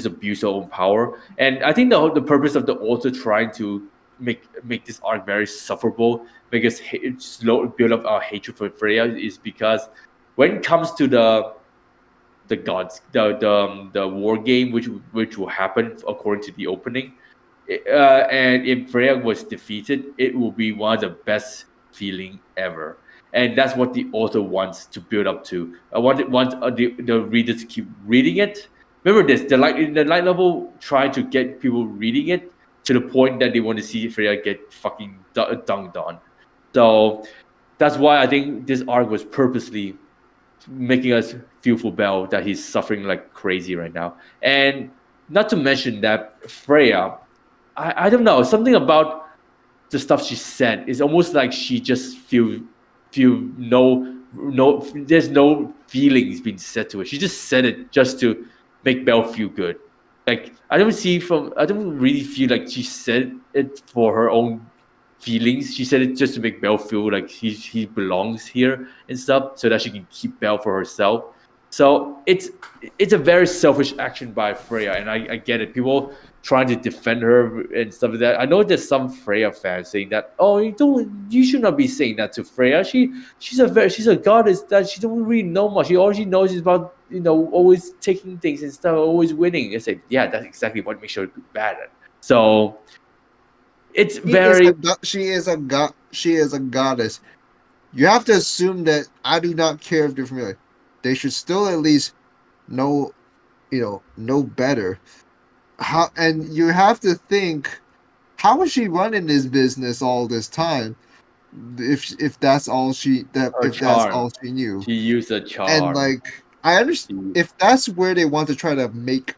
abuse her own power. And I think the purpose of the author trying to make this arc very sufferable, because slow build up our hatred for Freya, is because when it comes to the gods, the war game, which will happen according to the opening, and if Freya was defeated, it will be one of the best feeling ever. And that's what the author wants to build up to. I want the reader to keep reading it. Remember this: the light level trying to get people reading it to the point that they want to see Freya get fucking dunked on. So that's why I think this arc was purposely making us feel for Bell, that he's suffering like crazy right now. And not to mention that Freya, I don't know, something about the stuff she said is almost like she just feel no there's no feelings being said to her. She just said it just to make Bell feel good. Like I don't really feel like she said it for her own feelings. She said it just to make Belle feel like he belongs here and stuff, so that she can keep Belle for herself. So it's a very selfish action by Freya, and I get it. People trying to defend her and stuff like that. I know there's some Freya fans saying that, oh, you should not be saying that to Freya. She's a goddess that she don't really know much. All she knows is about always taking things and stuff, always winning. It's like, yeah, that's exactly what makes her bad at. So it's she is a goddess. You have to assume that I do not care if they're familiar. They should still at least know better. And you have to think, how is she running this business all this time? If that's all she knew. She used a charm. And like, I understand if that's where they want to try to make,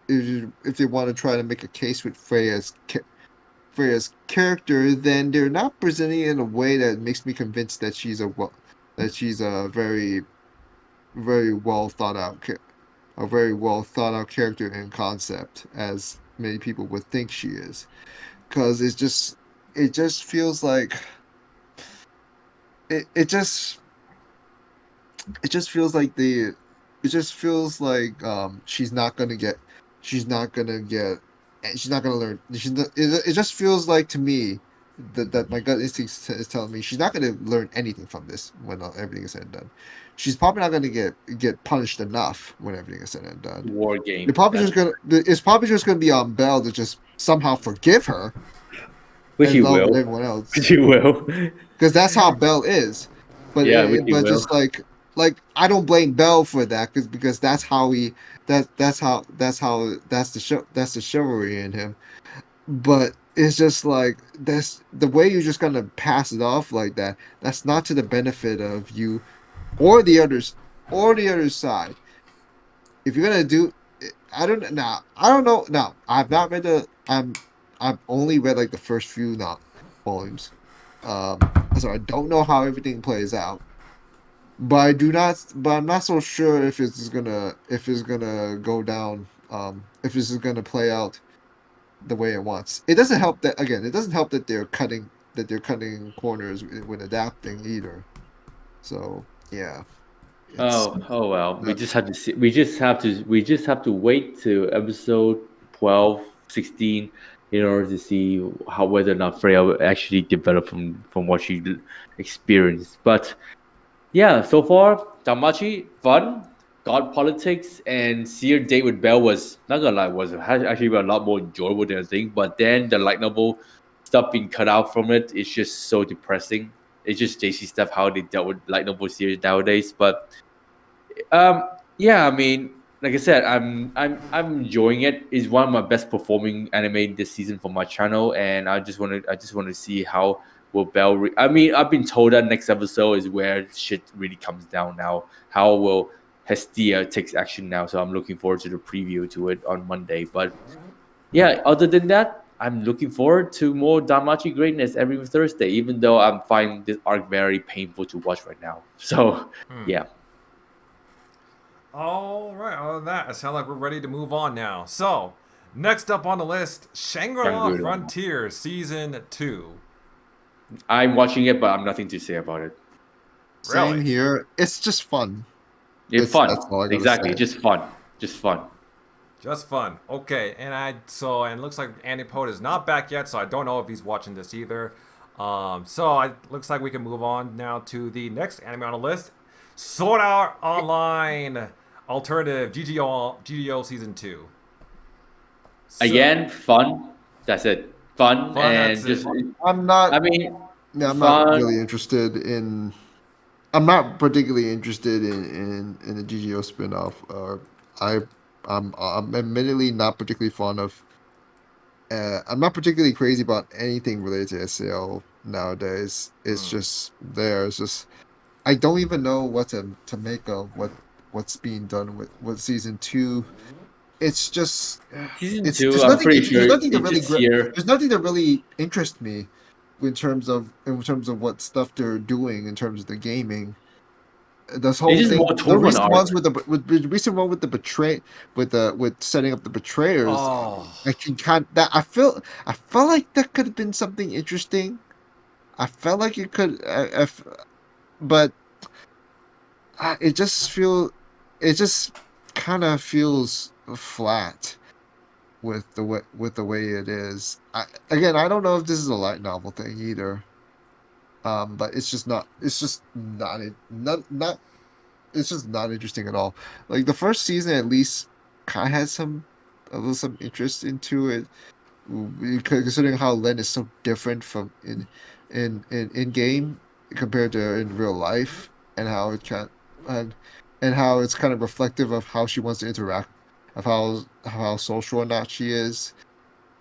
if they want to try to make a case with Freya's character, then they're not presenting it in a way that makes me convinced that she's a that she's a very very well thought out a very well thought out character and concept as many people would think she is, because it just feels like it just feels like she's not gonna get she's not gonna get she's not gonna learn it just feels like to me that my gut instinct is telling me she's not gonna learn anything from this when everything is said and done. She's probably not gonna get punished enough when everything is said and done. War game. It's probably just gonna be on Belle to just somehow forgive her, Which you love will. everyone else, Which you will. because that's how Belle is. But Yeah, which you but will. just like I don't blame Belle for that, because that's how that's the chivalry in him. But it's just like that's the way you're just gonna pass it off like that. That's not to the benefit of you or the others or the other side. If you're gonna do, I don't know. Now I've not read I've only read like the first few volumes. So I don't know how everything plays out. But I'm not so sure if it's gonna go down. If this is gonna play out the way it wants. It doesn't help that they're cutting corners when adapting either. So yeah. Oh well. We that- just have to see. We just have to wait to episode 12, 16 in order to see how whether or not Freya will actually develop from what she experienced. But yeah, so far Danmachi fun. God politics and see her date with Belle was not gonna lie was actually a lot more enjoyable than I think. But then the light novel stuff being cut out from it is just so depressing. It's just JC stuff how they dealt with light novel series nowadays. But yeah, I mean, like I said, I'm enjoying it. It's one of my best performing anime this season for my channel, and I just want to see how will Belle. I mean, I've been told that next episode is where shit really comes down now. How will Hestia takes action now? So I'm looking forward to the preview to it on Monday. But yeah, other than that, I'm looking forward to more Danmachi greatness every Thursday. Even though I'm finding this arc very painful to watch right now. So yeah. All right, other than that, it sounds like we're ready to move on now. So, next up on the list, Shangri-La Shangri-La. Frontier Season 2. I'm watching it, but I'm nothing to say about it. Same Really? here. It's just fun. It's That's fun. all I gotta Exactly. say. Just fun. Just fun. Just fun. Okay, and it looks like Andy Pote is not back yet, so I don't know if he's watching this either. It looks like we can move on now to the next anime on the list, Sword Art Online Alternative GGO Season 2. So- Again, fun. That's it. Fun, Fun, and that's just. it. I'm not. I mean, Yeah, I'm not fun. really interested in. I'm not particularly interested in the GGO spinoff. I'm admittedly not particularly fond of. I'm not particularly crazy about anything related to SAO nowadays. It's just there. It's just I don't even know what to make of what's being done with season 2. It's just Season it's 2, there's I'm nothing. pretty sure There's nothing to it's really. just here. There's nothing to really interest me in terms of what stuff they're doing in terms of the gaming. This whole It's just thing, more the tournament recent art. ones with the recent one with with setting up the betrayers. Oh, I can kind that I felt like that could have been something interesting. I felt like it could, but it just kind of feels flat with the way it is. I don't know if this is a light novel thing either. But it's just not it's just not interesting at all. Like the first season at least kind of had some interest into it, considering how Len is so different from in game compared to in real life, and how it can and how it's kind of reflective of how she wants to interact, of how social or not she is.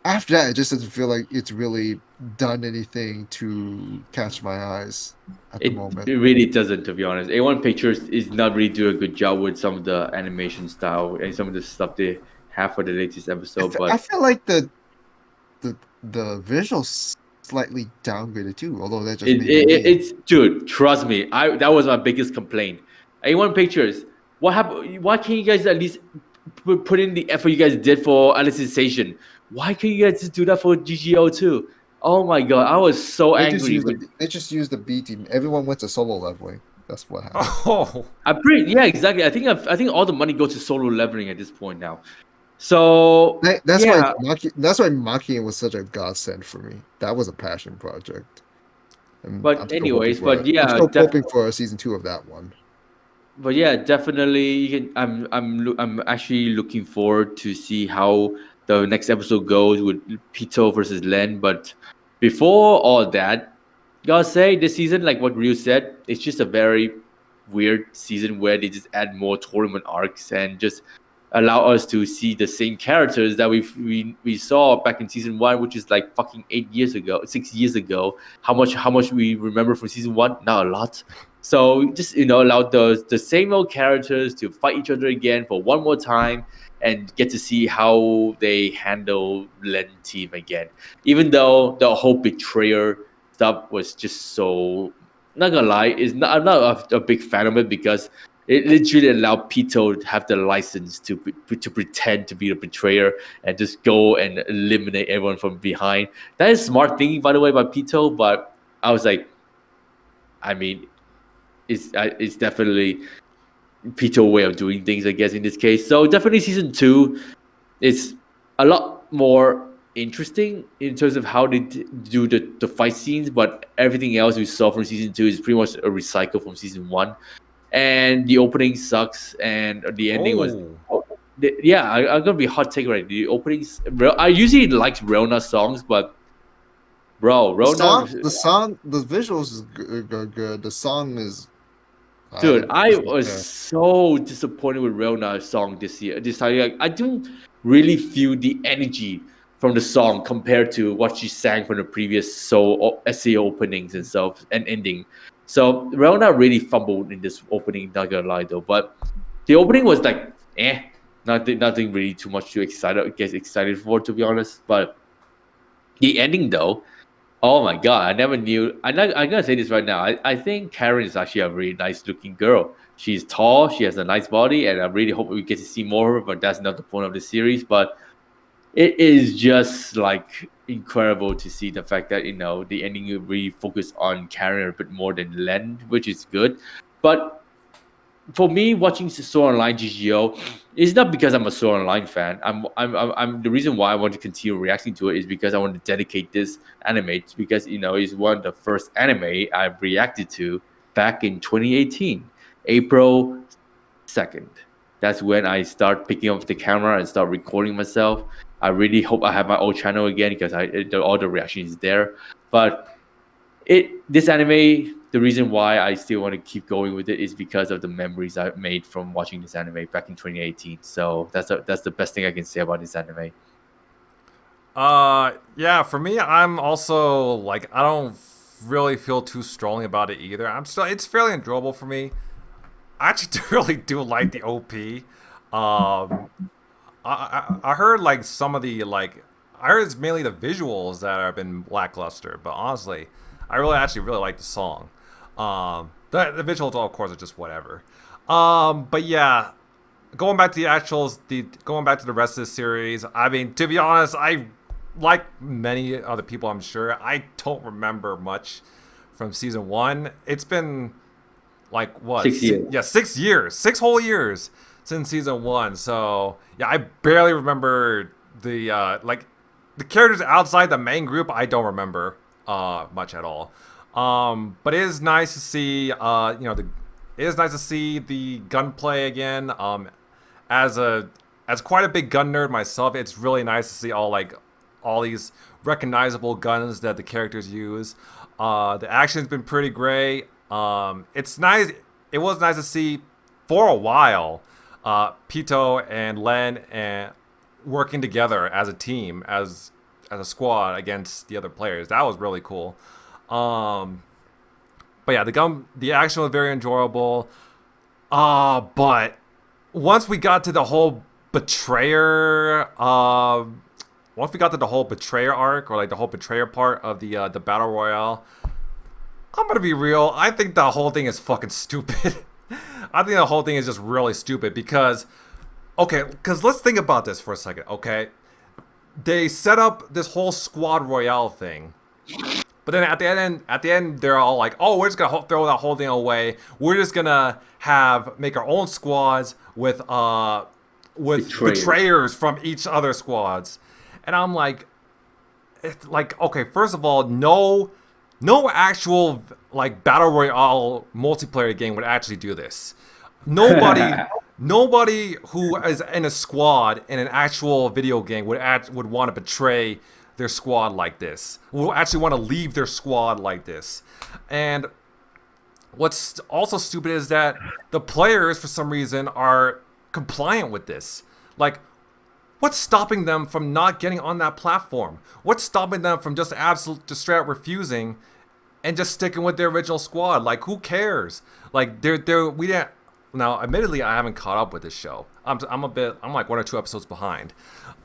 After that, it just doesn't feel like it's really done anything to catch my eyes at the It moment. really doesn't, to be honest. A1 Pictures is not really doing a good job with some of the animation style and some of the stuff they have for the latest episode. I But feel like the visuals slightly downgraded too. Although that just it's dude, trust me, that was my biggest complaint. A1 Pictures, what happened? Why can't you guys at least put in the effort you guys did for Alicization? Why can't you guys just do that for GGO too? Oh my god, I was so angry. They just used the B team. Everyone went to solo leveling. That's what happened. Oh, Yeah, exactly. I think all the money goes to solo leveling at this point now. So that's why Maki was such a godsend for me. That was a passion project. But anyways, but yeah, I'm still hoping for a season 2 of that one. But yeah, definitely. I'm actually looking forward to see how the next episode goes with Pito versus Len. But before all that, gotta say this season, like what Ryu said, it's just a very weird season where they just add more tournament arcs and just allow us to see the same characters that we saw back in season 1, which is like fucking 6 years ago. How much we remember from season 1? Not a lot. So just allow the same old characters to fight each other again for one more time and get to see how they handle Len team again. Even though the whole betrayer stuff was just so, not gonna lie, I'm not a big fan of it because it literally allowed Pito to have the license to pretend to be a betrayer and just go and eliminate everyone from behind. That is smart thinking, by the way, by Pito. But I was like, I mean, it's definitely Pito way of doing things, I guess, in this case. So definitely season 2 is a lot more interesting in terms of how they do the fight scenes, but everything else we saw from season 2 is pretty much a recycle from season 1. And the opening sucks, and the ending was. Yeah, I'm gonna be hot take right. The openings, I usually like Rona songs, but bro, Rona. The visuals is good. The song is. Dude, I was so disappointed with Rona's song this year. This time, like, I don't really feel the energy from the song compared to what she sang from the previous essay openings and stuff and ending. So Rona really fumbled in this opening, not gonna lie though. But the opening was like, nothing really too much to get excited for, to be honest. But the ending though, oh my god, I never knew. I'm gonna say this right now. I think Karen is actually a really nice looking girl. She's tall, she has a nice body, and I really hope we get to see more of her, but that's not the point of the series. But it is just like incredible to see the fact that the ending really focused on Karen a bit more than Len, which is good. But for me, watching Sword Online GGO, it's not because I'm a Sword Online fan. I'm the reason why I want to continue reacting to it is because I want to dedicate this anime because it's one of the first anime I've reacted to back in 2018, April 2nd. That's when I start picking up the camera and start recording myself. I really hope I have my old channel again because all the reactions is there. But this anime, the reason why I still want to keep going with it is because of the memories I've made from watching this anime back in 2018. So that's the best thing I can say about this anime. Yeah, for me, I'm also like, I don't really feel too strongly about it either. It's fairly enjoyable for me. I actually really do like the OP. I heard like some of the I heard it's mainly the visuals that have been lackluster, but honestly, I really like the song. The visuals, of course, are just whatever. But yeah, going back to the rest of the series. I mean, to be honest, I like many other people, I'm sure, I don't remember much from season 1. It's been like what? 6 years. Yeah, 6 years, 6 whole years since season 1. So yeah, I barely remember the characters outside the main group. I don't remember much at all. But it is nice to see it is nice to see the gunplay again. As quite a big gun nerd myself, it's really nice to see all these recognizable guns that the characters use. The action's been pretty great. It's nice. It was nice to see for a while Pito and Len and working together as a team, as a squad against the other players. That was really cool. But yeah, the action was very enjoyable. But once we got to the whole betrayer once we got to the whole betrayer arc or like the whole betrayer part of the battle royale, I'm gonna be real. I think the whole thing is fucking stupid. I think the whole thing is just really stupid because, okay, because let's think about this for a second, okay? They set up this whole squad royale thing, but then at the end, they're all like, "Oh, we're just gonna throw that whole thing away. We're just gonna make our own squads with betrayers from each other squads." And I'm like, it's like, okay, first of all, no actual like battle royale multiplayer game would actually do this. Nobody who is in a squad in an actual video game would want to betray their squad like this. Will actually want to leave their squad like this. And what's also stupid is that the players, for some reason, are compliant with this. Like, what's stopping them from not getting on that platform? What's stopping them from just just straight up refusing and just sticking with their original squad? Like, who cares? Like, we didn't. Now, admittedly, I haven't caught up with this show. I'm like 1 or 2 episodes behind.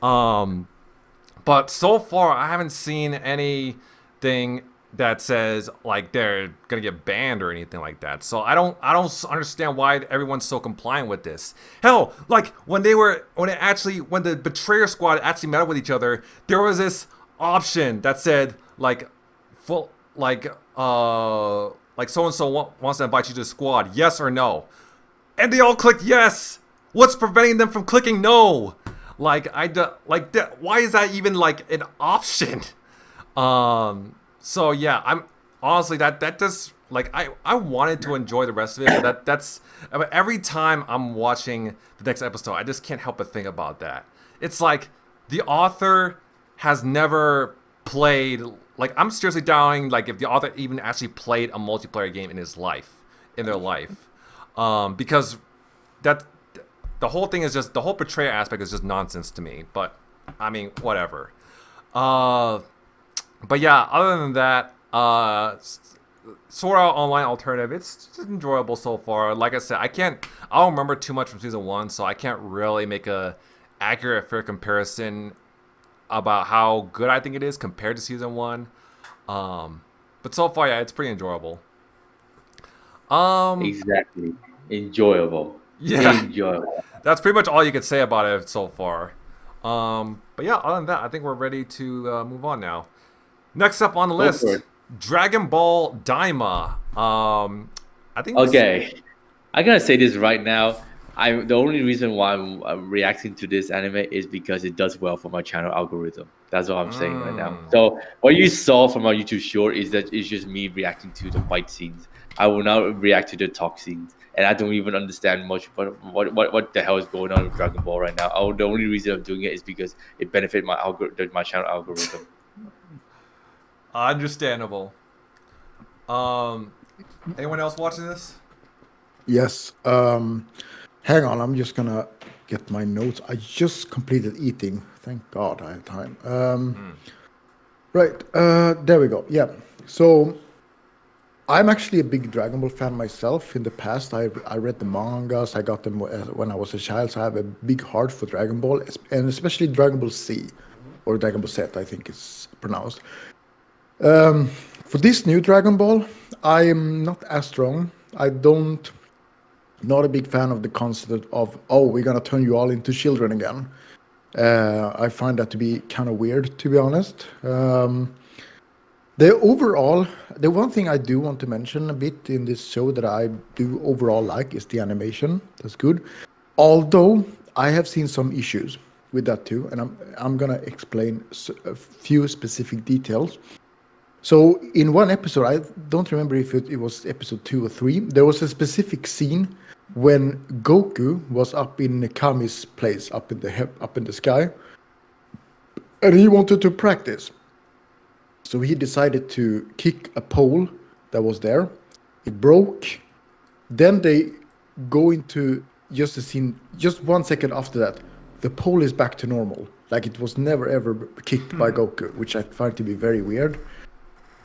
But so far, I haven't seen anything that says like they're gonna get banned or anything like that. So I don't understand why everyone's so compliant with this. Hell, like when the betrayer squad actually met up with each other, there was this option that said like so and so wants to invite you to the squad, yes or no, and they all clicked yes. What's preventing them from clicking no? Like why is that even like an option? So yeah, I'm honestly that just like I wanted to enjoy the rest of it, but that's every time I'm watching the next episode, I just can't help but think about that. It's like the author has never played. Like, I'm seriously doubting like if the author even actually played a multiplayer game in their life, because the whole thing is just the whole betrayal aspect is just nonsense to me. But I mean, whatever. But yeah, other than that, Sword Art Online Alternative, it's just enjoyable so far. Like I said, I don't remember too much from season 1, so I can't really make a accurate, fair comparison about how good I think it is compared to season 1. But so far, yeah, it's pretty enjoyable. Exactly. Enjoyable. Yeah. Enjoyable. That's pretty much all you could say about it so far. But yeah, other than that, I think we're ready to move on now. Next up on the list, Dragon Ball Daima. I think. Okay, I gotta say this right now. The only reason why I'm reacting to this anime is because it does well for my channel algorithm. That's what I'm saying right now. So what you saw from our YouTube short is that it's just me reacting to the fight scenes. I will not react to the talk scenes, and I don't even understand much what the hell is going on with Dragon Ball right now. The only reason I'm doing it is because it benefits my channel algorithm. Understandable. Anyone else watching this? Yes. Hang on, I'm just gonna get my notes. I just completed eating. Thank God I have time. Right, there we go. Yeah. So I'm actually a big Dragon Ball fan myself. In the past, I read the mangas. I got them when I was a child, so I have a big heart for Dragon Ball, and especially Dragon Ball Z, or Dragon Ball Z, I think it's pronounced. For this new Dragon Ball, I am not as strong. Not a big fan of the concept of, we're gonna turn you all into children again. I find that to be kind of weird, to be honest. The one thing I do want to mention a bit in this show that I do overall like is the animation. That's good. Although I have seen some issues with that too, and I'm gonna explain a few specific details. So in one episode, I don't remember if it was episode 2 or 3, there was a specific scene when Goku was up in Kami's place, up in the sky, and he wanted to practice. So he decided to kick a pole that was there. It broke. Then they go into just a scene, just 1 second after that, the pole is back to normal. Like it was never ever kicked by Goku, which I find to be very weird.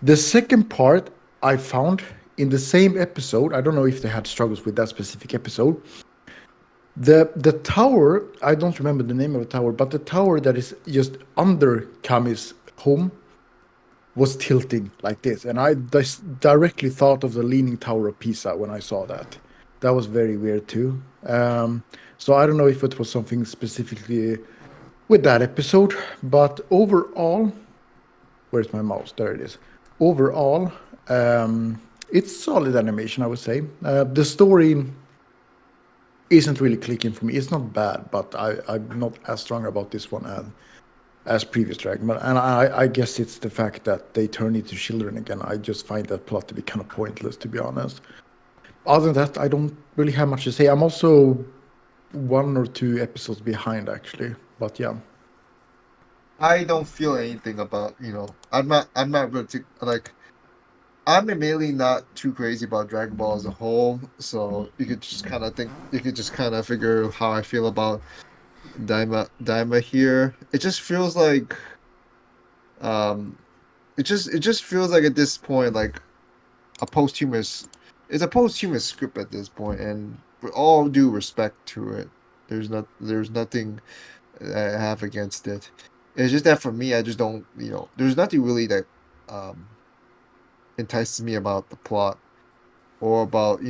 The second part I found in the same episode, I don't know if they had struggles with that specific episode. The tower, I don't remember the name of the tower, but the tower that is just under Kami's home was tilting like this, and I directly thought of the Leaning Tower of Pisa when I saw that. That was very weird too. So I don't know if it was something specifically with that episode, but overall, where's my mouse? There it is. Overall, it's solid animation, I would say. The story isn't really clicking for me. It's not bad, but I'm not as strong about this one as previous Dragon Ball. And I guess it's the fact that they turn into children again. I just find that plot to be kind of pointless, to be honest. Other than that, I don't really have much to say. I'm also 1 or 2 episodes behind, actually. But yeah. I don't feel anything about, I'm not like, I'm mainly not too crazy about Dragon Ball as a whole, so you could just kind of figure how I feel about Daima here. It just feels like, it just feels like at this point, like it's a posthumous script at this point, and with all due respect to it, there's nothing I have against it. It's just that for me, I just don't, there's nothing really that entices me about the plot or about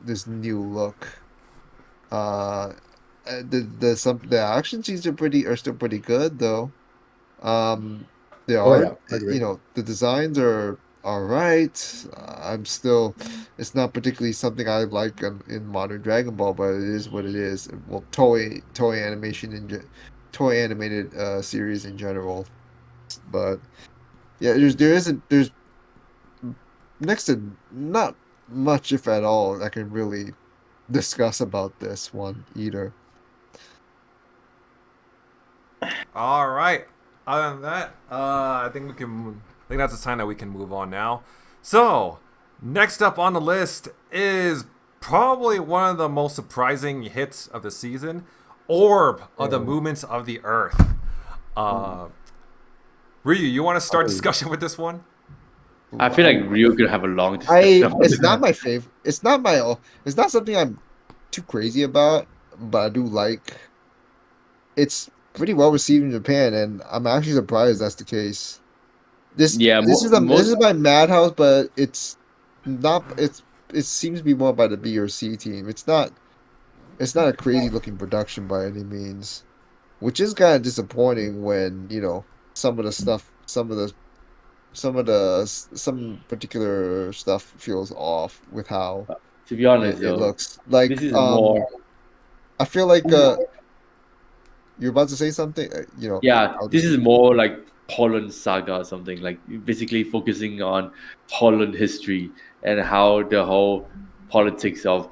this new look. The action scenes are still pretty good though. They are, yeah, I agree. the designs are all right. It's not particularly something I like in modern Dragon Ball, but it is what it is. Well, Toei animation Toei animated series in general, but yeah, there's next to not much, if at all, I can really discuss about this one either. All right. Other than that, I think that's a sign that we can move on now. So, next up on the list is probably one of the most surprising hits of the season, Orb of the Movements of the Earth. Ryu, you want to start discussion with this one? I feel like Ryu could have a long discussion. It's not my favorite. It's not something I'm too crazy about, but I do like. It's pretty well received in Japan, and I'm actually surprised that's the case. This is by Madhouse, but it's not. It seems to be more by the B or C team. It's not a crazy looking production by any means, which is kind of disappointing when some particular stuff feels off with how to be honest, it looks. Like this is more. I feel like you're about to say something. Yeah, this is more like Holland Saga or something. Like basically focusing on Holland history and how the whole politics of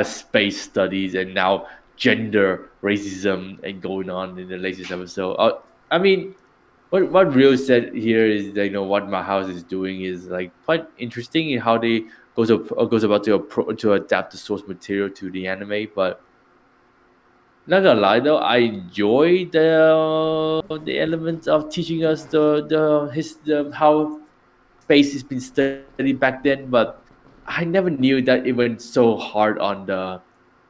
space studies and now gender racism and going on in the latest episode. I mean, what Rio said here is that, what my house is doing is like quite interesting in how they goes about to adapt the source material to the anime. But not gonna lie though, I enjoy the elements of teaching us the how space has been studied back then. But I never knew that it went so hard on the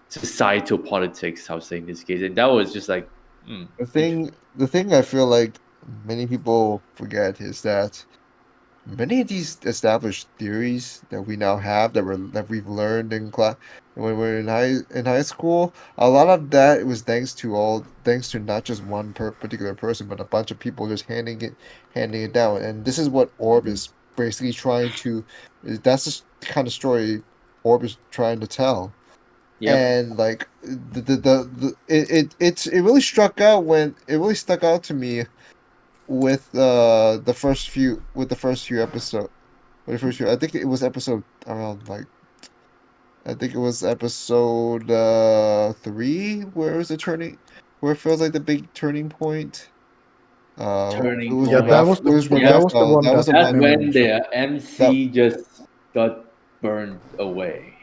societal politics, I would say in this case, and that was just like the thing I feel like many people forget is that many of these established theories that we now have that we've learned in class when we're in high school, a lot of that was thanks to not just one particular person, but a bunch of people just handing it down. And this is what Orb is basically trying to. That's the kind of story Orb is trying to tell. Yep. And like it really stuck out to me with the first few episodes. I think it was episode around I think it was episode 3 where it feels like the big turning point. Turning point. Yeah, that was the one. That's when the MC just got burned away.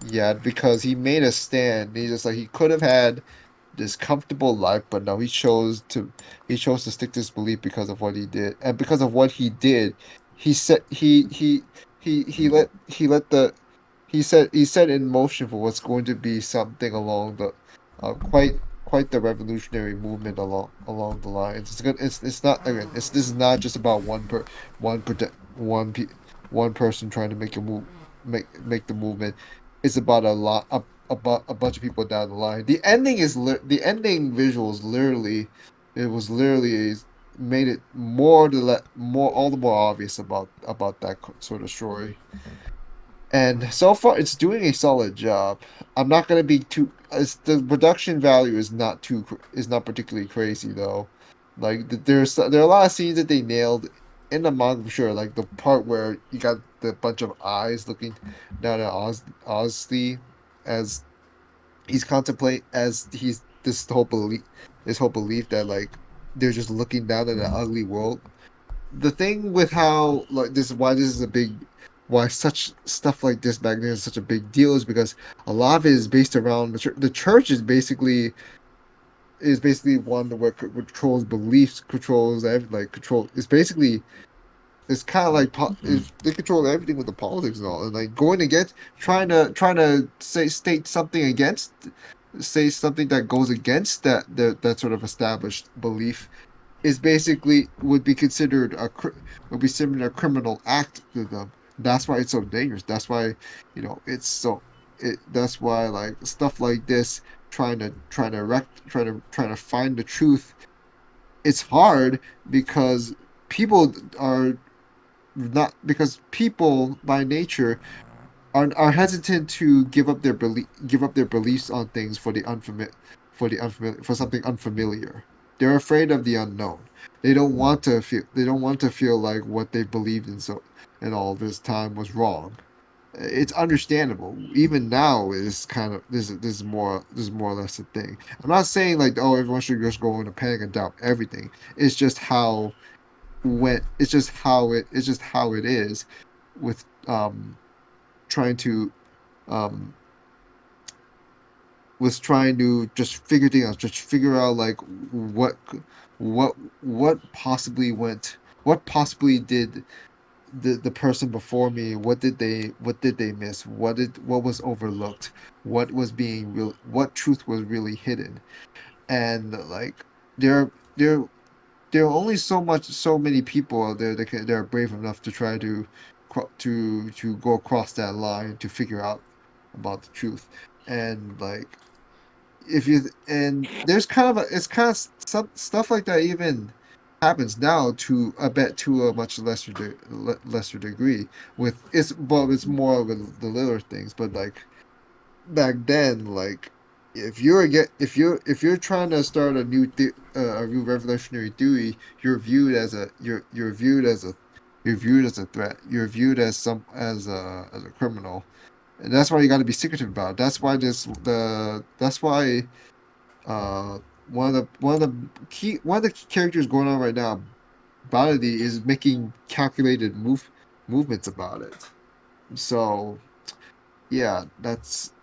Yeah, because he made a stand. He could have had this comfortable life, but no, he chose to stick to his belief because of what he did, and because of what he did, he set in motion for what's going to be something along quite the revolutionary movement along the lines. It's good. It's not again. This is not just about one person trying to make a move, make the movement. It's about about a bunch of people down the line. The ending visuals literally, it was literally made it more all the more obvious about that sort of story. And so far, it's doing a solid job. I'm not gonna be too. The production value is not particularly crazy though. Like there are a lot of scenes that they nailed in the manga for sure. Like the part where you got the bunch of eyes looking down at Ozzy as he's this whole belief that like they're just looking down at an ugly world. The thing with how like this is why this is a big why such stuff like this back then is such a big deal is because a lot of it is based around the church is basically one where controls beliefs, controls like control. It's basically it's kind of like they control everything with the politics and all, and like going against trying to state something against say something that goes against that sort of established belief is basically would be considered a criminal act to them. That's why it's so dangerous. That's why it's so that's why like stuff like this trying to find the truth, it's hard because people by nature are hesitant to give up their beliefs on things for something unfamiliar. They're afraid of the unknown. They don't want to feel like what they believed in all this time was wrong. It's understandable. Even now, is kind of this is more or less a thing. I'm not saying like everyone should just go into panic and doubt everything. It's just how it is with trying to just figure things out, just figure out like what possibly did the person before me, what did they miss, what was overlooked, what truth was really hidden. And like there are only so many people out there that are brave enough to try to go across that line to figure out about the truth. And like there's kind of some stuff like that even happens now to a much lesser degree it's more with the little things, but like back then, like if you're trying to start a new revolutionary theory, you're viewed as a threat, you're viewed as a criminal. And that's why you got to be secretive about it. That's why one of the key characters going on right now, Baladi, is making calculated movements about it. So yeah, that's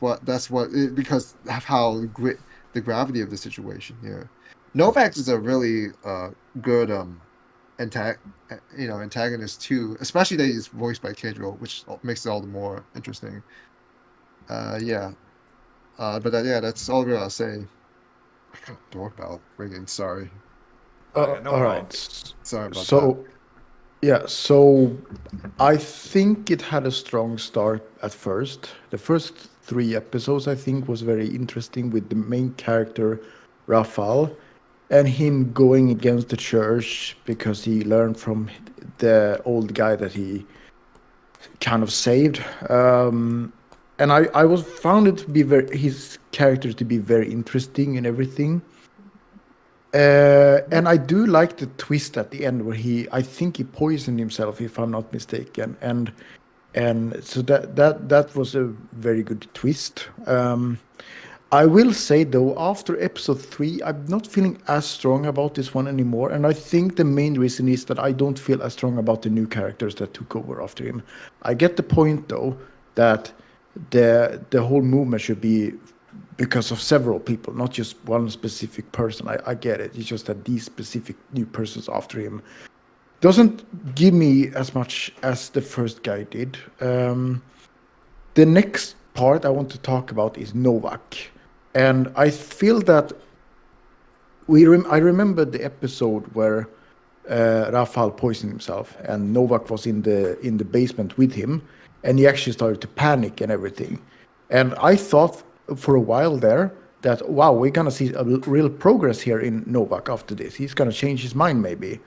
what because of how the gravity of the situation here. Novak is a really good antagonist too, especially that he's voiced by Kendro, which makes it all the more interesting. But that's all I'll say. I got a doorbell ringing. Sorry. No all right. Sorry about that. Yeah, so I think it had a strong start at first. The first 3 episodes, I think, was very interesting with the main character, Rafal, and him going against the church because he learned from the old guy that he kind of saved. And I found it to be his character to be very interesting and everything. And I do like the twist at the end where I think he poisoned himself, if I'm not mistaken, and so that was a very good twist. I will say though, after episode 3, I'm not feeling as strong about this one anymore, and I think the main reason is that I don't feel as strong about the new characters that took over after him. I get the point though that the whole movement should be because of several people, not just one specific person. I get it. It's just that these specific new persons after him doesn't give me as much as the first guy did. The next part I want to talk about is Novak. And I feel that I remember the episode where Rafal poisoned himself, and Novak was in the basement with him, and he actually started to panic and everything. And I thought for a while there that, wow, we're gonna see a real progress here in Novak after this. He's gonna change his mind maybe.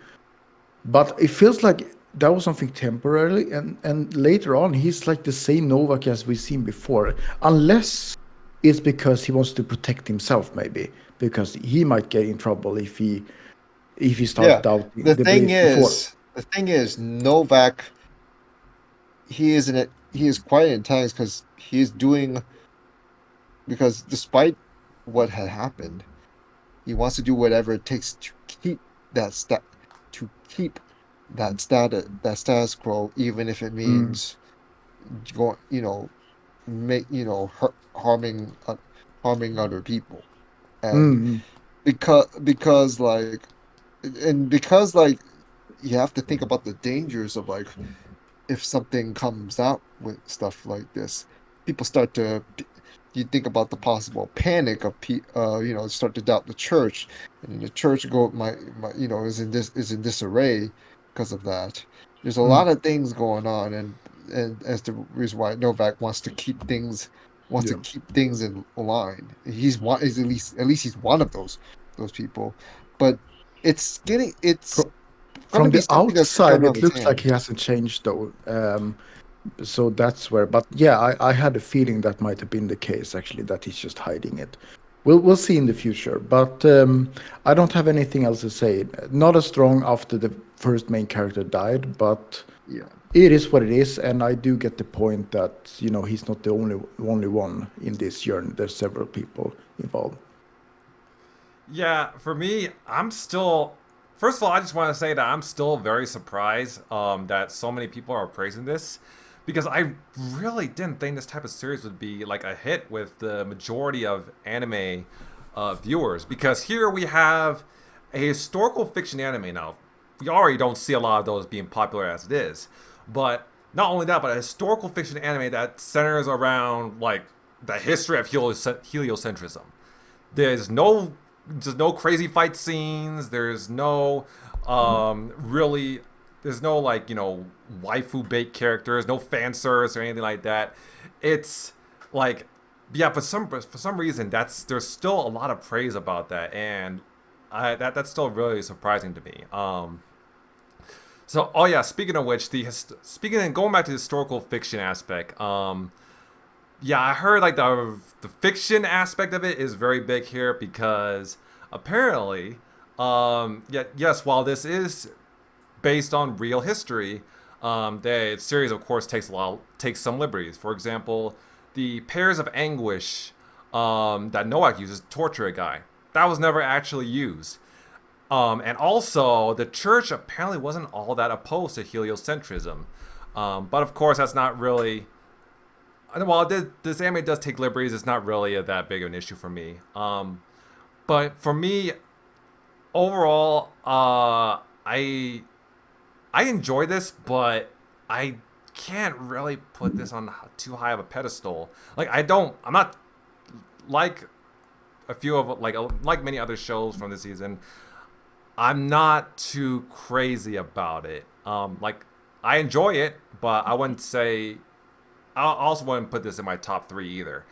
But it feels like that was something temporarily, and later on he's like the same Novak as we've seen before, unless it's because he wants to protect himself maybe, because he might get in trouble if he starts doubting the thing belief before. the thing is Novak, he is quite intense because despite what had happened, he wants to do whatever it takes to keep that status quo, even if it means going, harming other people, and because you have to think about the dangers of like, if something comes out with stuff like this, people start to, you think about the possible panic of start to doubt the church, and the church is in disarray because of that. There's a lot of things going on, and as the reason why Novak wants to keep things in line. He's at least he's one of those people, but it's from the outside it looks like he hasn't changed though. So that's where, but yeah, I had a feeling that might have been the case actually, that he's just hiding it. We'll see in the future, but I don't have anything else to say. Not as strong after the first main character died, but it is what it is, and I do get the point that he's not the only one in this journey. There's several people involved. Yeah, for me, I'm still. First of all, I just want to say that I'm still very surprised that so many people are praising this, because I really didn't think this type of series would be like a hit with the majority of anime viewers. Because here we have a historical fiction anime. Now, we already don't see a lot of those being popular as it is, but not only that, but a historical fiction anime that centers around like the history of heliocentrism. There's no crazy fight scenes. There's no there's no like waifu bait characters, no fan service or anything like that. It's like, yeah, for some reason there's still a lot of praise about that, and that's still really surprising to me. So, oh yeah, speaking of which, going back to the historical fiction aspect, yeah, I heard like the fiction aspect of it is very big here, because apparently, yes, while this is based on real history, the series of course takes some liberties. For example, the pairs of anguish that Noak uses to torture a guy, that was never actually used. And also, the church apparently wasn't all that opposed to heliocentrism. But of course, that's not really... While this anime does take liberties, it's not really that big of an issue for me. But for me, overall, I enjoy this, but I can't really put this on too high of a pedestal. Like, I'm not like a few of like many other shows from this season. I'm not too crazy about it. Like, I enjoy it, but I wouldn't say. I also wouldn't put this in my top 3 either.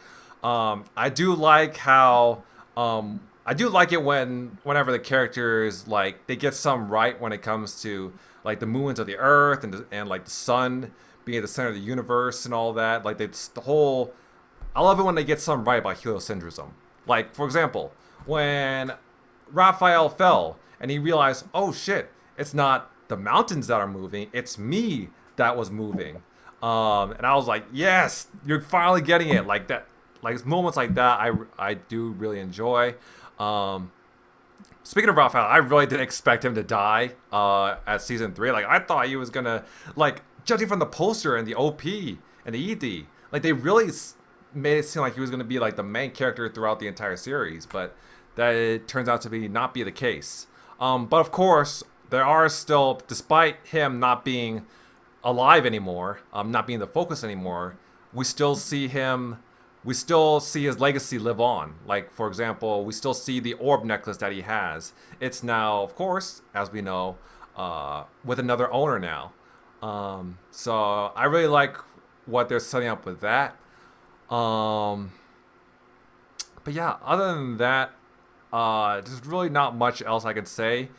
I do like how. I do like it whenever the characters like they get some right when it comes to like the movements of the Earth and like the sun being at the center of the universe and all that. Like it's the whole. I love it when they get some right about heliocentrism. Like, for example, when Raphael fell and he realized, oh shit, it's not the mountains that are moving, it's me that was moving. And I was like, yes, you're finally getting it. Like that, like moments like that, I do really enjoy. Speaking of Raphael, I really didn't expect him to die at season 3. Like, I thought he was gonna, like, judging from the poster and the OP and the ED, like they really made it seem like he was gonna be like the main character throughout the entire series, but that it turns out to not be the case. But of course, there are still, despite him not being alive anymore, not being the focus anymore, we still see him we still see his legacy live on. Like, for example, we still see the orb necklace that he has. It's now, of course, as we know, with another owner now. So I really like what they're setting up with that. But yeah, other than that, there's really not much else I could say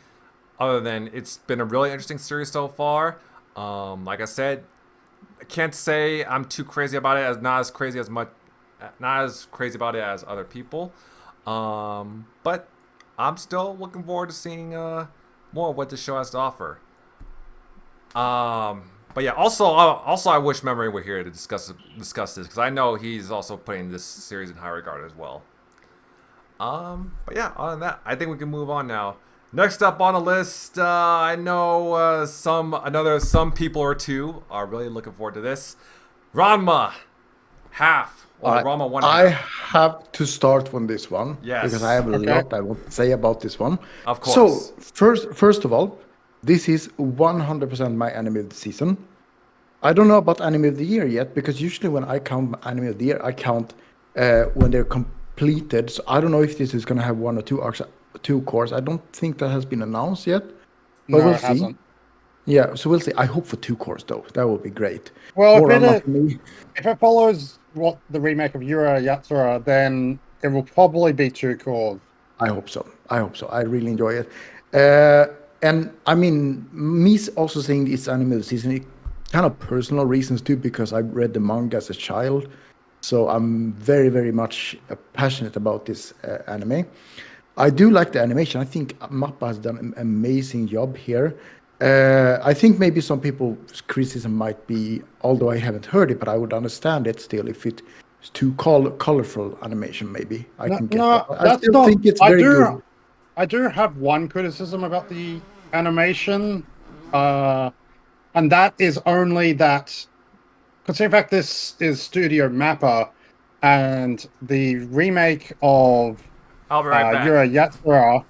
other than it's been a really interesting series so far. Like I said, I can't say I'm too crazy about it, not as crazy about it as other people. But I'm still looking forward to seeing more of what the show has to offer. But yeah, also I wish Memory were here to discuss this because I know he's also putting this series in high regard as well. But yeah, other than that, I think we can move on now. Next up on the list, I know some people or two are really looking forward to this. Ranma half, or Ranma 1.5. I have to start on this one. Yes. Because I have a lot I want to say about this one. Of course. So first of all, this is 100% my anime of the season. I don't know about anime of the year yet, because usually when I count anime of the year, I count when they're completed. So I don't know if this is going to have 1 or 2 arcs, 2 cores. I don't think that has been announced yet. But we'll see. Hasn't. Yeah, so we'll see. I hope for 2 cores though. That would be great. Well, if it follows what the remake of Yura Yatsura, then it will probably be 2 cores. I hope so. I really enjoy it. And I mean, me also saying it's anime of the season, it kind of personal reasons too, because I read the manga as a child. So I'm very, very much passionate about this anime. I do like the animation. I think Mappa has done an amazing job here. I think maybe some people's criticism might be, although I haven't heard it, but I would understand it still if it's too colorful animation. Maybe I can get that. I still think it's very good. I do have one criticism about the animation, and that is only that, because in fact this is Studio Mappa, and the remake of Yura Yatsura,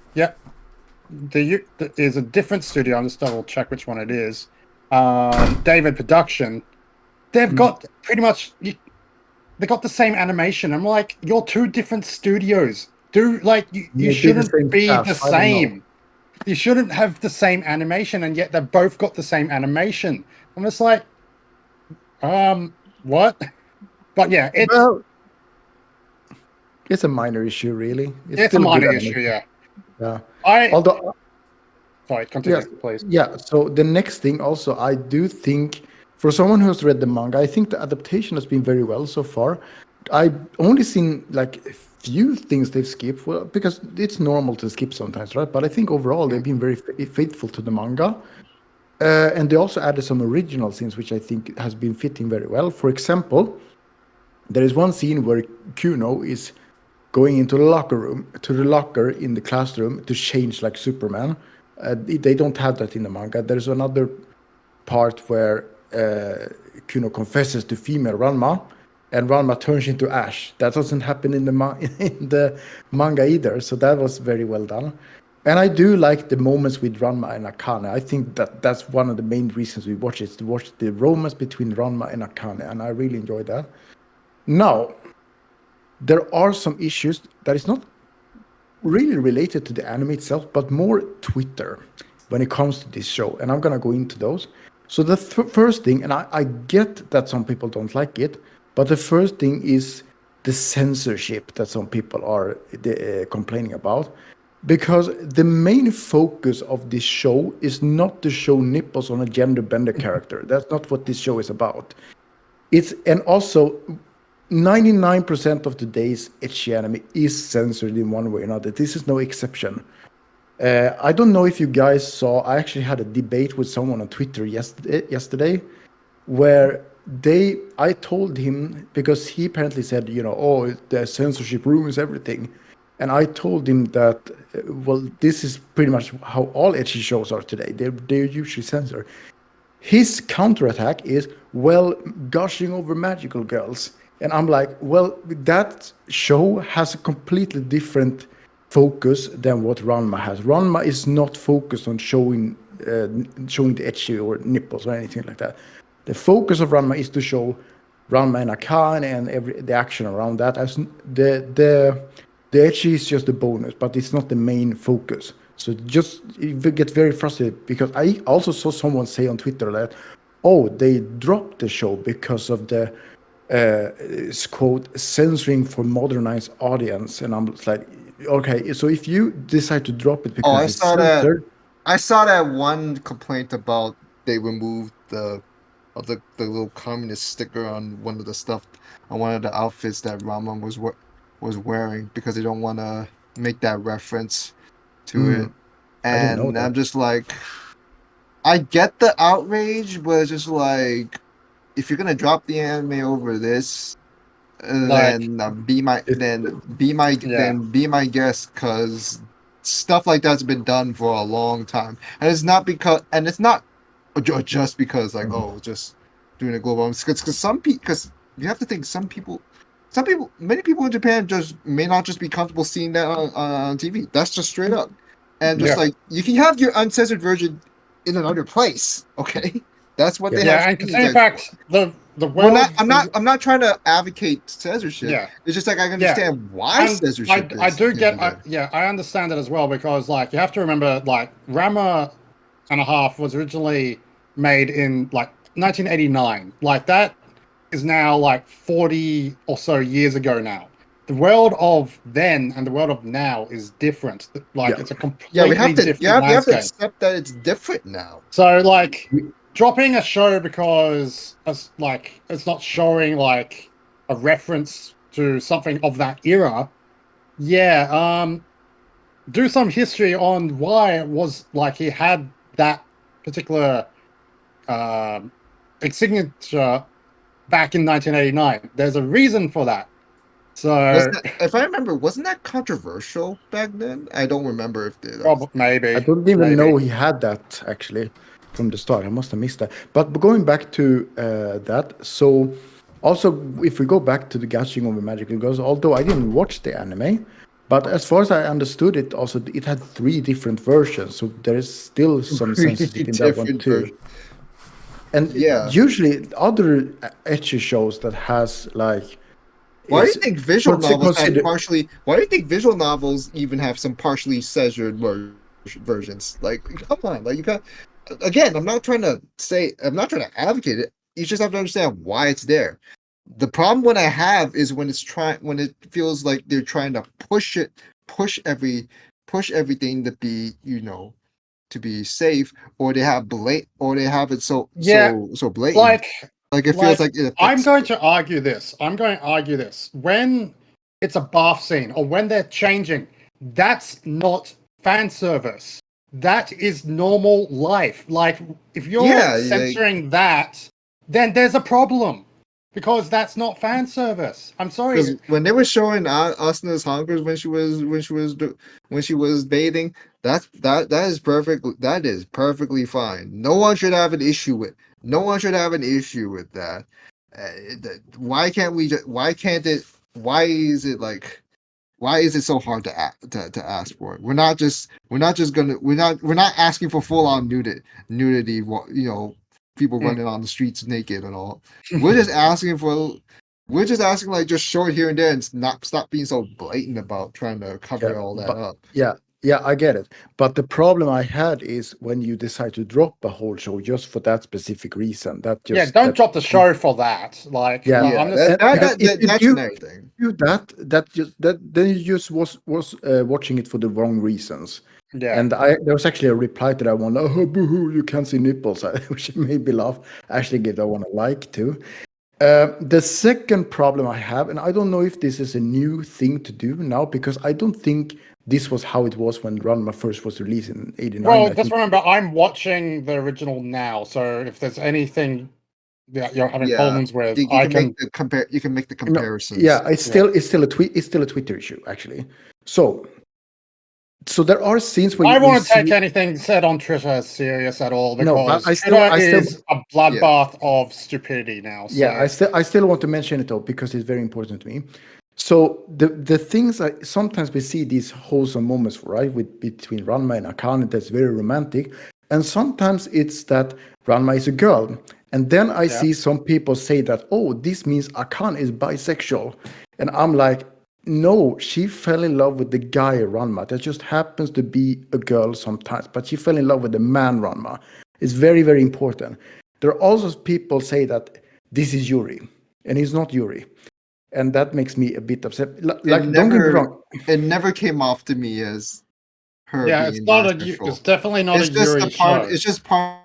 is a different studio. I'm just double check which one it is. David Production. They've got pretty much they got the same animation. I'm like, you're 2 different studios. You shouldn't be the same. You shouldn't have the same animation, and yet they've both got the same animation. I'm just like, what? But yeah, it's a minor issue, really. It's a minor issue, yeah. Sorry, continue, please. Yeah, so the next thing also, I do think, for someone who has read the manga, I think the adaptation has been very well so far. I've only seen like a few things they've skipped, well, because it's normal to skip sometimes, right? But I think overall they've been very faithful to the manga. And they also added some original scenes, which I think has been fitting very well. For example, there is one scene where Kuno is going into the locker in the classroom to change like Superman. They don't have that in the manga. There's another part where Kuno confesses to female Ranma, and Ranma turns into ash. That doesn't happen in the manga either, so that was very well done. And I do like the moments with Ranma and Akane. I think that's one of the main reasons we watch it, to watch the romance between Ranma and Akane, and I really enjoy that. Now, there are some issues that is not really related to the anime itself, but more Twitter when it comes to this show, and I'm going to go into those. So the first thing, and I get that some people don't like it, but the first thing is the censorship that some people are complaining about. Because the main focus of this show is not to show nipples on a gender bender character. That's not what this show is about. And also 99% of today's ecchi anime is censored in one way or another. This is no exception. I don't know if you guys saw, I actually had a debate with someone on Twitter yesterday where I told him, because he apparently said, the censorship ruins everything. And I told him that, this is pretty much how all ecchi shows are today. They're usually censored. His counterattack is, gushing over magical girls. And I'm like, that show has a completely different focus than what Ranma has. Ranma is not focused on showing the ecchi or nipples or anything like that. The focus of Ranma is to show Ranma and Akane and the action around that. As the ecchi is just a bonus, but it's not the main focus. So it gets very frustrated because I also saw someone say on Twitter that, oh, they dropped the show because of the quote censoring for modernized audience, and I'm just like, okay, so if you decide to drop it because it's censored, I saw that one complaint about they removed the little communist sticker on one of the outfits that Raman was wearing because they don't want to make that reference to it. I didn't know And that. I'm just like, I get the outrage, but it's just like, if you're gonna drop the anime over this, then be my guest, because stuff like that's been done for a long time, and it's not just because like just doing a global, because you have to think many people in Japan just may not just be comfortable seeing that on TV. That's just straight up, and just like you can have your uncensored version in another place, okay? That's what they have. Yeah, and in fact, the world. I'm not trying to advocate censorship. Yeah. It's just like I understand why And censorship. I understand it as well, because like you have to remember, like Ranma and a Half was originally made in like 1989. Like that is now like 40 or so years ago now. The world of then and the world of now is different. Like it's a completely different landscape. We have to accept that it's different now. So like dropping a show because it's not showing like a reference to something of that era. Do some history on why it was like he had that particular signature back in 1989. There's a reason for that. So, if I remember, wasn't that controversial back then? I don't remember if maybe. I don't even know he had that actually from the start. I must have missed that. But going back to that, so also if we go back to the Gushing Over Magical Girls, although I didn't watch the anime, but as far as I understood it, also it had 3 different versions, so there is still some sensitivity in that one too. And usually other ecchi shows that has like. Why do you think visual novels have partially? Why do you think visual novels even have some partially censored versions? Like, come on, like you got. Again, I'm not trying to advocate it. You just have to understand why it's there. The problem when I have is when it feels like they're trying to push everything to be, to be safe, or they have it so blatant. Like it feels like I'm going to argue this. When it's a bath scene or when they're changing, that's not fan service. That is normal life. Like if you're censoring that, then there's a problem. Because that's not fan service. I'm sorry. Because when they were showing Asuna's hangers when she was bathing, that is perfect. That is perfectly fine. No one should have an issue with. No one should have an issue with that. Why can't we? Why can't it? Why is it like? Why is it so hard to ask for it? We're not asking for full on nudity. People running on the streets naked and all. We're just asking like just show it here and there and stop being so blatant about trying to cover all that up. Yeah, I get it. But the problem I had is when you decide to drop a whole show just for that specific reason. Don't drop the show for that. Like, that's another thing. Then you just was watching it for the wrong reasons. Yeah. And there was actually a reply to that one. Oh, boo-hoo, you can't see nipples, which made me laugh. Actually, gave that one a like too. The second problem I have, and I don't know if this is a new thing to do now, because I don't think this was how it was when Ranma first was released in 89. Well, just remember, I'm watching the original now, so if there's anything that you're having problems with, you can make the comparisons. It's still a Twitter issue, actually. So there are scenes where I won't take anything said on Twitter as serious at all, because Twitter is a bloodbath of stupidity now. So. Yeah, I still want to mention it though, because it's very important to me. So the things sometimes we see these wholesome moments, right, between Ranma and Akane, that's very romantic, and sometimes it's that Ranma is a girl And then I see some people say that, oh, this means Akane is bisexual. And I'm like, no, she fell in love with the guy Ranma. That just happens to be a girl sometimes, but she fell in love with the man Ranma. It's very, very important. There are also people say that this is Yuri, and he's not Yuri. And that makes me a bit upset. Don't get me wrong. It never came off to me as her Yeah, being it's not bisexual. it's definitely not It's a just Yuri a part. show. It's just part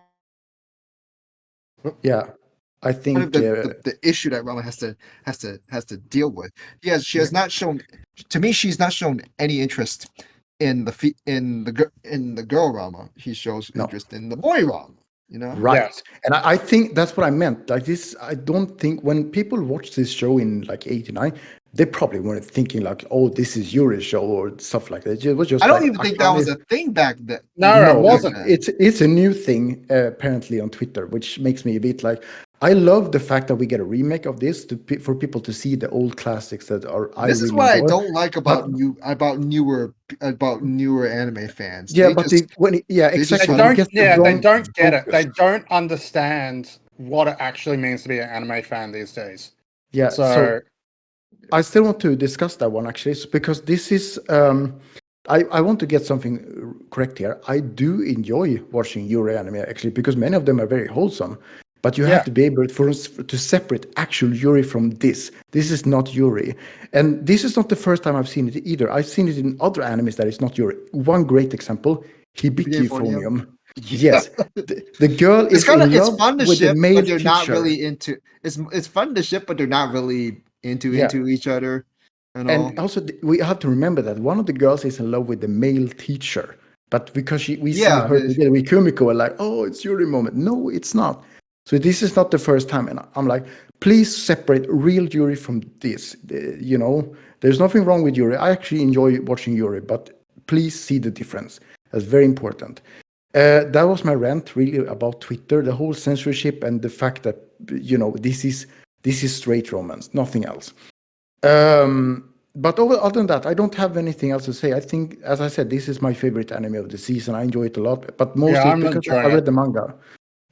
Yeah, I think of the issue that Rama has to deal with. Yes, she has not shown. To me, she's not shown any interest in the girl Rama. He shows interest in the boy Rama. You know, right? Yes. And I think that's what I meant. Like this, I don't think when people watch this show in like '89, they probably weren't thinking like, "Oh, this is Yuri's show" or stuff like that. It was just. I don't like, even think that was a thing back then. No, it wasn't. It's a new thing apparently on Twitter, which makes me a bit like. I love the fact that we get a remake of this for people to see the old classics that are. This is what I don't like about newer anime fans. Yeah, exactly. They don't get it. They don't understand what it actually means to be an anime fan these days. Yeah. So I still want to discuss that one actually, because this is. I want to get something correct here. I do enjoy watching Yuri anime actually, because many of them are very wholesome. But you have to be able to separate actual Yuri from this. This is not Yuri. And this is not the first time I've seen it either. I've seen it in other animes that is not Yuri. One great example, Hibiki Euphonium. Yes. The girl is in love with the male teacher. Not really into it's fun to ship, but they're not really into each other. And also, we have to remember that one of the girls is in love with the male teacher. But because we see her together with Kumiko, we're like, oh, it's Yuri moment. No, it's not. So this is not the first time, and I'm like, please separate real Yuri from this. There's nothing wrong with Yuri. I actually enjoy watching Yuri, but please see the difference. That's very important. That was my rant, really, about Twitter, the whole censorship and the fact that this is straight romance, nothing else. But other than that, I don't have anything else to say. I think, as I said, this is my favorite anime of the season. I enjoy it a lot, but mostly because I read the manga.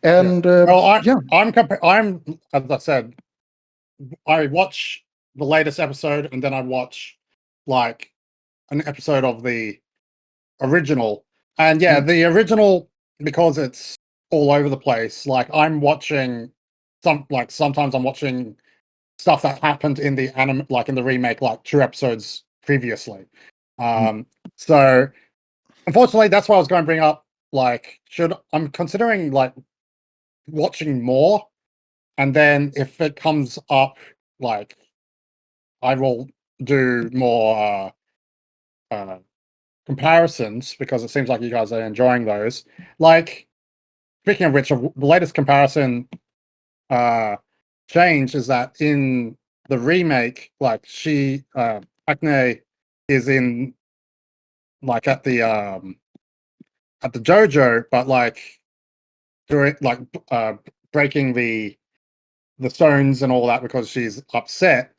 And I'm as I said, I watch the latest episode and then I watch like an episode of the original. And the original, because it's all over the place. Like I'm watching sometimes I'm watching stuff that happened in the anime, like in the remake, like 2 episodes previously. So unfortunately, that's why I was going to bring up. Like, I'm considering like watching more, and then if it comes up, like I will do more comparisons, because it seems like you guys are enjoying those. Like, speaking of which, the latest comparison change is that in the remake, like Acne is in like at the dojo, but like doing like breaking the stones and all that because she's upset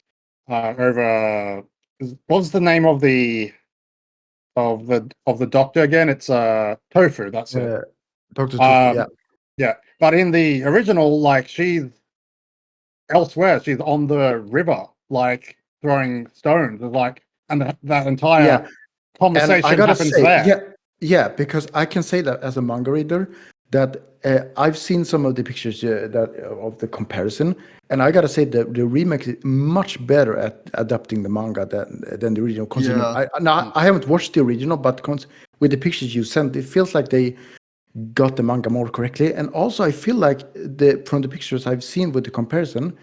over what's the name of the doctor again? It's Tofu. That's it. Dr. Tofu, yeah. But in the original, like she's elsewhere. She's on the river, like throwing stones. Like, and that entire conversation happens there. Yeah, because I can say that as a manga reader, that I've seen some of the pictures of the comparison, and I gotta say that the remake is much better at adapting the manga than the original. I haven't watched the original, but with the pictures you sent, it feels like they got the manga more correctly. And also, I feel like from the pictures I've seen with the comparison,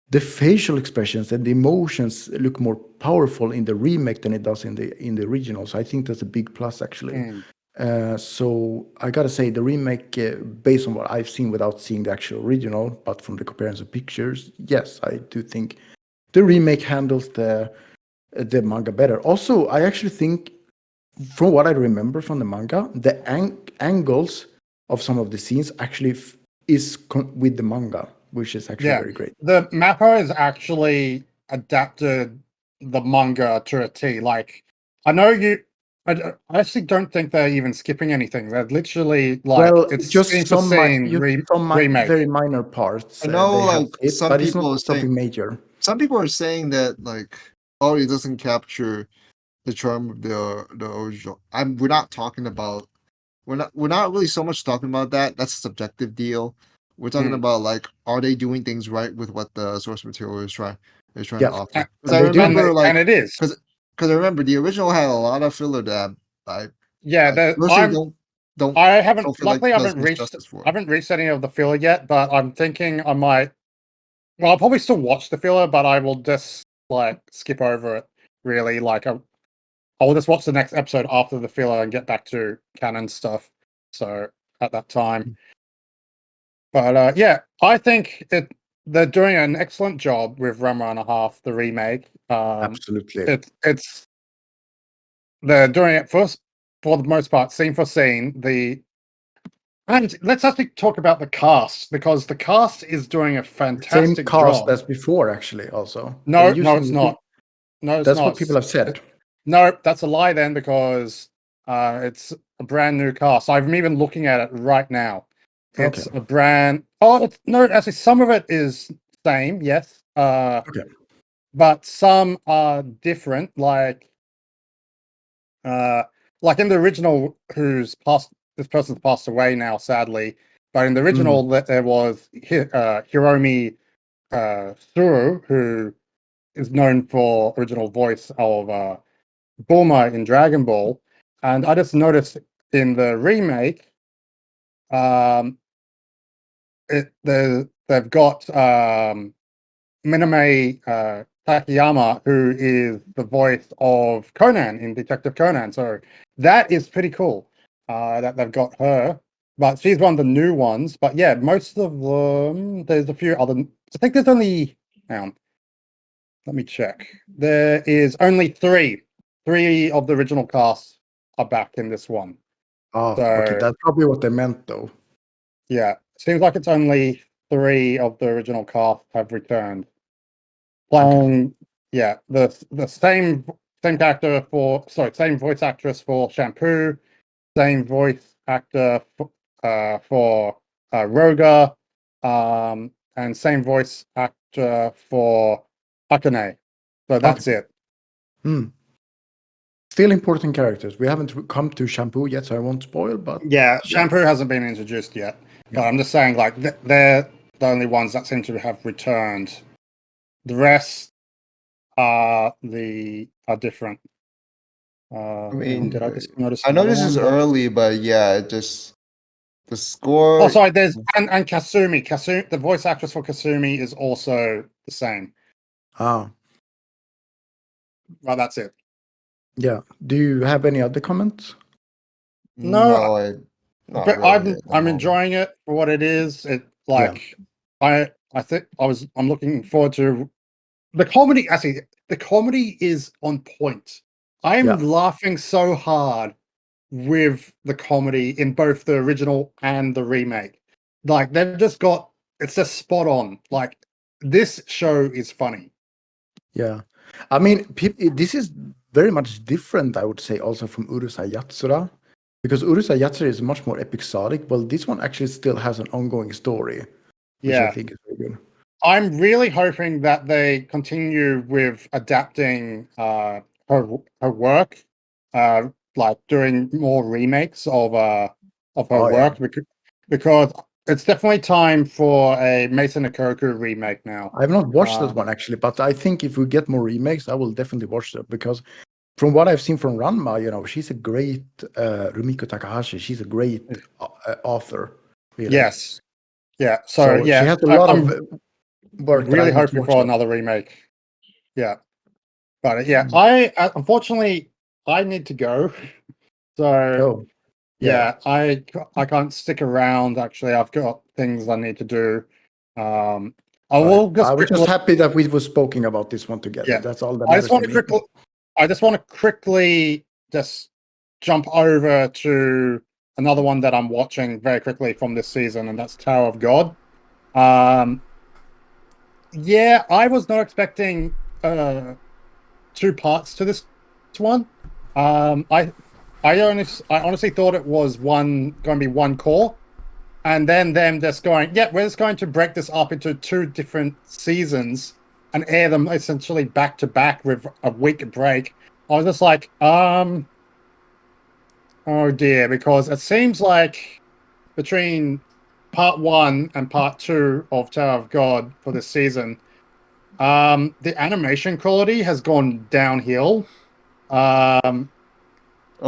the facial expressions and the emotions look more powerful in the remake than it does in the original. So I think that's a big plus, actually. So I gotta say the remake, based on what I've seen without seeing the actual original, but from the comparison of pictures, yes, I do think the remake handles the manga better. Also, I actually think, from what I remember from the manga, the angles of some of the scenes actually is with the manga, which is actually very great. The mapper has actually adapted the manga to a T. Like, I know I actually don't think they're even skipping anything. They're literally like Well, it's just scene for scene remake. very minor parts I know, they have like skipped, some but it's people not are saying, something major. some people are saying that like, oh, it doesn't capture the charm of the original. We're not talking about. We're not really so much talking about that. That's a subjective deal. We're talking about like, are they doing things right with what the source material is trying to Yeah, offer? Because and I they do. remember like, and it is. because I remember the original had a lot of filler that I personally I don't haven't. feel like Luckily, I does much justice for. haven't reached any of the filler yet. But I'm thinking I might. Well, I'll probably still watch the filler, but I will just like skip over it. Really, like I'll just watch the next episode after the filler and get back to canon stuff. So at that time, but yeah, I think they're doing an excellent job with Ranma and a Half, the remake. Absolutely. It's they're doing it for the most part, scene for scene. And let's actually talk about the cast, because the cast is doing a Same fantastic cast job. as before, actually. Also, No, it's not. No, it's That's not. what people have said. No, that's a lie then, because it's a brand new cast. I'm even looking at it right now. It's Okay. a brand. Oh, no, actually, some of it is same, yes. Okay. But some are different, like in the original, this person's passed away now, sadly. But in the original, there was Hiromi Suru, who is known for original voice of Bulma in Dragon Ball. And I just noticed in the remake, um, they've got Miname Takayama, who is the voice of Conan in Detective Conan. So that is pretty cool that they've got her. But she's one of the new ones. But yeah, most of them, there's a few other. I think there's only. Hang on, let me check. There is only three. Three of the original cast are back in this one. Oh, So okay. That's probably what they meant, though. yeah, seems like it's only three of the original cast have returned. Playing, yeah, the same character same voice actress for Shampoo, same voice actor for Roga, and same voice actor for Akane. So that's it. Still important characters. We haven't come to Shampoo yet, so I won't spoil. But Yeah, Shampoo hasn't been introduced yet. But I'm just saying, like, they're the only ones that seem to have returned. The rest are different. I mean, did I just notice I know another this is one? early, but yeah, it just the score. Oh, sorry. There's and Kasumi. Kasumi, the voice actress for Kasumi, is also the same. Ah, Well, that's it. yeah. Do you have any other comments? No, not but really at the I'm moment. enjoying it for what it is. It like I think I'm looking forward to the comedy. Actually, the comedy is on point. I'm laughing so hard with the comedy in both the original and the remake. Like they've just got it's just spot on. Like this show is funny. Yeah. I mean, this is very much different, I would say, also from Urusei Yatsura. Because Urusei Yatsura is much more episodic. Well, this one actually still has an ongoing story, which I think is very good. I'm really hoping that they continue with adapting her work, like doing more remakes of her work, because it's definitely time for a Mason Ikoku remake now. I've not watched that one actually, but I think if we get more remakes, I will definitely watch that, because from what I've seen from Ranma, she's a great Rumiko Takahashi. She's a great author. Really. Yes. Yeah. So she has a lot of work. Really hoping for another remake. Yeah. But yeah, I unfortunately I need to go. So I can't stick around. Actually, I've got things I need to do. I was just happy that we were speaking about this one together. That's all that matters to me. I just want to quickly just jump over to another one that I'm watching very quickly from this season, and that's Tower of God. Yeah, I was not expecting 2 parts to this one. I I honestly thought it was going to be one core, and then them just going, yeah, we're just going to break this up into 2 different seasons and air them essentially back to back with a week break. I was just like, oh dear, because it seems like between part 1 and part 2 of Tower of God for this season, the animation quality has gone downhill,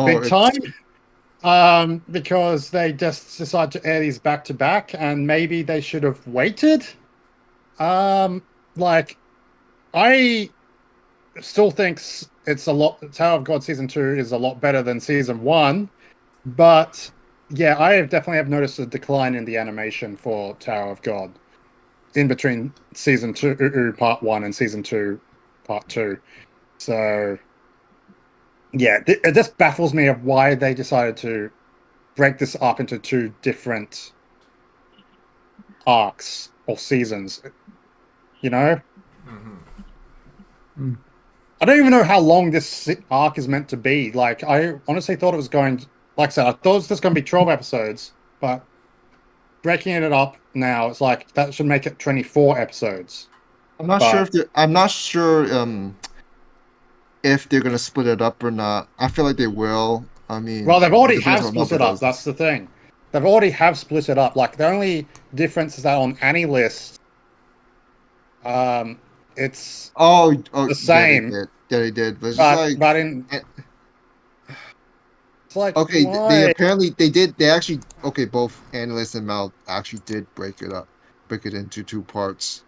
big time. Because they just decided to air these back to back, and maybe they should have waited. Like, I still think it's a lot. Tower of God season 2 is a lot better than season 1, but yeah, I definitely have noticed a decline in the animation for Tower of God in between season 2 part 1 and season 2 part 2. So yeah, it just baffles me of why they decided to break this up into 2 different arcs or seasons. You know? Mm-hmm. I don't even know how long this arc is meant to be. Like, I honestly thought it was like I said, I thought it was just going to be 12 episodes, but breaking it up now, it's like, that should make it 24 episodes. I'm not sure if they're gonna split it up or not. I feel like they will. I mean, well, they've already depends have on split it up. does. That's the thing. They've already have split it up. Like, the only difference is that on AniList, it's the same. Yeah, they did. But it's just like, But in it's like, okay, why? they apparently they did. They actually both analysts and Mal actually did break it into 2 parts.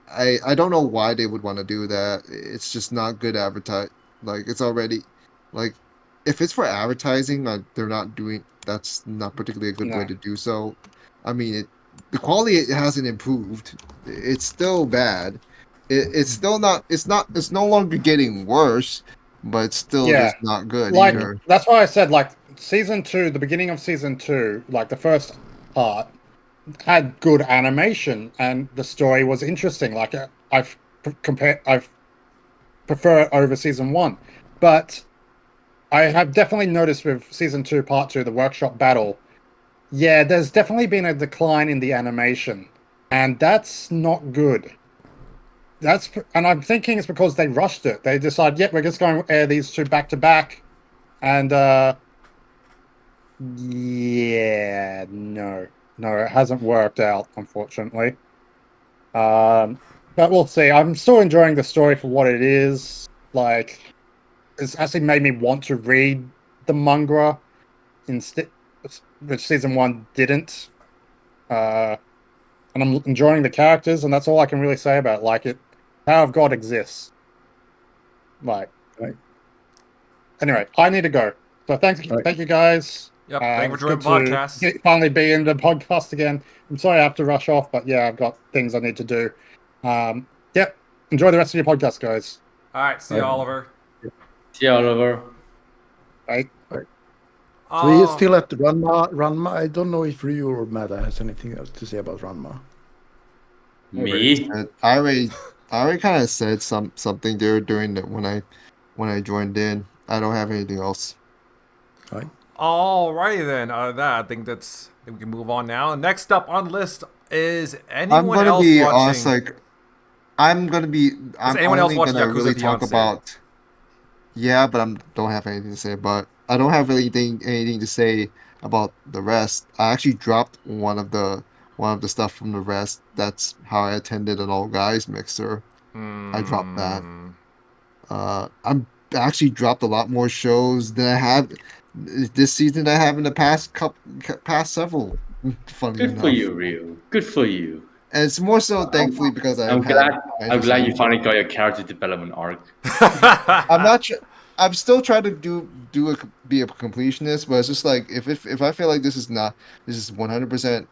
I don't know why they would want to do that. It's just not good advertise. Like, it's already like, if it's for advertising, they're not doing. That's not particularly a good way to do so. I mean, the quality hasn't improved. It's still bad. It's still not. It's no longer getting worse, but it's still just not good either. That's why I said, like, season 2, the beginning of season 2, like the first part, had good animation and the story was interesting. Like, I've prefer it over season 1, but I have definitely noticed with season 2, part 2, the workshop battle. Yeah, there's definitely been a decline in the animation, and that's not good. And I'm thinking it's because they rushed it. They decided, we're just going to air these 2 back to back, and yeah, no, it hasn't worked out, unfortunately. But we'll see. I'm still enjoying the story for what it is. Like, it's actually made me want to read the manga instead, which season 1 didn't. And I'm enjoying the characters, and that's all I can really say about it. Like, Power of God exists. Like, right. Anyway, I need to go. So thank you guys. Yep, thank you for joining the podcast. Finally be in the podcast again. I'm sorry I have to rush off, but yeah, I've got things I need to do. Yep. Enjoy the rest of your podcast, guys. All right, see you, Oliver. See you, Oliver. Bye. So he's still at Ranma. I don't know if Ryu or Mada has anything else to say about Ranma. Me? I already kind of said something there during when I joined in. I don't have anything else. All right. Alrighty then. I think we can move on now. Next up on the list is anyone else watching? Honest, like, I'm only gonna really talk about. Yeah, but I don't have anything to say about. I don't have anything to say about the rest. I actually dropped one of the stuff from the rest. That's how I attended an all guys mixer. I dropped that. I'm actually dropped a lot more shows than I have this season than I have in the past several. Funny enough. Good for you, Ryu. Good for you. And it's more so, thankfully, because I'm glad you finally got your character development arc. I'm not. I'm still trying to be a completionist, but it's just like, if I feel like this is 100%.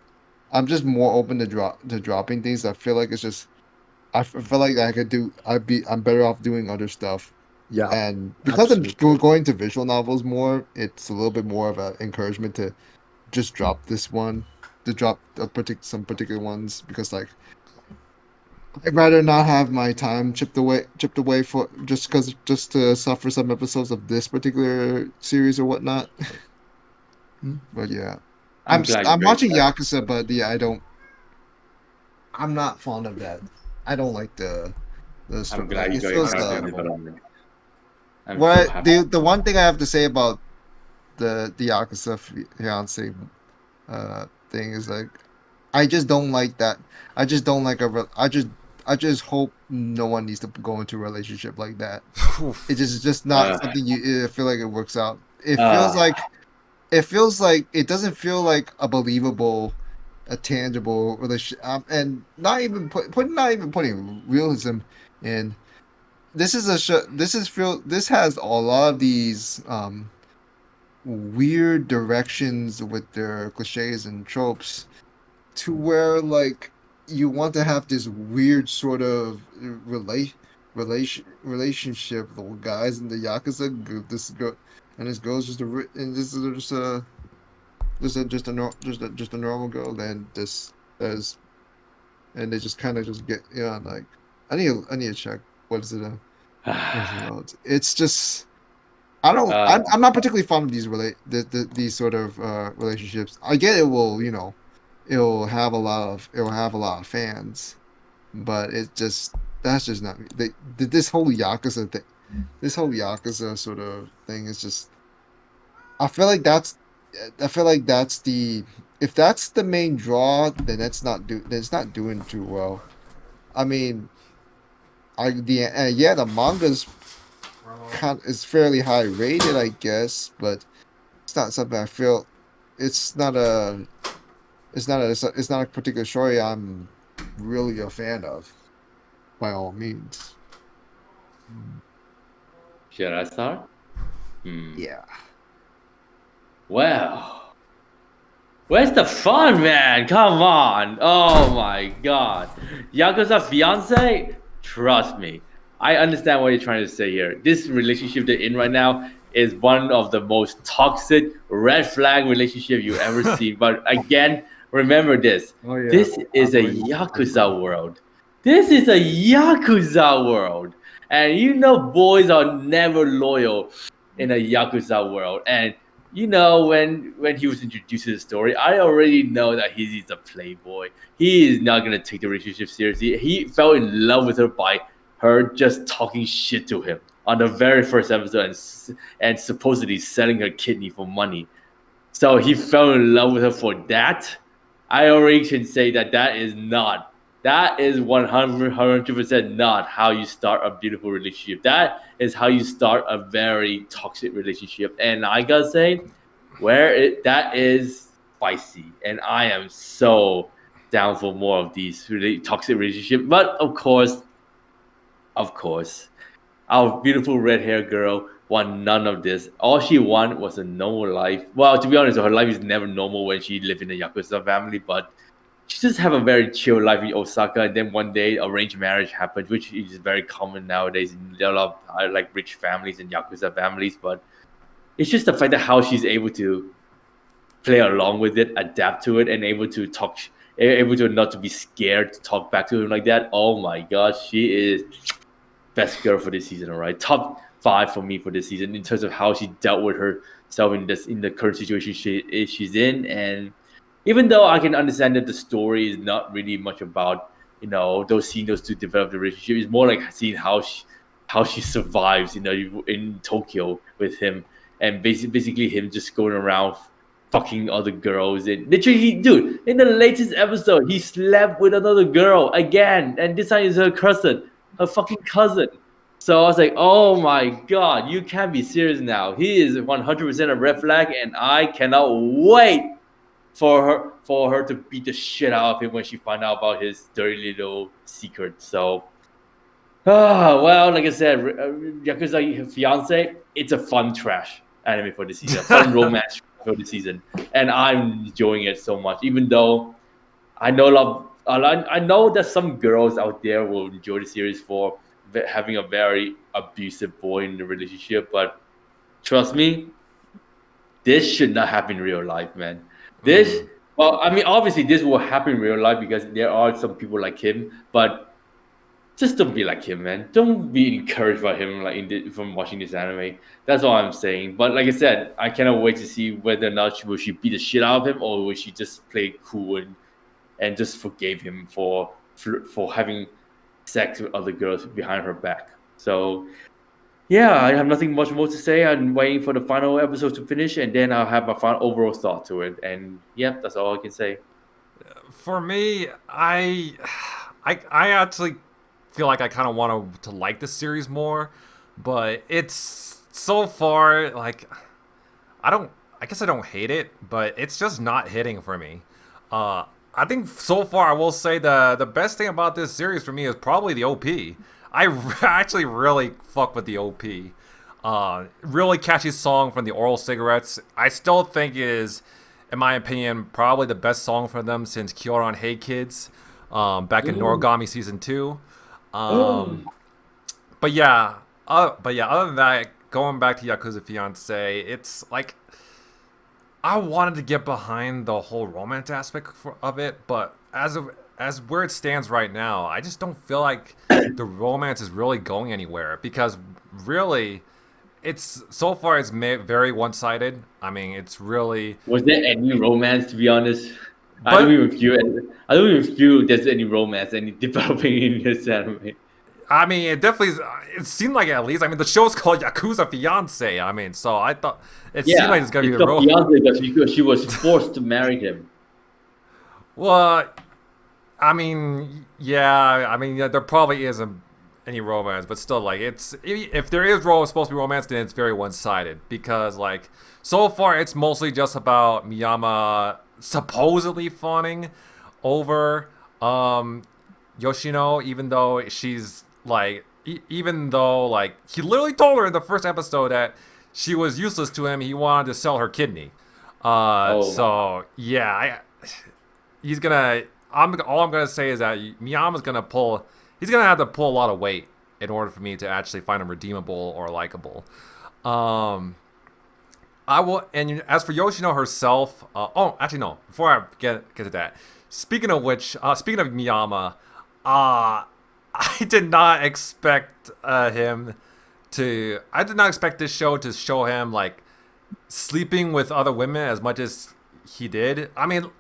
I'm just more open to dropping things. I feel like it's just. I feel like I'm better off doing other stuff. Yeah. And because I'm going to visual novels more, it's a little bit more of an encouragement to just drop this one, to drop some particular ones, because, like, I'd rather not have my time chipped away for just to suffer some episodes of this particular series or whatnot. But yeah, I'm glad you I'm raised watching that. Yakuza, but yeah, I'm not fond of that. I don't like the I'm like glad you it got your feels character development. I'm so what happy. the one thing I have to say about the Yakuza Fiance thing is like I just don't like that. I just don't like I just hope no one needs to go into a relationship like that. It's just not Uh, something I feel like it works out. uh, It feels like it doesn't feel like a believable, a tangible relationship, and not even putting realism in. This is a show. This has a lot of these weird directions with their cliches and tropes to where like you want to have this weird sort of relationship with the guys in the Yakuza group. This girl and this girl's and this is just a normal girl. Then this as and they just kind of just get like I need to check what is it about. It's just I don't uh, I'm not particularly fond of these sort of relationships. I get it will it'll have a lot of fans, but it just that's just not me. This whole Yakuza thing, this whole Yakuza sort of thing is just. I feel like that's. I feel like that's the. If that's the main draw, then then it's not doing too well. I mean, the manga's is fairly high rated, I guess, but it's not something I feel. It's not a. It's not a particular story I'm really a fan of, by all means. should I start? Hmm. Yeah. Well, where's the fun, man? Come on. Oh my god. Yakuza Fiance? Trust me. I understand what you're trying to say here. This relationship they're in right now is one of the most toxic red flag relationship you ever seen. But again, remember this. Oh yeah. This is a Yakuza world. This is a Yakuza world. And you know boys are never loyal in a Yakuza world. And you know, when he was introduced to the story, I already know that he's a playboy. He is not gonna take the relationship seriously. He fell in love with her by her just talking shit to him on the very first episode and supposedly selling her kidney for money. So he fell in love with her for that. I already can say that that is 100% not how you start a beautiful relationship. That is how you start a very toxic relationship. And I gotta say, that is spicy, and I am so down for more of these really toxic relationships. But of course, our beautiful red hair girl want none of this. All she want was a normal life. Well, to be honest, her life is never normal when she lived in a Yakuza family, but she just have a very chill life in Osaka. And then one day, arranged marriage happened, which is very common nowadays in a lot of like rich families and Yakuza families. But it's just the fact that how she's able to play along with it, adapt to it, and able to talk, able to not to be scared to talk back to him like that. Oh my gosh, she is best girl for this season. All right, top 5 for me for this season in terms of how she dealt with herself in the current situation she's in. And even though I can understand that the story is not really much about those seeing those two develop the relationship, it's more like seeing how she survives in Tokyo with him, and basically him just going around fucking other girls. And literally, dude, in the latest episode, he slept with another girl again, and this time is her cousin, her fucking cousin. So I was like, oh my god, you can't be serious now. He is 100% a red flag, and I cannot wait for her to beat the shit out of him when she find out about his dirty little secret. So, well, like I said, Yakuza Fiance, it's a fun trash anime for the season, fun romance for the season, and I'm enjoying it so much. Even though I know I know that some girls out there will enjoy the series for having a very abusive boy in the relationship, but trust me, this should not happen in real life, man. Well, I mean, obviously, this will happen in real life because there are some people like him, but just don't be like him, man. Don't be encouraged by him from watching this anime. That's all I'm saying. But like I said, I cannot wait to see whether or not she beat the shit out of him, or will she just play cool and just forgave him for having sex with other girls behind her back. So yeah, I have nothing much more to say. I'm waiting for the final episode to finish, and then I'll have my final overall thought to it. And yeah, that's all I can say. For me, I actually feel like I kind of want to like this series more, but it's so far like I guess I don't hate it, but it's just not hitting for me. I think so far I will say the best thing about this series for me is probably the OP. Actually really fuck with the OP. Really catchy song from the Oral Cigarettes. I still think is, in my opinion, probably the best song from them since Kyoran Hey Kids, back in Noragami season 2. But yeah, other than that, going back to Yakuza Fiance, it's like I wanted to get behind the whole romance aspect of it, but as where it stands right now, I just don't feel like the romance is really going anywhere, because really, it's so far it's very one-sided. I mean, it's really... Was there any romance, to be honest? I don't even feel there's any romance developing in this anime. I mean, it seemed like at least. I mean, the show's called Yakuza Fiance. I mean, so I thought it seemed like it's gonna be a romance because she was forced to marry him. Well, I mean, yeah, there probably isn't any romance, but still, like, if there is supposed to be romance, then it's very one-sided, because like so far it's mostly just about Miyama supposedly fawning over Yoshino, even though she's like, even though like he literally told her in the first episode that she was useless to him, he wanted to sell her kidney. So yeah, all I'm gonna say is that Miyama's he's gonna have to pull a lot of weight in order for me to actually find him redeemable or likable. I will, and as for Yoshino herself, actually no, before I get to that, speaking of Miyama, I did not expect this show to show him like sleeping with other women as much as he did. I mean,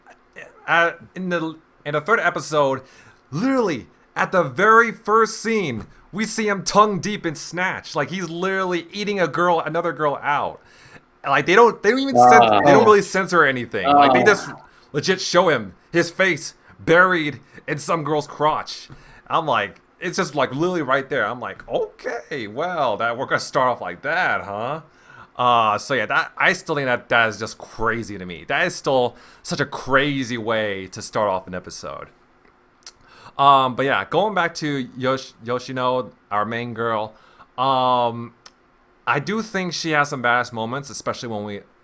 in the third episode, literally at the very first scene, we see him tongue deep in Snatch. Like, he's literally eating another girl out. Like, they don't really censor anything. Like, they just legit show him his face buried in some girl's crotch. I'm like, it's just like literally right there. I'm like, okay, well, we're gonna start off like that, huh? So yeah, I still think that is just crazy to me. That is still such a crazy way to start off an episode. But yeah, going back to Yoshino, our main girl, I do think she has some badass moments, especially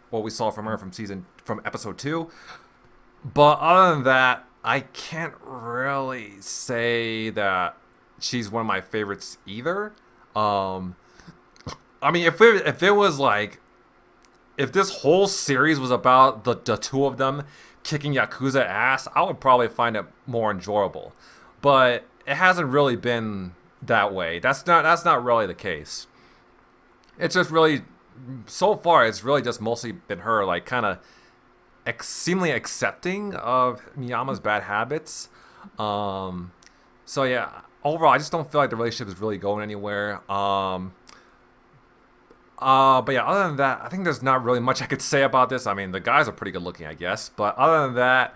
what we saw from her from episode 2. But other than that, I can't really say that she's one of my favorites either. I mean, if it was like, if this whole series was about the two of them kicking Yakuza ass, I would probably find it more enjoyable. But it hasn't really been that way. That's not really the case. It's just really, so far, it's really just mostly been her, like, kind of seemingly accepting of Miyama's bad habits. So yeah, overall, I just don't feel like the relationship is really going anywhere. But yeah, other than that, I think there's not really much I could say about this. I mean, the guys are pretty good looking, I guess. But other than that,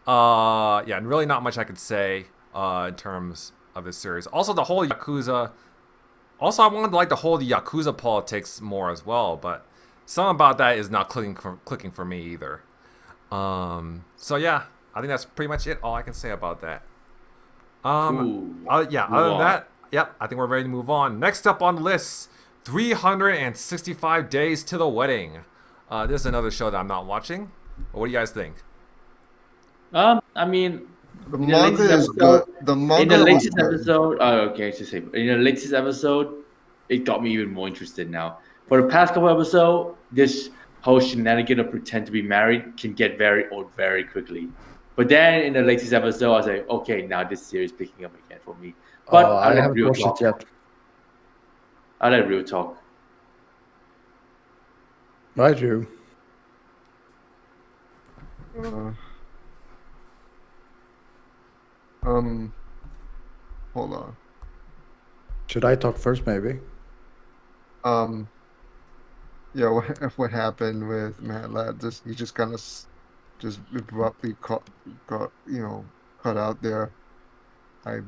yeah, really not much I could say in terms of this series. Also, the whole Yakuza... Also, I wanted to like the whole Yakuza politics more as well, but something about that is not clicking for me either. So yeah, I think that's pretty much it. All I can say about that. Yeah, other than that, yep, I think we're ready to move on. Next up on the list, 365 Days to the Wedding. This is another show that I'm not watching. What do you guys think? I mean, the manga is good. The manga in the latest was episode, in the latest episode, it got me even more interested now. For the past couple episodes, this whole shenanigan of pretend to be married can get very old very quickly. But then in the latest episode, I was like, okay, now this series picking up again for me. But Oh, I haven't real watched talk. it yet. I like real talk. Right, you. Hold on. Should I talk first, maybe? Yeah, what happened with Matt Lad? He just kind of just abruptly got cut out there. I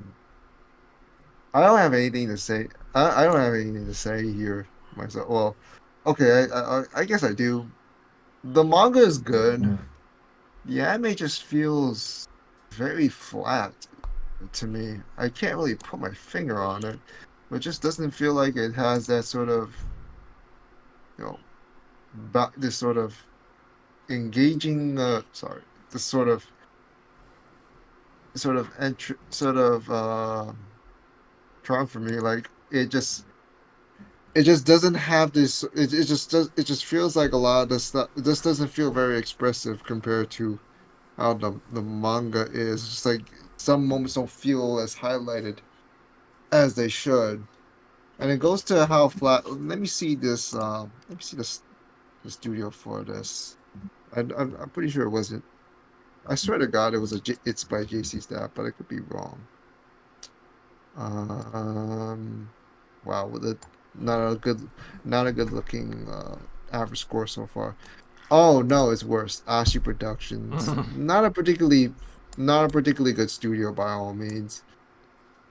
I don't have anything to say. I don't have anything to say here myself. Well, okay, I guess I do. The manga is good. The anime just feels very flat to me. I can't really put my finger on it, but it just doesn't feel like it has that sort of, you know, this sort of engaging. This sort of charm for me. Like it just doesn't have this. It just does. It just feels like a lot of the stuff. It just doesn't feel very expressive compared to how the manga is. It's just like some moments don't feel as highlighted as they should, and it goes to how flat. Let me see this. Let me see this the studio for this. I'm pretty sure it wasn't. I swear to God, it's by JC Staff, but I could be wrong. Wow, with a not a good looking average score so far. Oh no, it's worse. Ashi Productions, not a particularly good studio by all means.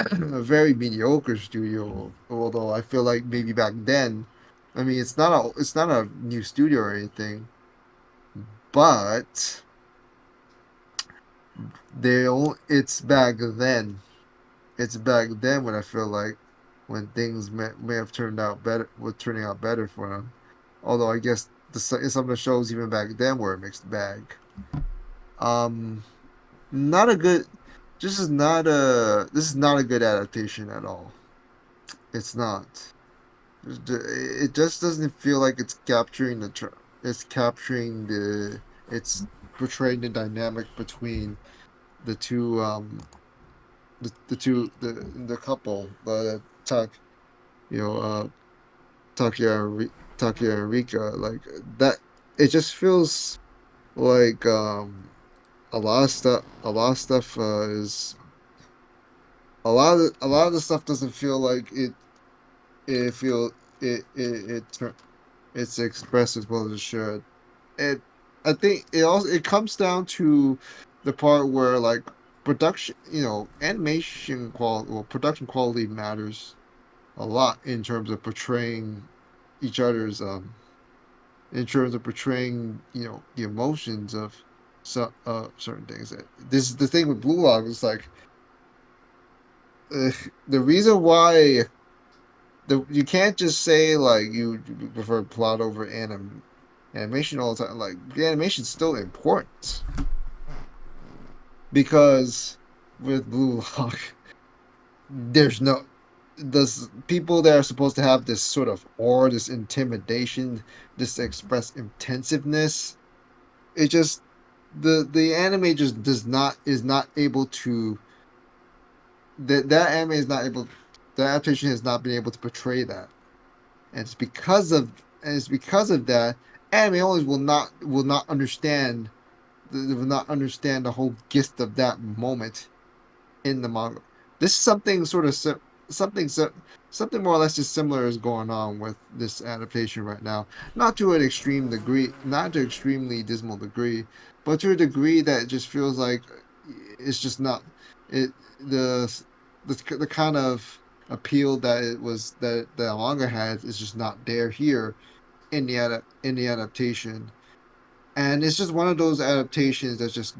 A very mediocre studio, although I feel like maybe back then, I mean, it's not a new studio or anything, but it's back then. It's back then when I feel like when things may have turned out better, were turning out better for them. Although I guess some of the shows even back then were a mixed bag. Not a good. This is not a good adaptation at all. It's not. It just doesn't feel like it's capturing it's portraying the dynamic between the two the couple Tak Takia and Rika, like that. It just feels like a lot of stuff is a lot of the stuff doesn't feel like it feel it's expressed as well as it should. I think it comes down to the part where like production, production quality matters a lot in terms of portraying each other's in terms of portraying the emotions of certain things. This is the thing with Blue Lock is like the reason why you can't just say like you prefer plot over animation all the time. Like the animation's still important because with Blue Lock, there's people that are supposed to have this sort of aura, this intimidation, this express intensiveness. It just the anime just is not able to. That anime is not able. The adaptation has not been able to portray that, and it's because of that anime owners will not understand the whole gist of that moment in the manga. This is something something more or less just similar is going on with this adaptation right now. Not to an extreme degree, not to an extremely dismal degree, but to a degree that it just feels like it's just not it the kind of appeal that the manga had is just not there here in the adaptation. And it's just one of those adaptations that just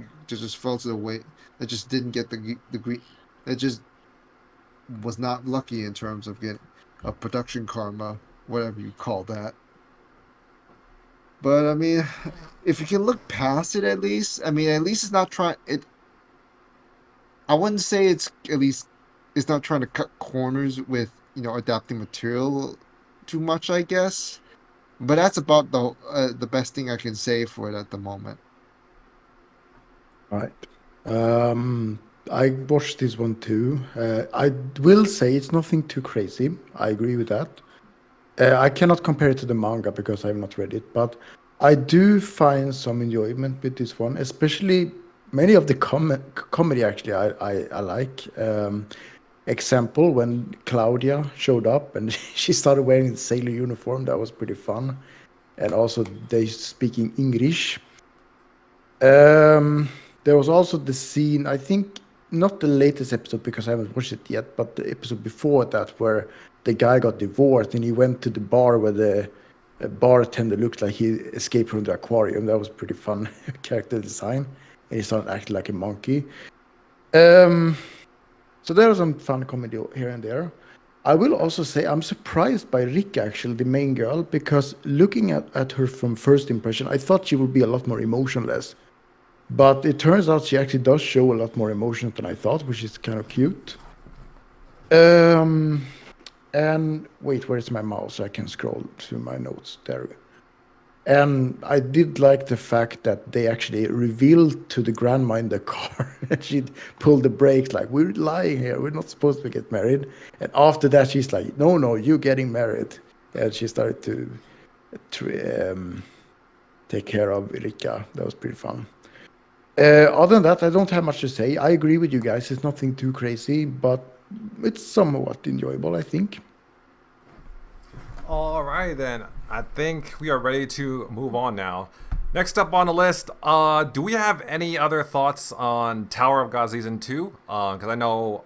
fell to the weight, that just didn't get the that just was not lucky in terms of getting a production karma, whatever you call that. But I mean, if you can look past it, at least it's not trying it. I wouldn't say it's not trying to cut corners with adapting material too much, I guess. But that's about the best thing I can say for it at the moment. Right. I watched this one too. I will say it's nothing too crazy. I agree with that. I cannot compare it to the manga because I have not read it, but I do find some enjoyment with this one, especially many of the comedy. Actually, I like. Example when Claudia showed up and she started wearing the sailor uniform. That was pretty fun, and also they speaking English. There was also the scene, I think, not the latest episode because I haven't watched it yet, but the episode before that where the guy got divorced and he went to the bar where the bartender looked like he escaped from the aquarium. That was pretty fun character design, and he started acting like a monkey. So there was some fun comedy here and there. I will also say I'm surprised by Rika, actually, the main girl, because looking at her from first impression, I thought she would be a lot more emotionless. But it turns out she actually does show a lot more emotion than I thought, which is kind of cute. And wait, where's my mouse? I can scroll to my notes there. And I did like the fact that they actually revealed to the grandma in the car and she pulled the brakes like, we're lying here, we're not supposed to get married. And after that, she's like, no, you're getting married. And she started to take care of Rika. That was pretty fun. Other than that, I don't have much to say. I agree with you guys. It's nothing too crazy, but it's somewhat enjoyable, I think. All right, then. I think we are ready to move on now. Next up on the list, do we have any other thoughts on Tower of God Season 2? Because I know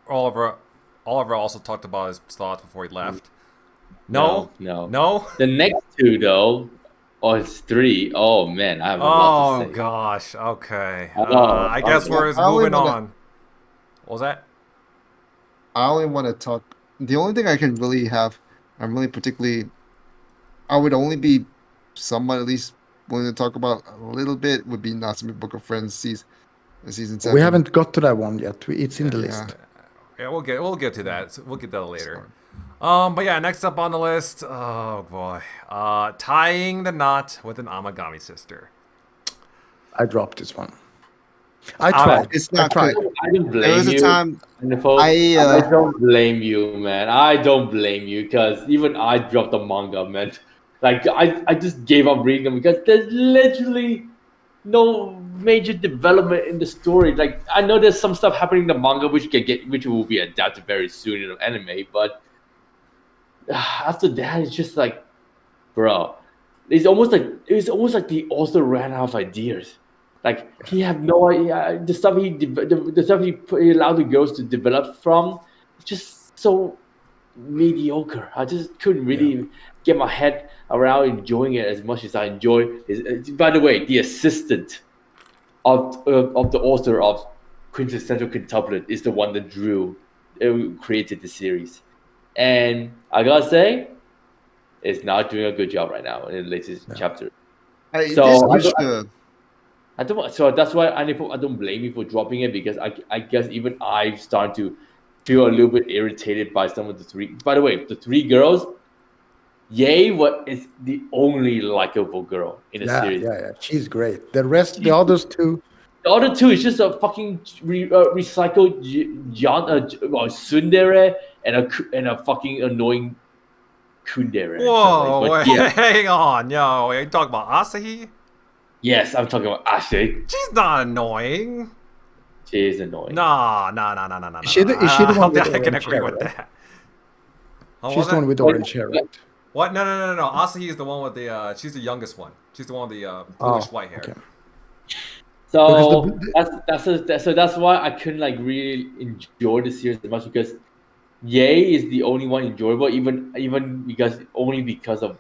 Oliver also talked about his thoughts before he left. No? The next two, though, or it's three. Oh, man, I have a lot to say. Oh, gosh. Okay. I guess we're moving on. What was that? I only want to talk. The only thing I can really have, I'm really particularly, I would only be somewhat at least willing to talk about a little bit would be Natsume Book of Friends season 7. We haven't got to that one yet. It's in the list. Yeah, we'll get to that. We'll get that later. But yeah, next up on the list, oh boy, tying the knot with an Amagami sister. I dropped this one. I tried. It's not I don't blame you. There was a time. I don't blame you, man. I don't blame you because even I dropped the manga, man. Like I just gave up reading them because there's literally no major development in the story. Like I know there's some stuff happening in the manga which will be adapted very soon in an anime, but after that it's just like, bro, it's almost like the author ran out of ideas. Like he had no idea the stuff he allowed the girls to develop from, just so mediocre. I just couldn't really get my head around enjoying it as much as I enjoy. By the way, the assistant of the author of Quintessential Quintuplet is the one that created the series, and I gotta say, it's not doing a good job right now in the latest chapter. So that's why I don't blame you for dropping it because I guess even I've started to feel a little bit irritated by some of the three. By the way, the three girls, Yae is the only likable girl in the series. Yeah, she's great. The others two. The other two is just a fucking recycled tsundere and a fucking annoying kundere. Whoa, hang on, yo, are you talking about Asahi? Yes, I'm talking about Asahi. She's not annoying. She is annoying. No. Is she the one with I can orange agree hair, with right? that. She's the one with orange hair, right? What? No. Asahi is the one with the. She's the youngest one. She's the one with the bluish white hair. Okay. So that's why I couldn't like really enjoy the series as much because Yae is the only one enjoyable, even because of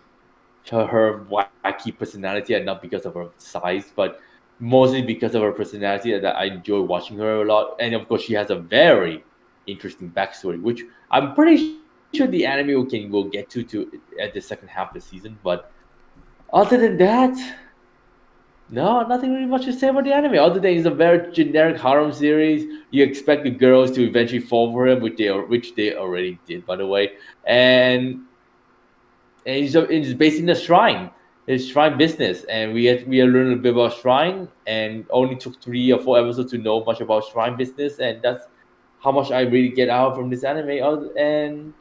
her wacky personality and not because of her size, but mostly because of her personality that I enjoy watching her a lot. And of course, she has a very interesting backstory, which I'm pretty sure the anime will get to at the second half of the season. But other than that, no, nothing really much to say about the anime. Other than it's a very generic harem series. You expect the girls to eventually fall for him, which they already did, by the way. And it's based in a shrine. It's Shrine business, and we had learned a bit about Shrine, and only took 3 or 4 episodes to know much about Shrine business, and that's how much I really get out from this anime. And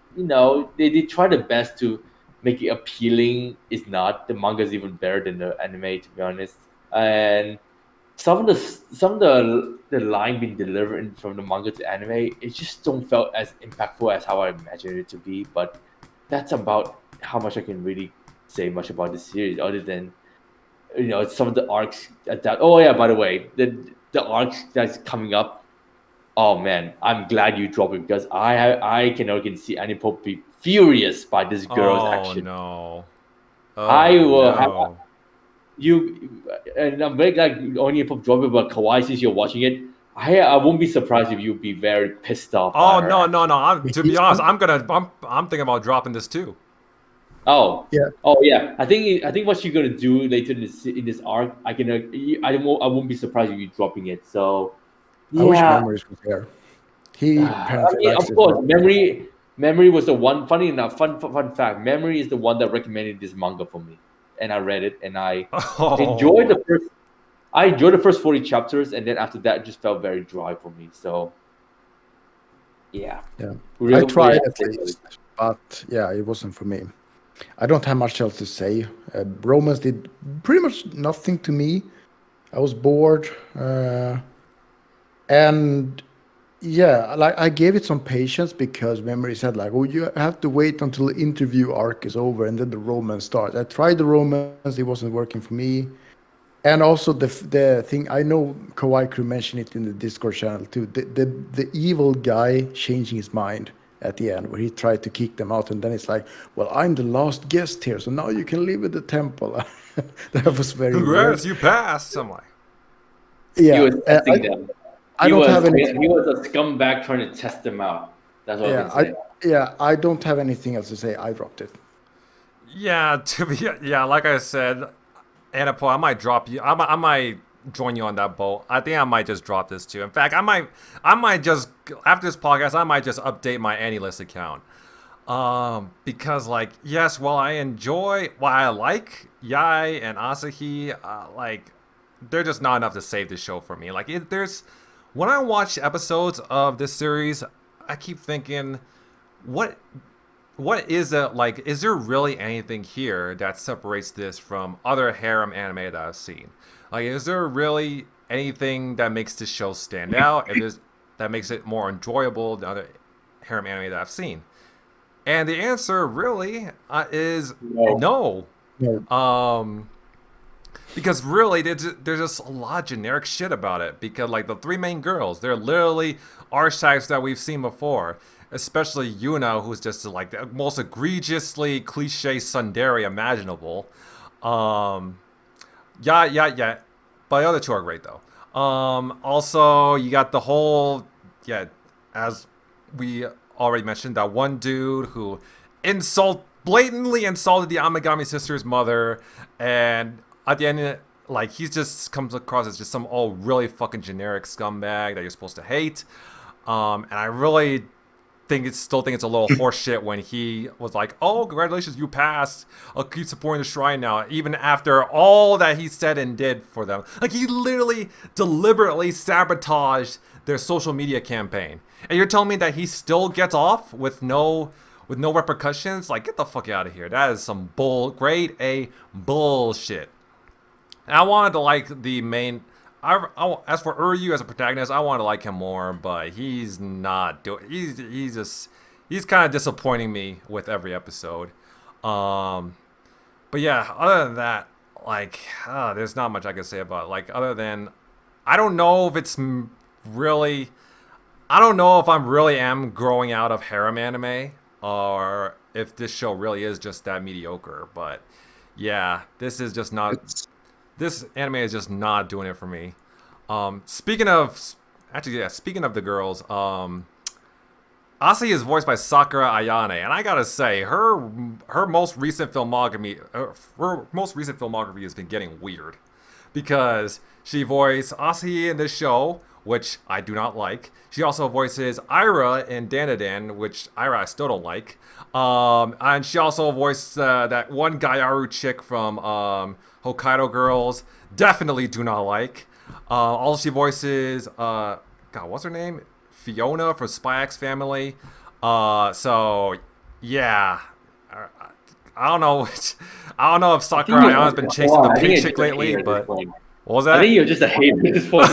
they try their best to make it appealing. It's not, the manga is even better than the anime, to be honest. And some of the line being delivered from the manga to anime, it just don't felt as impactful as how I imagined it to be. But that's about how much I can really say much about this series, other than some of the arcs that. Oh yeah, by the way, the arcs that's coming up. Oh man, I'm glad you dropped it, because I can see Anipop be furious by this girl's action. No. I will have no. you, and I'm very glad Anipop dropped it about kawaii, since you're watching it. I won't be surprised if you'd be very pissed off by Oh her no, action. no, no. To be honest, I'm thinking about dropping this too. Oh Yeah. oh yeah. I think what you're gonna do later in this arc, I won't be surprised if you dropping it. So I wish yeah. Memories was there. He I apparently mean, likes of it. course, memory was the one. Funny enough, fun fact. Memory is the one that recommended this manga for me, and I read it, and I enjoyed Oh. the first. I enjoyed the first 40 chapters, and then after that, it just felt very dry for me. So yeah, Yeah. I really, tried really at least, but yeah, it wasn't for me. I don't have much else to say. Romance did pretty much nothing to me. I was bored, and yeah, like I gave it some patience because Memory said like, "Oh, you have to wait until the interview arc is over and then the romance starts." I tried the romance; it wasn't working for me. And also the thing, I know Kawaii Crew mentioned it in the Discord channel too. The evil guy changing his mind at the end, where he tried to kick them out, and then it's like, well, I'm the last guest here, so now you can live at the temple. That was very weird. Congrats, you passed. I'm like, he Yeah, was testing them. I don't have any. He was a scumbag trying to test them out. That's what I can say. I don't have anything else to say. I dropped it. yeah, like I said, Anapo, I might drop you. I might join you on that boat. I think I might just drop this too. In fact, I might just, after this podcast, I might just update my AnyList account. Because like, yes, while I like Yai and Asahi, like, they're just not enough to save the show for me. Like, when I watch episodes of this series, I keep thinking, what is it like? Is there really anything here that separates this from other harem anime that I've seen? Like, is there really anything that makes this show stand out? That makes it more enjoyable than other harem anime that I've seen? And the answer really is no. Because really, there's just a lot of generic shit about it. Because like the three main girls, they're literally archetypes that we've seen before. Especially Yuna, who's just like the most egregiously cliche tsundere imaginable. Yeah. But the other two are great though. Also, you got the whole, as we already mentioned, that one dude who blatantly insulted the Amagami sister's mother, and at the end, like, he just comes across as just some really fucking generic scumbag that you're supposed to hate. And I really still think it's a little horseshit when he was like, "Oh, congratulations, you passed. I'll keep supporting the shrine now," even after all that he said and did for them. Like, he literally deliberately sabotaged their social media campaign, and you're telling me that he still gets off with no repercussions? Like, get the fuck out of here. That is some grade A bullshit. And I wanted to like the main. As for Uryu as a protagonist, I want to like him more, but he's not doing. He's kind of disappointing me with every episode. But yeah, other than that, like, there's not much I can say about it. Like, other than, I don't know if it's really, I don't know if I'm really am growing out of harem anime, or if this show really is just that mediocre. But yeah, this is just not. This anime is just not doing it for me. Speaking of the girls, Asi is voiced by Sakura Ayane, and I gotta say, her most recent filmography has been getting weird, because she voiced Asi in this show which I do not like. She also voices Ira in Dandadan, which Ira I still don't like. And she also voiced that one Gyaru chick from Hokkaido Girls. Definitely do not like. Also, she voices God, what's her name? Fiona from Spy X Family. So yeah, I don't know. I don't know if Sakura Ayana's been chasing the pink chick lately, but what was that? I think you're just a hater at this point.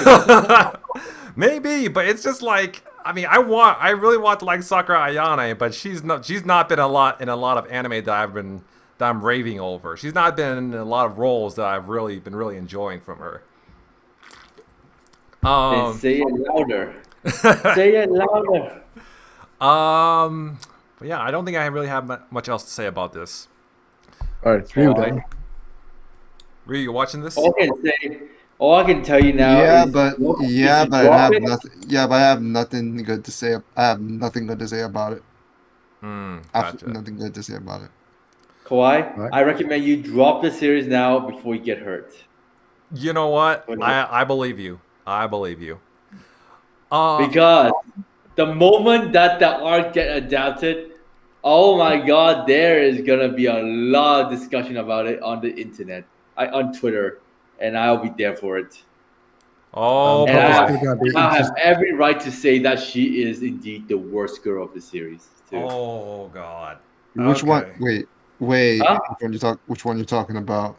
Maybe, but it's just like, I mean, I really want to like Sakura Ayane, but she's not been in a lot of anime that I'm raving over. She's not been in a lot of roles that I've been really enjoying from her. Say it louder. Say it louder. But yeah, I don't think I really have much else to say about this. All right, Ryu then. Ryu, you watching this? All I can tell you now. But I have nothing good to say. I have nothing good to say about it. Gotcha. Absolutely nothing good to say about it. Kawaii, Right. I recommend you drop the series now before you get hurt. You know what? I believe you. I believe you. Because the moment that the arc get adapted, oh my god, there is gonna be a lot of discussion about it on the internet, on Twitter, and I'll be there for it. Oh, And boy. I have every right to say that she is indeed the worst girl of the series. Too. Oh God. Which one? Okay. Wait. Huh? Which one you talking about?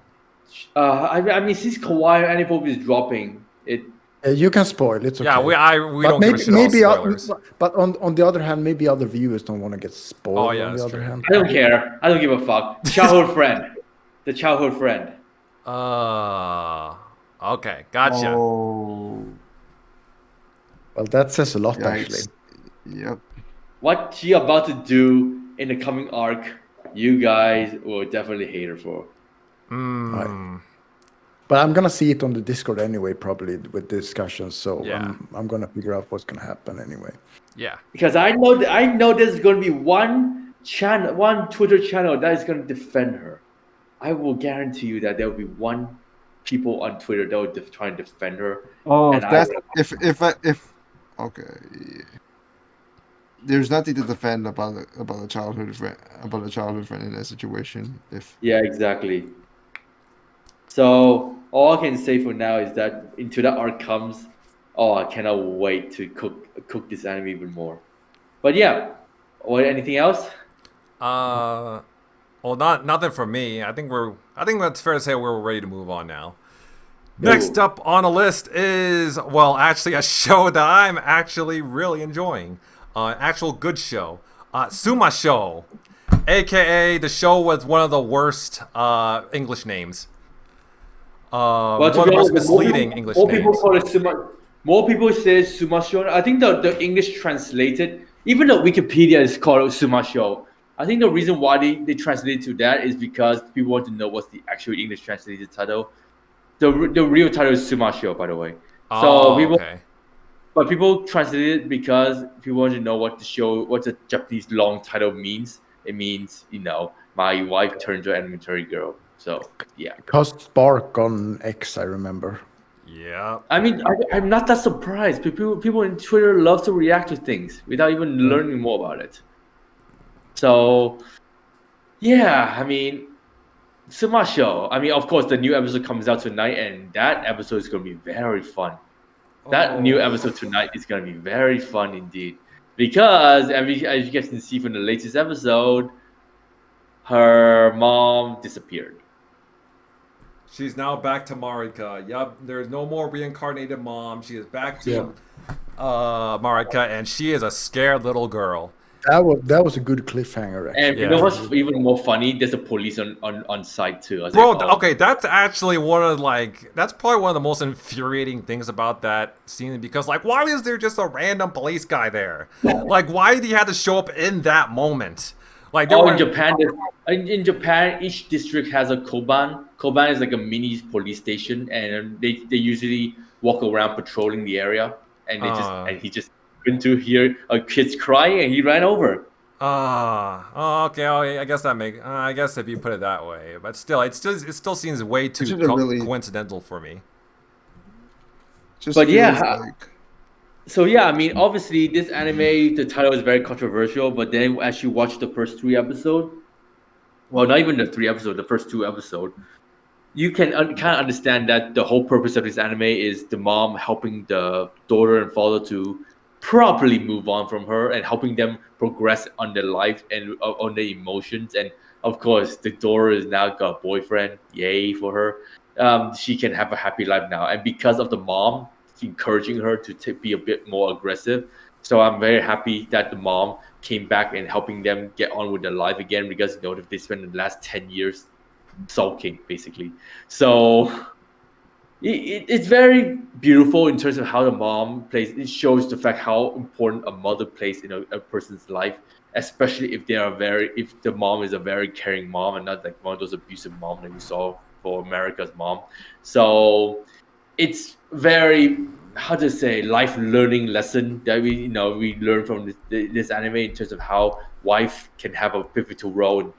I mean, since Kawaii Anipop is dropping it. You can spoil. It's okay. Yeah, we but don't give a shit about spoilers. But on the other hand, maybe other viewers don't want to get spoiled. Oh, yeah, on the that's other true. hand, I don't care. I don't give a fuck. Childhood friend. The childhood friend. Okay, gotcha. Oh. well, that says a lot, Yikes. actually. Yep. What she about to do in the coming arc, you guys will definitely hate her for. Mm. But I'm gonna see it on the Discord anyway, probably with discussions. So Yeah. I'm gonna figure out what's gonna happen anyway. Yeah. Because I know there's going to be one Twitter channel that is going to defend her. I will guarantee you that there will be one people on Twitter that will try and defend her. Oh, And if okay. There's nothing to defend about a childhood friend in that situation. Yeah, exactly. So all I can say for now is that until that arc comes, I cannot wait to cook this anime even more. But yeah, or anything else? Well, nothing from me. I think that's fair to say we're ready to move on now. Next up on the list is, well, actually a show that I'm actually really enjoying. Actual good show. TsumaSho, aka the show with one of the worst English names. One of the most misleading English names. People call it more people say TsumaSho. I think the English translated, even though Wikipedia is called TsumaSho, I think the reason why they translated to that is because people want to know what's the actual English translated title. The real title is TsumaSho, by the way. Okay. But people translate it because people want to know what the Japanese long title means. It means, my wife turned to an elementary girl. So, yeah. It caused spark on X, I remember. Yeah. I mean, I'm not that surprised. People on Twitter love to react to things without even learning more about it. So, yeah, I mean, TsumaSho. I mean, of course, the new episode comes out tonight, and that episode is going to be very fun. That new episode tonight is going to be very fun indeed. Because, as you guys can see from the latest episode, her mom disappeared. She's now back to Marika. Yup, there's no more reincarnated mom. She is back to Marika, and she is a scared little girl. That was a good cliffhanger, actually. And you know what's even more funny? There's a police on site too. Bro, okay, that's actually that's probably one of the most infuriating things about that scene, because why is there just a random police guy there? Why did he have to show up in that moment? In Japan, each district has a koban. Koban is like a mini police station, and they usually walk around patrolling the area, and he just happened to hear a kid's crying, and he ran over. Okay. I guess I guess if you put it that way, but still, it still seems way too coincidental for me. So yeah, I mean, obviously this anime, the title is very controversial, but then as you watch the first 3 episodes, well, not even the 3 episodes, the first 2 episodes, you can kind of understand that the whole purpose of this anime is the mom helping the daughter and father to properly move on from her and helping them progress on their life and on their emotions. And of course, the daughter is now got a boyfriend. Yay for her. She can have a happy life now. And because of the mom encouraging her to be a bit more aggressive, so I'm very happy that the mom came back and helping them get on with their life again because they spent the last 10 years sulking basically. So it's very beautiful in terms of how the mom plays. It shows the fact how important a mother plays in a person's life, especially if if the mom is a very caring mom and not like one of those abusive mom that we saw for America's mom. So it's very, how to say, life learning lesson that we learn from this anime in terms of how wife can have a pivotal role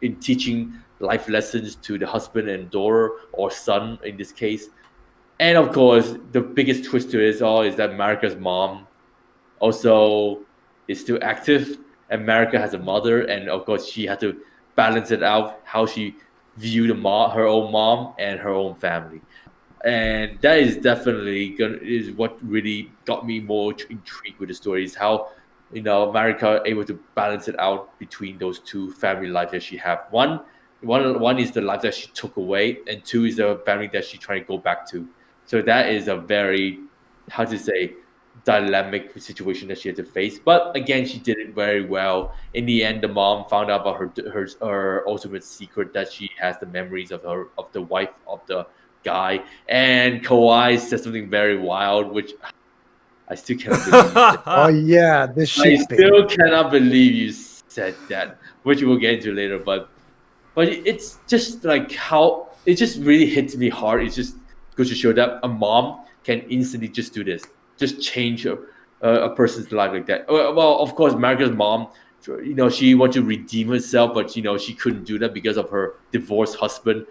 in teaching life lessons to the husband and daughter or son in this case. And of course, the biggest twist to this all is that Marika's mom also is still active, and Marika has a mother, and of course, she had to balance it out how she viewed her own mom and her own family. And that is definitely is what really got me more intrigued with the story is how Marika able to balance it out between those two family lives that she have. One is the life that she took away, and two is the family that she trying to go back to. So that is a very, how to say, dynamic situation that she had to face. But again, she did it very well. In the end, the mom found out about her ultimate secret that she has the memories of the wife of the guy. And Kawaii said something very wild, which I still cannot believe. Oh yeah, the I shipping. still cannot believe you said that, which we'll get into later. But it's just like how it just really hits me hard. It just goes to show that a mom can instantly just do this, just change a person's life like that. Well, of course, Marika's mom, she wanted to redeem herself, but she couldn't do that because of her divorced husband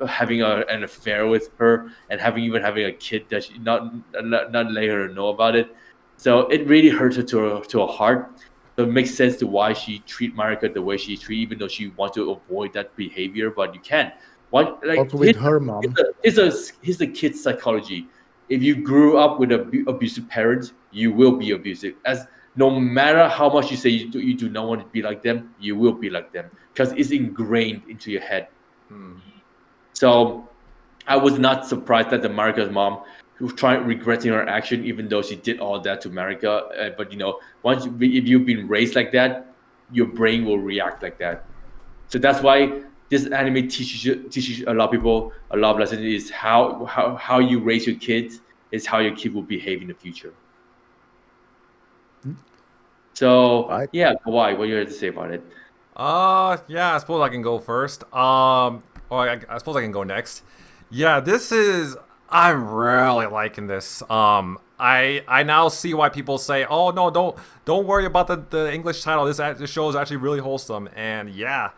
having an affair with her and having a kid that she not letting her know about it. So it really hurts her to her heart. So it makes sense to why she treat Marika the way she treat, even though she wants to avoid that behavior, but you can't. Also with her mom. Here's the kid's psychology. If you grew up with abusive parents, you will be abusive. As no matter how much you say you do not want to be like them, you will be like them because it's ingrained into your head. So I was not surprised that the Marika's mom was regretting her action, even though she did all that to Marika. But if you've been raised like that, your brain will react like that. So that's why this anime teaches a lot of people a lot of lessons. Is how you raise your kids is how your kid will behave in the future. So yeah, Kawaii, what do you have to say about it? Yeah, I suppose I can go first. Or I suppose I can go next. Yeah, I'm really liking this. I now see why people say, "Oh no, don't worry about the English title. This show is actually really wholesome." And yeah,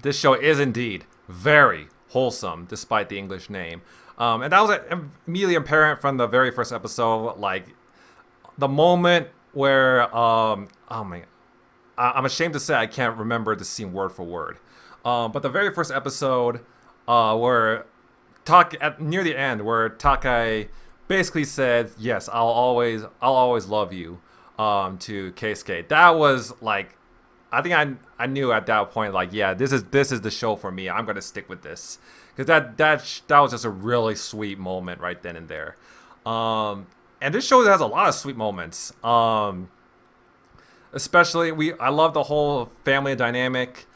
this show is indeed very wholesome, despite the English name. And that was immediately apparent from the very first episode. Like the moment where, oh my, I'm ashamed to say I can't remember the scene word for word. But the very first episode, where near the end, where Takai basically said, "Yes, I'll always love you," to Keisuke. That was like, I think I knew at that point, like, yeah, this is the show for me. I'm gonna stick with this because that was just a really sweet moment right then and there. And this show has a lot of sweet moments. Especially I love the whole family dynamic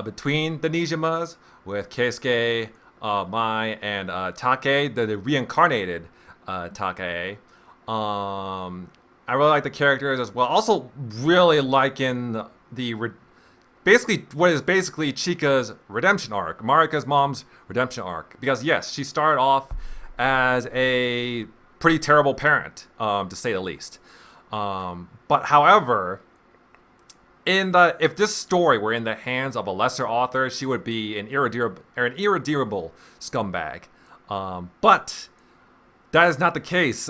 between the Nijimas with Keisuke, Mai, and Take, the reincarnated Take. I really like the characters as well. Also, really liking what is basically Chika's redemption arc, Marika's mom's redemption arc. Because yes, she started off as a pretty terrible parent, to say the least. But however, if this story were in the hands of a lesser author, she would be an irredeemable scumbag. But that is not the case,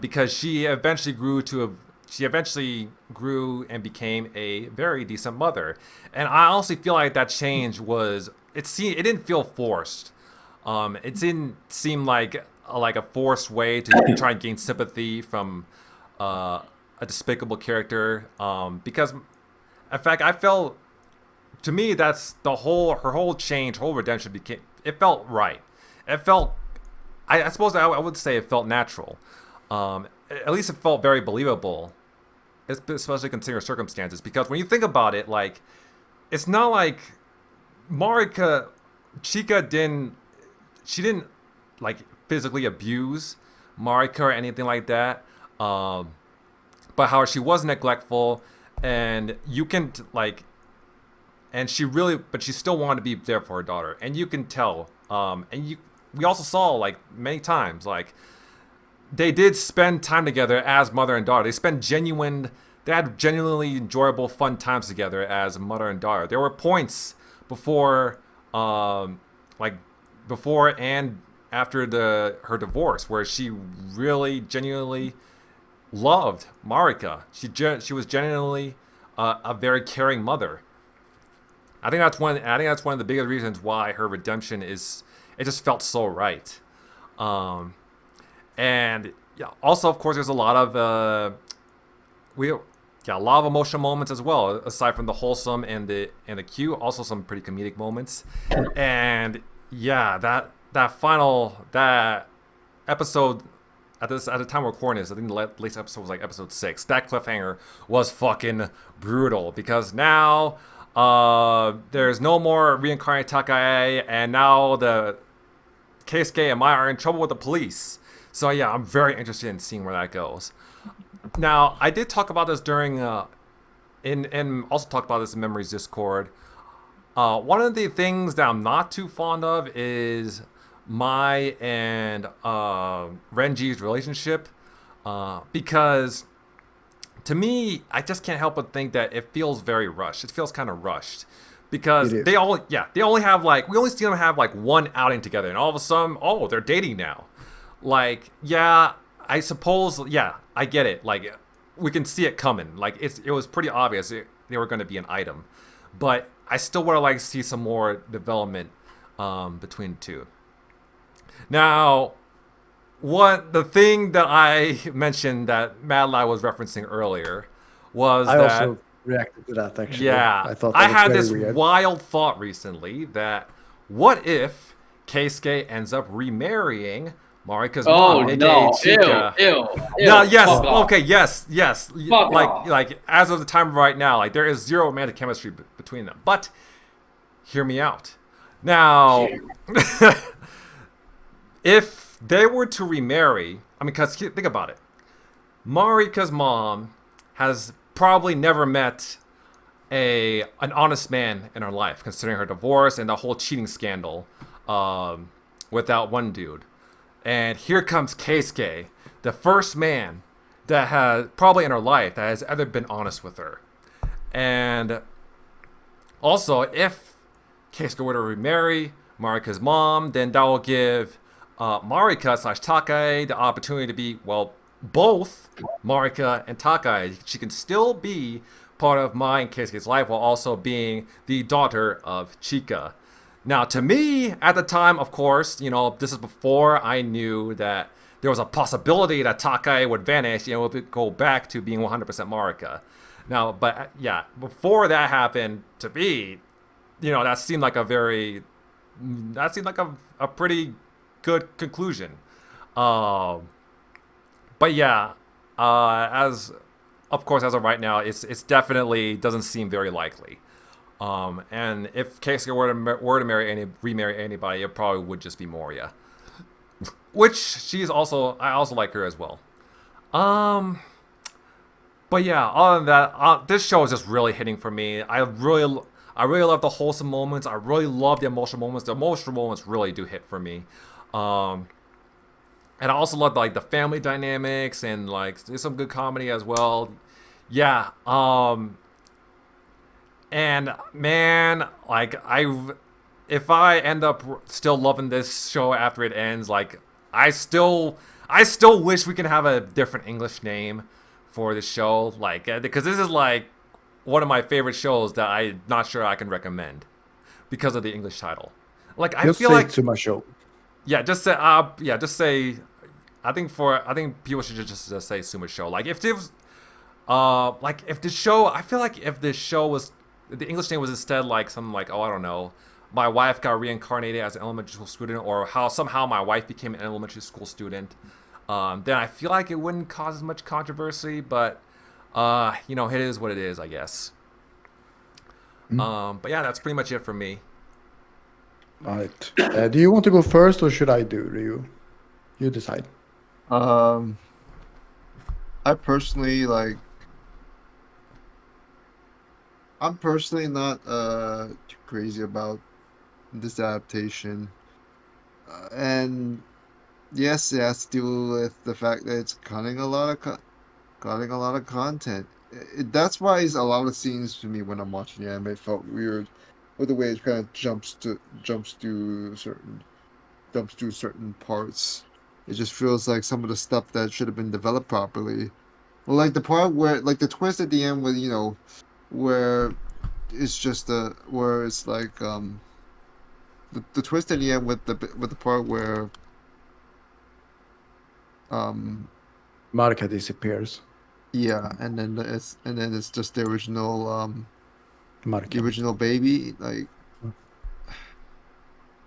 because she eventually grew and became a very decent mother. And I honestly feel like that change it didn't feel forced. It didn't seem like a forced way to try and gain sympathy from a despicable character. Because, in fact, I felt, to me, that's her whole change, her whole redemption it felt right. It felt, I suppose I would say it felt natural. At least it felt very believable, especially considering her circumstances. Because when you think about it, like, it's not like Chika didn't like physically abuse Marika or anything like that. But how she was neglectful, and you can and but she still wanted to be there for her daughter, and you can tell. We also saw, like, many times, like, they did spend time together as mother and daughter. They had genuinely enjoyable, fun times together as mother and daughter. There were points before and after her divorce where she really genuinely loved Marika. She was genuinely a very caring mother. I think that's one of the biggest reasons why her redemption it just felt so right. And yeah, also, of course, there's a lot of a lot of emotional moments as well, aside from the wholesome and the cute. Also, some pretty comedic moments. And yeah, that episode at the time we're recording this, I think the latest episode was like episode 6. That cliffhanger was fucking brutal because now there's no more reincarnated Takae, and now the Keisuke and Maya are in trouble with the police. So yeah, I'm very interested in seeing where that goes. Now, I did talk about this during and also talk about this in Memories Discord. One of the things that I'm not too fond of is Mai and Renji's relationship, because to me, I just can't help but think that it feels very rushed. It feels kind of rushed because we only see them have like one outing together, and all of a sudden, they're dating now. Like, yeah, I suppose, yeah, I get it. Like, we can see it coming. Like, it was pretty obvious they were going to be an item, but I still would like to see some more development between the two. Now, the thing that I mentioned that Mad Lad was referencing earlier was I also reacted to that, actually. Yeah, I thought I had this weird. wild thought recently that what if Keisuke ends up remarrying Marika's mom, aka Chika? Ew. No, yes, Fuck okay, yes. Fuck like as of the time right now, like there is zero romantic chemistry between them. But hear me out. Now, if they were to remarry, I mean, because think about it, Marika's mom has probably never met an honest man in her life, considering her divorce and the whole cheating scandal with that one dude. And here comes Keisuke, the first man that has probably in her life that has ever been honest with her. And also, if Keisuke were to remarry Marika's mom, then that will give Marika/Takae the opportunity to be, well, both Marika and Takae. She can still be part of Mai and Keisuke's life while also being the daughter of Chika. Now, to me, at the time, of course, this is before I knew that there was a possibility that Takae would vanish and would go back to being 100% Marika. Now, but yeah, before that happened, to me, that seemed like a pretty good conclusion. But yeah, as of right now, it's definitely doesn't seem very likely. And if Keisuke were to remarry anybody, it probably would just be Moria, which I also like her as well. But yeah, other than that, this show is just really hitting for me. I really love the wholesome moments. I really love the emotional moments. The emotional moments really do hit for me. And I also love like the family dynamics and like there's some good comedy as well. Yeah. And man, like if I end up still loving this show after it ends, like I still I still wish we could have a different English name for the show, like because this is like one of my favorite shows that I'm not sure I can recommend because of the English title. Like I Just feel say like TsumaSho. just say I think people should just say TsumaSho. Like if this if the show, I feel like if the show was, the English name was instead like something like, oh, I don't know, my wife got reincarnated as an elementary school student, or how somehow my wife became an elementary school student, then I feel like it wouldn't cause as much controversy. But it is what it is, I guess. But yeah, that's pretty much it for me. All right. Do you want to go first, or should I do, Ryu? You decide. I personally I'm personally not too crazy about this adaptation, and yes, it has to do with the fact that it's cutting a lot of content. That's why a lot of scenes to me when I'm watching the anime felt weird, with the way it kind of jumps to certain parts. It just feels like some of the stuff that should have been developed properly. Well, like the part where, like the twist at the end, with where it's just where it's like the twist at the end with the part where Marika disappears. yeah, and then it's just the original Marika. baby, like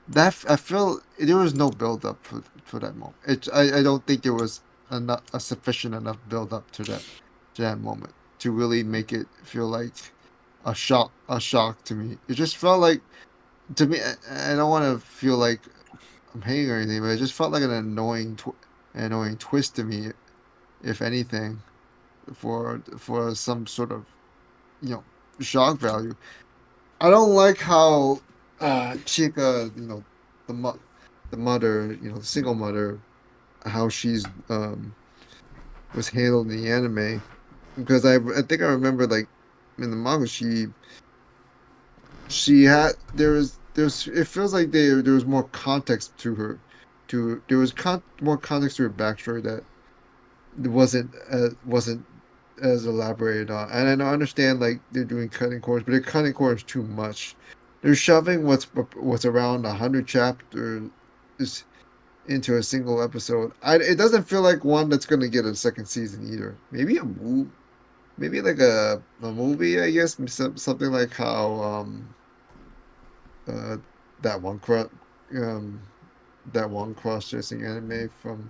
that. I feel there was no build up for that moment. I don't think there was a sufficient enough build up to that moment to really make it feel like a shock to me. It just felt like, to me, I don't want to feel like I'm hating or anything, but it just felt like an annoying twist to me, if anything, for some sort of shock value. I don't like how Chica, the mother, the single mother, how she's was handled in the anime, because I think I remember, like, in the manga she had there's it feels like there was more context to her, there was more context to her backstory that wasn't as elaborated on. And I understand, like, they're doing cutting corners, but they're cutting corners too much. They're shoving what's around 100 chapters into a single episode. It doesn't feel like one that's going to get a second season either. Maybe maybe like a movie, I guess, something like how that one cross dressing anime from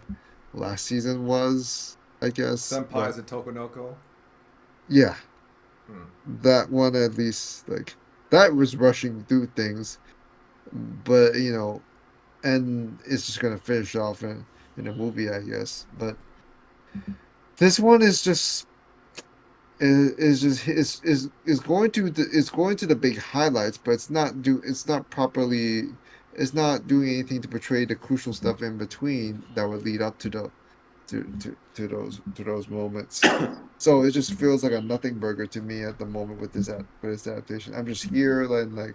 last season was, I guess. Senpais and Tokonoko. Yeah, that one at least, like, that was rushing through things, but and it's just gonna finish off in a movie, I guess. But this one is just going to the big highlights, but it's not doing anything to portray the crucial stuff in between that would lead up to those moments. So it just feels like a nothing burger to me at the moment with this adaptation. I'm just here, and like,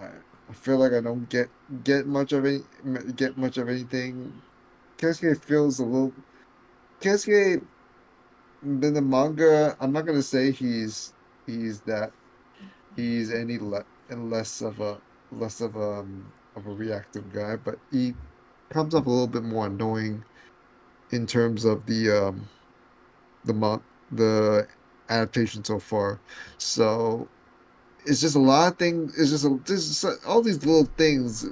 I feel like I don't get much of anything. Keisuke feels a little. Keisuke, in the manga, I'm not gonna say he's any less of a reactive guy, but he comes up a little bit more annoying in terms of the adaptation so far. So it's just a lot of things. It's just all these little things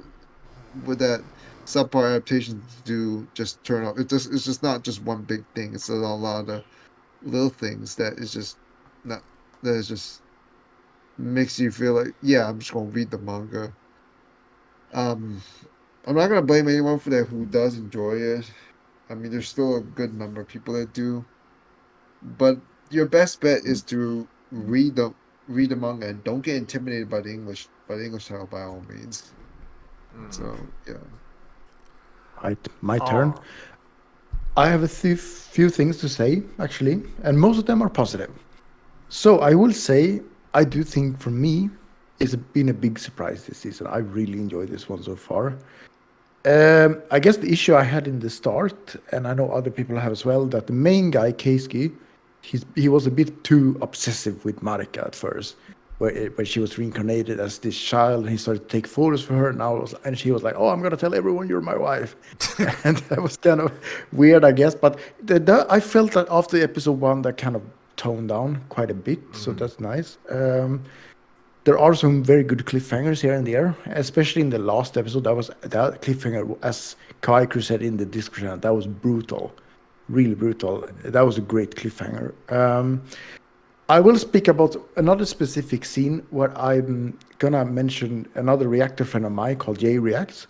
with that subpar adaptations do just turn off. It's just not just one big thing. It's a lot of little things that is just not, that is just makes you feel like, yeah, I'm just gonna read the manga. I'm not gonna blame anyone for that who does enjoy it. I mean, there's still a good number of people that do, but your best bet is to read the manga and don't get intimidated by the English title, by all means. So yeah. Right, my turn. I have a few things to say, actually, and most of them are positive. So I will say, I do think for me, it's been a big surprise this season. I really enjoyed this one so far. I guess the issue I had in the start, and I know other people have as well, that the main guy, Keisuke, he was a bit too obsessive with Marika at first, where she was reincarnated as this child, and he started to take photos for her, and she was like, "Oh, I'm gonna tell everyone you're my wife," and that was kind of weird, I guess. But I felt that after episode 1, that kind of toned down quite a bit, so that's nice. There are some very good cliffhangers here and there, especially in the last episode. That cliffhanger, as Kawaii said in the description, that was brutal, really brutal. That was a great cliffhanger. I will speak about another specific scene where I'm gonna mention another reactor friend of mine called Jay Reacts,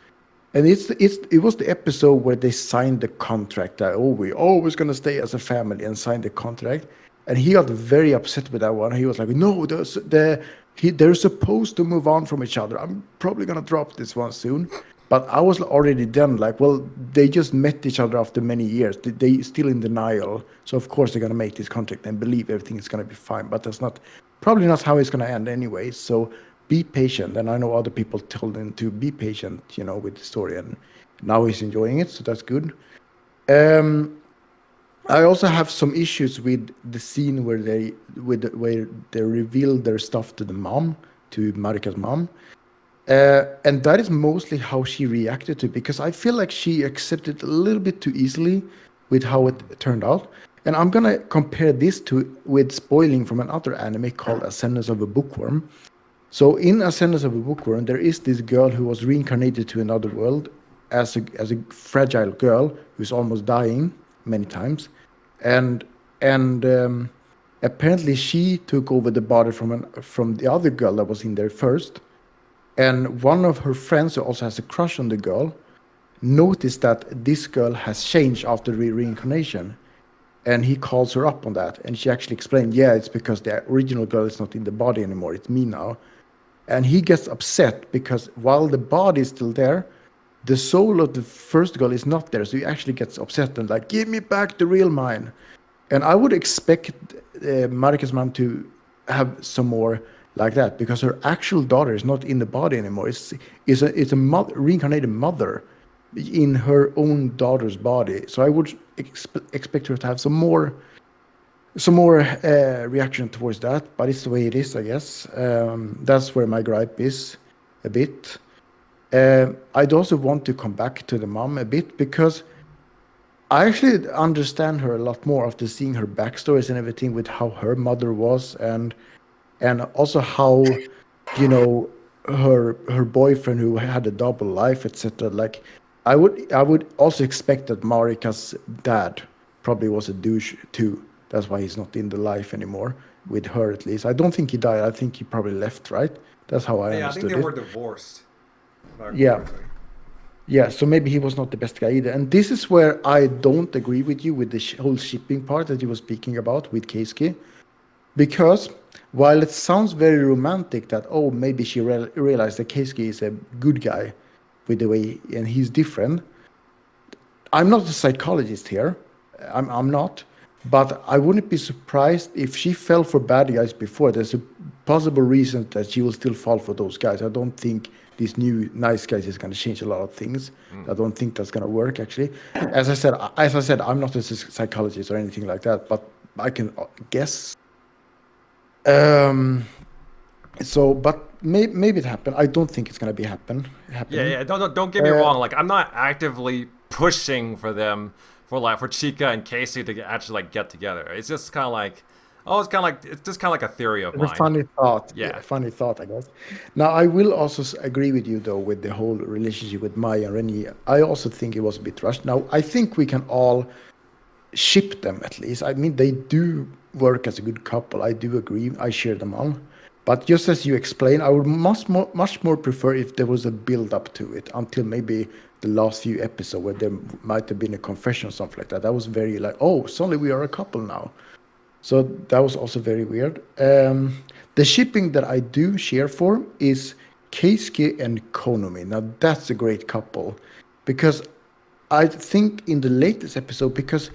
and it was the episode where they signed the contract that we always gonna stay as a family and sign the contract, and he got very upset with that one. He was like, "No, they're supposed to move on from each other. I'm probably gonna drop this one soon." But I was already done. Like, well, they just met each other after many years. They still in denial. So of course they're gonna make this contract and believe everything is gonna be fine. But that's probably not how it's gonna end anyway. So be patient. And I know other people told him to be patient, with the story. And now he's enjoying it, so that's good. I also have some issues with the scene where they reveal their stuff to the mom, to Marika's mom. And that is mostly how she reacted to it, because I feel like she accepted a little bit too easily with how it turned out. And I'm going to compare this with spoiling from another anime called Ascendance of a Bookworm. So in Ascendance of a Bookworm, there is this girl who was reincarnated to another world as a fragile girl who's almost dying many times. And apparently she took over the body from the other girl that was in there first. And one of her friends, who also has a crush on the girl, noticed that this girl has changed after reincarnation. And he calls her up on that. And she actually explained, yeah, it's because the original girl is not in the body anymore. It's me now. And he gets upset because while the body is still there, the soul of the first girl is not there. So he actually gets upset and like, give me back the real mine. And I would expect Marika's mom to have some more like that, because her actual daughter is not in the body anymore. It's a reincarnated mother in her own daughter's body. So I would expect her to have some more reaction towards that. But it's the way it is, I guess. That's where my gripe is a bit. I'd also want to come back to the mom a bit, because I actually understand her a lot more after seeing her backstories and everything with how her mother was, and also how, her boyfriend who had a double life, etc. Like, I would also expect that Marika's dad probably was a douche too. That's why he's not in the life anymore, with her at least. I don't think he died. I think he probably left, right? That's how I understood it. I think they were divorced. Yeah, so maybe he was not the best guy either. And this is where I don't agree with you with the whole shipping part that you were speaking about with Keisuke. Because while it sounds very romantic that, maybe she realized that Keisuke is a good guy with the way, and he's different. I'm not a psychologist here. I'm not. But I wouldn't be surprised if she fell for bad guys before. There's a possible reason that she will still fall for those guys. I don't think this new nice guys is going to change a lot of things. I don't think that's going to work, actually. As I said, I'm not a psychologist or anything like that, but I can guess. But maybe it happened. I don't think it's going to be happening. Yeah. Don't get me wrong. Like, I'm not actively pushing for them, for Chika and Casey to actually get together. It's just kind of like, it's just kind of like a theory of mine. A funny thought. Yeah, funny thought, I guess. Now, I will also agree with you, though, with the whole relationship with Maya and Rennie. I also think it was a bit rushed. Now, I think we can all ship them, at least. I mean, they do work as a good couple. I do agree. I share them all. But just as you explained, I would much more prefer if there was a build-up to it until maybe the last few episodes where there might have been a confession or something like that. That was very like, suddenly we are a couple now. So that was also very weird. The shipping that I do share for is Keisuke and Konomi. Now that's a great couple, because I think in the latest episode, because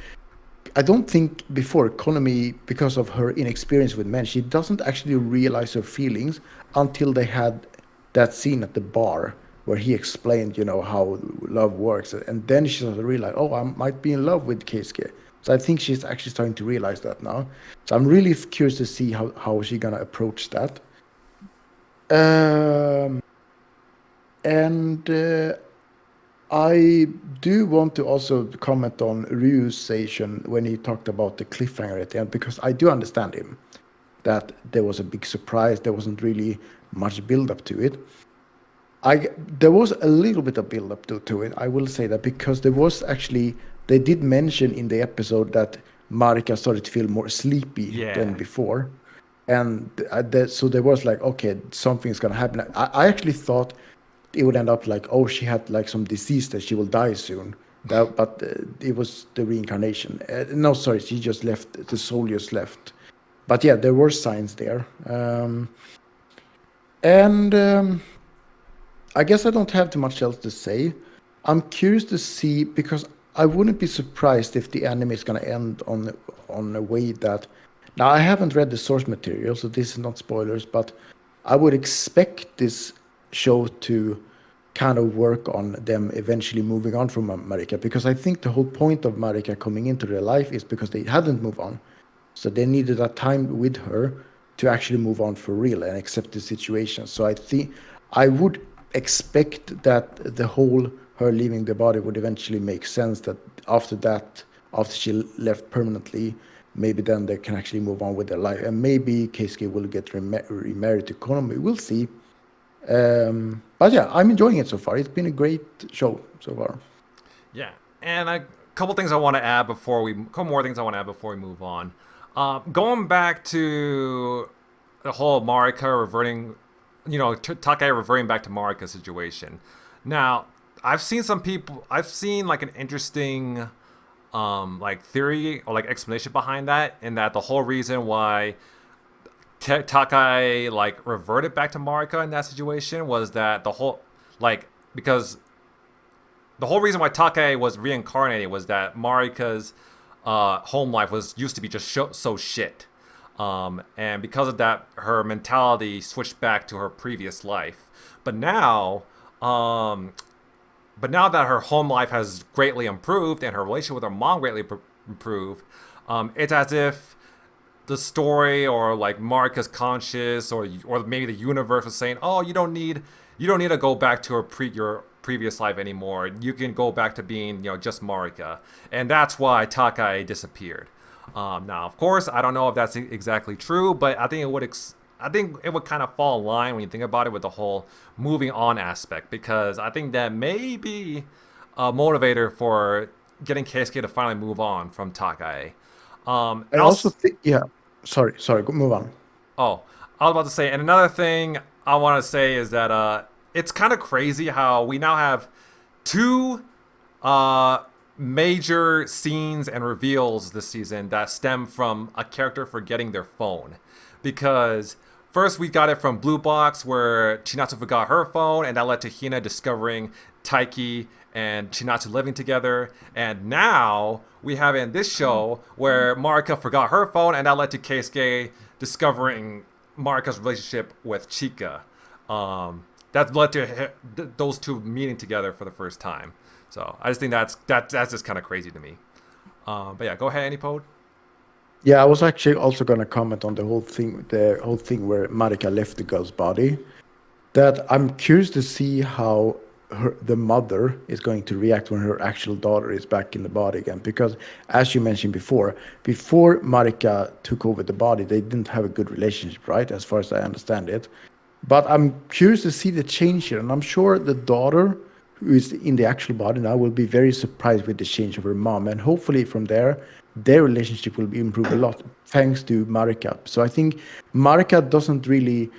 I don't think before Konomi, because of her inexperience with men, she doesn't actually realize her feelings until they had that scene at the bar where he explained, how love works, and then she started to realize, oh, I might be in love with Keisuke. So I think she's actually starting to realize that now. So I'm really curious to see how she's gonna approach that. And I do want to also comment on Ryu's station when he talked about the cliffhanger at the end, because I do understand him that there was a big surprise. There wasn't really much build up to it. There was a little bit of build up to it. I will say that, because they did mention in the episode that Marika started to feel more sleepy than before, and so there was like, okay, something's gonna happen. I actually thought it would end up like, oh, she had like some disease that she will die soon. But it was the reincarnation. No, sorry, she just left. The soul just left. But yeah, there were signs there. I guess I don't have too much else to say. I'm curious to see, because I wouldn't be surprised if the anime is going to end on a way that... Now, I haven't read the source material, so this is not spoilers, but I would expect this show to kind of work on them eventually moving on from Marika, because I think the whole point of Marika coming into their life is because they hadn't moved on. So they needed that time with her to actually move on for real and accept the situation. So I think I would expect that the whole her leaving the body would eventually make sense, that after she left permanently, maybe then they can actually move on with their life. And maybe Keisuke will get remarried to Konomi. We'll see. But yeah, I'm enjoying it so far. It's been a great show so far. Yeah, and a couple more things I want to add before we move on. Going back to the whole Marika reverting, Takai reverting back to Marika's situation. Now, I've seen like an interesting like theory or like explanation behind that, in that the whole reason why Takai like reverted back to Marika in that situation was that because the whole reason why Takai was reincarnated was that Marika's home life used to be just so shit. And because of that, her mentality switched back to her previous life. But now that her home life has greatly improved and her relationship with her mom greatly improved, it's as if the story or like Marika's conscious or maybe the universe was saying, oh, you don't need to go back to your previous life anymore. You can go back to being just Marika, and that's why Takai disappeared. Now, of course, I don't know if that's exactly true, but I think it would kind of fall in line when you think about it with the whole moving on aspect, because I think that may be a motivator for getting Keisuke to finally move on from Takai. I also think, yeah. Sorry, move on. Oh, I was about to say, and another thing I want to say is that it's kind of crazy how we now have two major scenes and reveals this season that stem from a character forgetting their phone. Because first we got it from Blue Box, where Chinatsu forgot her phone, and that led to Hina discovering Taiki and Chinatsu living together. And now we have it in this show where Marika forgot her phone, and that led to Keisuke discovering Marika's relationship with Chika. That led to those two meeting together for the first time. So I just think that's just kind of crazy to me. But yeah, go ahead, Anipode. Yeah, I was actually also going to comment on the whole thing where Marika left the girl's body. That I'm curious to see how the mother is going to react when her actual daughter is back in the body again. Because as you mentioned before Marika took over the body, they didn't have a good relationship, right? As far as I understand it. But I'm curious to see the change here. And I'm sure the daughter who is in the actual body now will be very surprised with the change of her mom. And hopefully from there, their relationship will be improved a lot thanks to Marika. So I think Marika doesn't really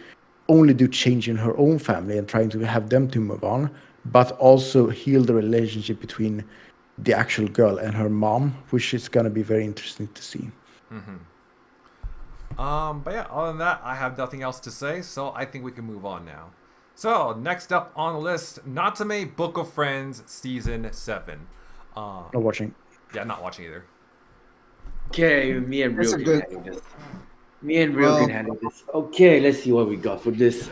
only do change in her own family and trying to have them to move on, but also heal the relationship between the actual girl and her mom, which is going to be very interesting to see. Mm-hmm. But yeah, other than that, I have nothing else to say, so I think we can move on now. So, next up on the list, Natsume Book of Friends Season 7. Not watching. Yeah, not watching either. Okay, me and Real can handle this. Me and Real can handle this. Okay, let's see what we got for this.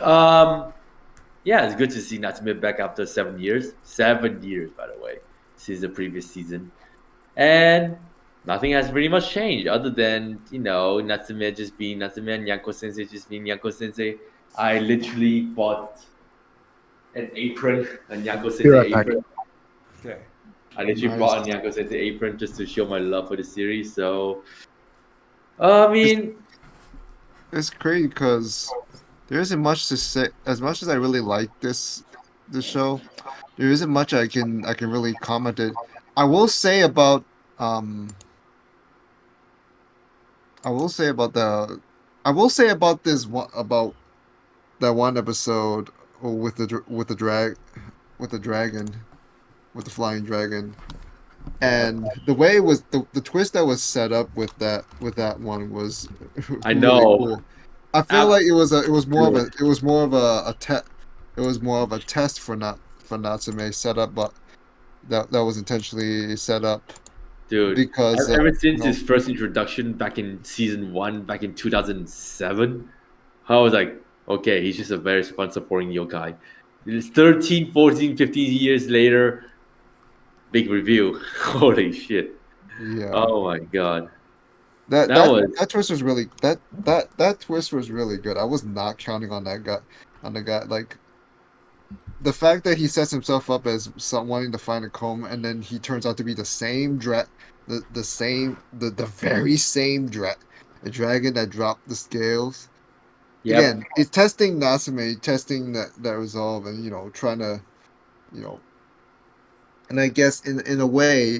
yeah, it's good to see Natsume back after 7 years. 7 years, by the way, since the previous season. And nothing has pretty much changed other than, Natsume just being Natsume and Yanko Sensei just being Yanko Sensei. I literally bought an apron, a Yanko Sensei Fear attack. apron. Okay. I literally Nice. bought a Yanko Sensei apron just to show my love for the series. So, I mean, It's crazy because there isn't much to say. As much as I really like this show, there isn't much I can really comment it. I will say about I will say about this one about that one episode with the dragon with the flying dragon. And the way it was the twist that was set up with that one was I really know. cool. I feel like it was more of a test for Natsume set up, but that was intentionally set up Dude, because ever since his first introduction back in season 1, back in 2007, I was like, okay, he's just a very fun supporting yokai. It's 13, 14, 15 years later, big review. Holy shit. yeah. Oh my god. That That was twist was really that twist was really good. I was not counting on the guy like the fact that he sets himself up as wanting to find a comb, and then he turns out to be the same the very same the dragon that dropped the scales. Yep. Again, it's testing Natsume, testing that resolve, and trying to, and I guess in a way,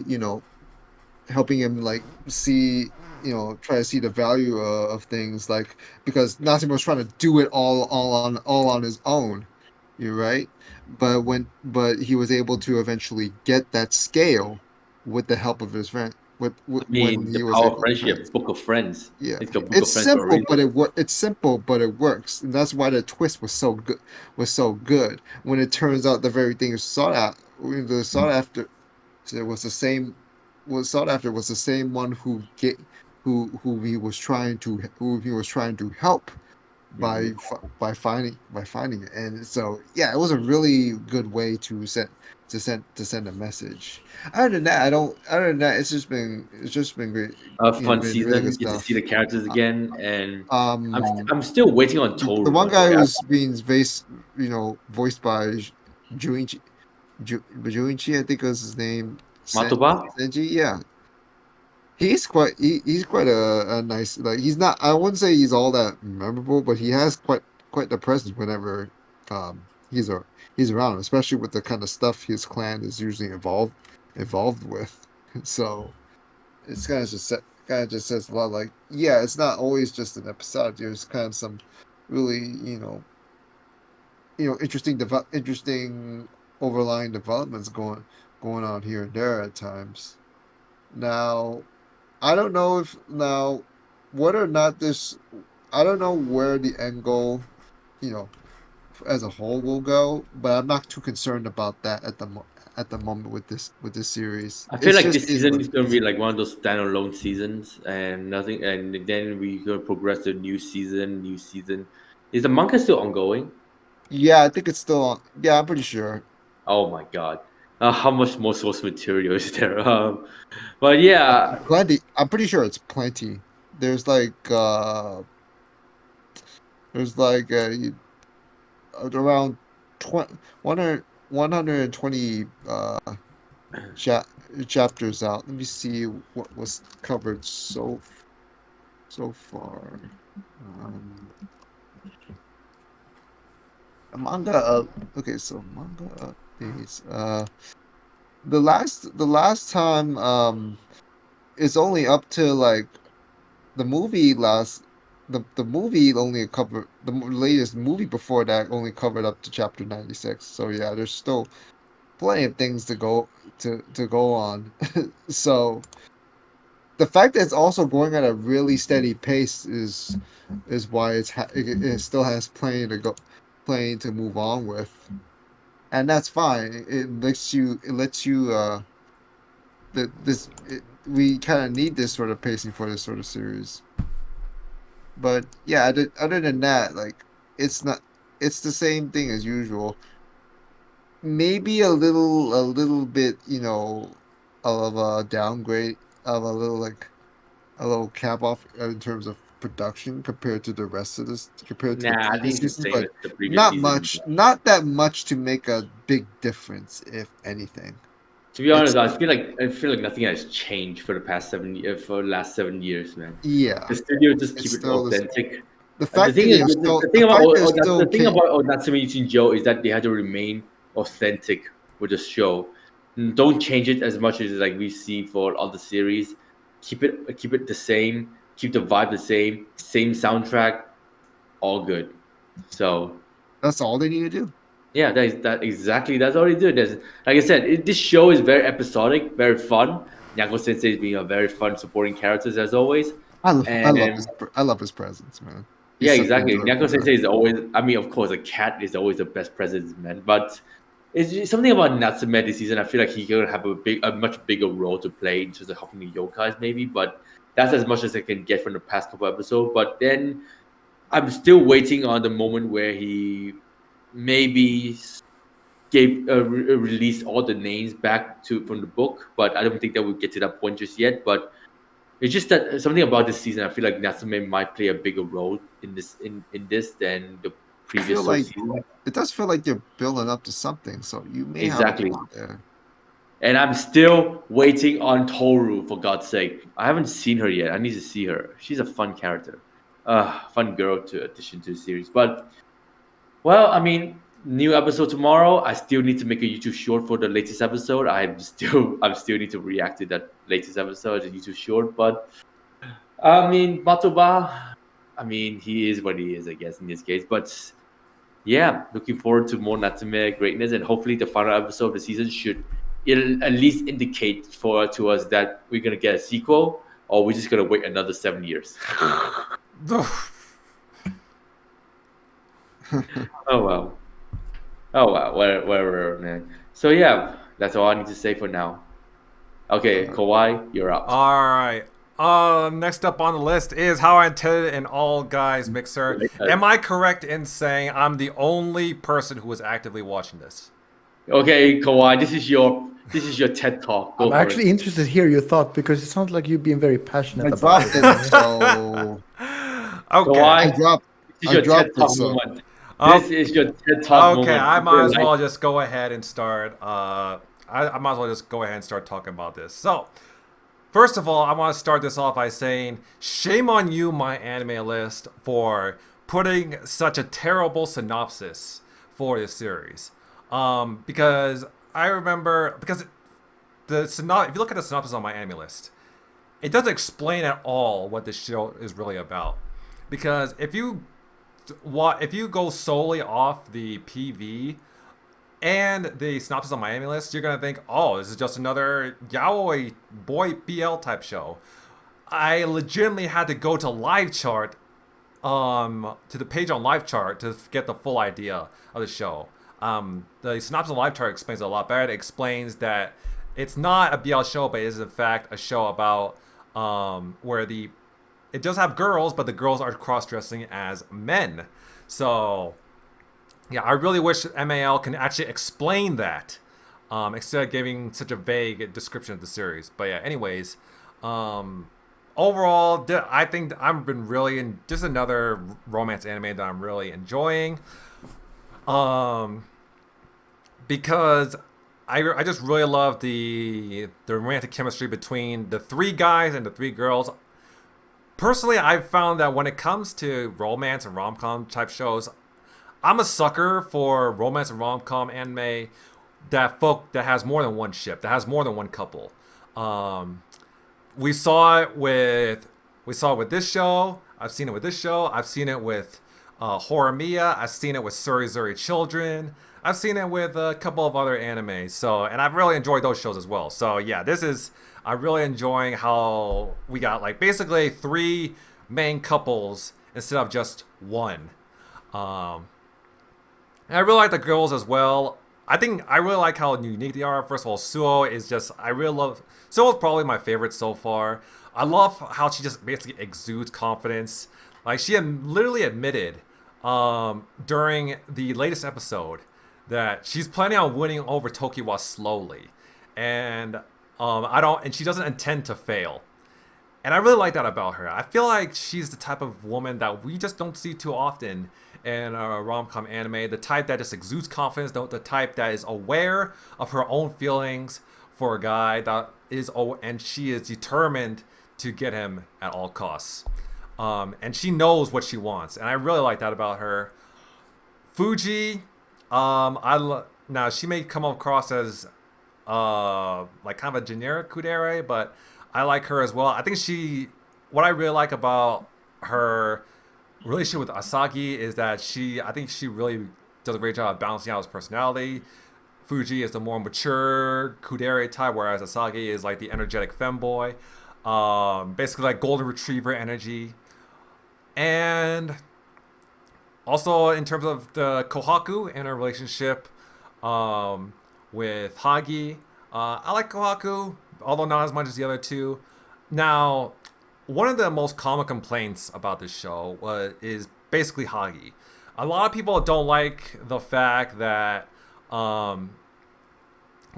helping him like see, try to see the value of things, like because Natsume was trying to do it all on his own. You're right, but he was able to eventually get that scale with the help of his friend. I mean, the power of friendship, book of friends. Yeah, It's got book it's of friends for a simple, reason. but it's simple, but it works, and that's why the twist was so good. When it turns out the very thing sought after, it was the same. Was sought after was the same one who he was trying to help by finding it, and so yeah, it was a really good way to send a message. Other than that, it's just been great. A fun Been season. really good Get to stuff. see the characters again, and Um, I'm still waiting on Toru. the one by the guy way. who's being voiced by Junichi, Junichi, I think was his name. Matoba? Senji, yeah. He's quite a nice, like, he's not, I wouldn't say he's all that memorable, but he has quite the presence whenever he's around, especially with the kind of stuff his clan is usually involved with. So it's kind of just says a lot, like, yeah, it's not always just an episode. There's kind of some really interesting overlying developments going on here and there at times. Now, I don't know whether or not this. I don't know where the end goal, as a whole will go, but I'm not too concerned about that at the moment with this series. I feel It's like just this season is going to is. be like one of those standalone seasons, and nothing. And then we're going to progress to new season. New season. Is the manga still ongoing? Yeah, I think it's still on. Yeah, I'm pretty sure. Oh my god. How much more source material is there? But yeah, Plenty. I'm pretty sure it's plenty. There's like around 20, 120 chapters out. Let me see what was covered so far. Manga okay, so manga updates. The last time it's only up to like the movie last the movie only covered the latest movie before that only covered up to chapter 96. So yeah, there's still plenty of things to go on. So the fact that it's also going at a really steady pace is why it still has plenty to move on with, and that's fine. It lets you we kind of need this sort of pacing for this sort of series. But yeah, other than that, like it's it's the same thing as usual. Maybe a little bit, of a downgrade of a little cap off in terms of production compared to the rest of this, compared to the Nah, I think previous it's the seasons, same but as the previous not season. much, not that much to make a big difference, if anything. To be It's honest, I feel like nothing has changed for the past 7 years, for the last 7 years, man. yeah, The studio just keep it's it still this. authentic. The The fact that thing is, they're still, the the thing about fact they're still, the thing about Natsume Joe is that they had to remain authentic with the show. Don't change it as much as like we see for other series. Keep it the same. Keep the vibe the same. Same soundtrack. All good. So that's all they need to do. yeah, that exactly. That's all he did. Like I said, this show is very episodic, very fun. Nyako Sensei is being a very fun supporting characters as always. I love And I love his presence, man. yeah, He's such an exactly. enjoyable Nyako Sensei guy. is always. I mean, of course, a cat is always the best president, man. But it's just something about Natsume this season. I feel like he's gonna have a much bigger role to play in terms of helping the yokais, maybe. But that's as much as I can get from the past couple episodes. But then I'm still waiting on the moment where he maybe released all the names back to from the book. But I don't think that we'll get to that point just yet. But it's just that something about this season. I feel like Natsume might play a bigger role in this than the I previous feel like season. it does feel like you're building up to something, so you may have a Exactly. point there. And I'm still waiting on Toru, for God's sake. I haven't seen her yet. I need to see her. She's a fun character. Fun girl to addition to the series. But, well, I mean, new episode tomorrow. I still need to make a YouTube short for the latest episode. I'm still need to react to that latest episode, the YouTube short. But, I mean, Matoba, I mean, he is what he is, I guess, in this case. But, yeah, looking forward to more Natsume greatness. And hopefully the final episode of the season should it'll at least indicate to us that we're gonna get a sequel, or we're just gonna wait another 7 years. Oh well, whatever, man. So yeah, that's all I need to say for now. Okay, Kawaii, you're up. All right. Next up on the list is How I Intended an All Guys Mixer. Am I correct in saying I'm the only person who is actively watching this? Okay, Kawaii, this is your TED talk. I'm actually interested to hear your thought because it sounds like you've been very passionate about it. So Okay. Kawaii, this is your TED talk so. moment. This is your TED talk moment. Okay, I might as well just go ahead and start. I might as well just go ahead and start talking about this. So, first of all, I want to start this off by saying, shame on you, my anime list, for putting such a terrible synopsis for this series. Because I remember, if you look at the synopsis on my anime list, it doesn't explain at all what this show is really about. Because if you go solely off the PV and the synopsis on my anime list, you're gonna think, oh, this is just another yaoi boy BL type show. I legitimately had to go to live chart, to the page on live chart to get the full idea of the show. The synopsis on live chart explains it a lot better. It explains that it's not a BL show, but it is in fact a show about where it does have girls, but the girls are cross-dressing as men. So, yeah, I really wish MAL can actually explain that instead of giving such a vague description of the series. But yeah, anyways, overall, I think I've been really in just another romance anime that I'm really enjoying. Because I just really love the romantic chemistry between the three guys and the three girls. Personally, I've found that when it comes to romance and rom-com type shows, I'm a sucker for romance and rom-com anime that has more than one ship, that has more than one couple. We saw it with this show. I've seen it with this show. I've seen it with Horimiya. I've seen it with Seirei Children. I've seen it with a couple of other animes. So, and I've really enjoyed those shows as well. So yeah, I'm really enjoying how we got like basically 3 main couples instead of just one. And I really like the girls as well. I really like how unique they are. First of all, Suo is probably my favorite so far. I love how she just basically exudes confidence. Like she literally admitted during the latest episode that she's planning on winning over Tokiwa slowly, and and she doesn't intend to fail. And I really like that about her. I feel like she's the type of woman that we just don't see too often in a rom-com anime. The type that just exudes confidence, the type that is aware of her own feelings for a guy and she is determined to get him at all costs. And she knows what she wants, and I really like that about her. Fuji, now she may come across as like kind of a generic kudere, but I like her as well. I think what I really like about her relationship with Asagi is that I think she really does a great job of balancing out his personality. Fuji is the more mature kudere type, whereas Asagi is like the energetic femboy. Basically like golden retriever energy. And also in terms of the Kohaku and her relationship with Hagi, I like Kohaku, although not as much as the other two. Now, one of the most common complaints about this show is basically Hagi. A lot of people don't like the fact that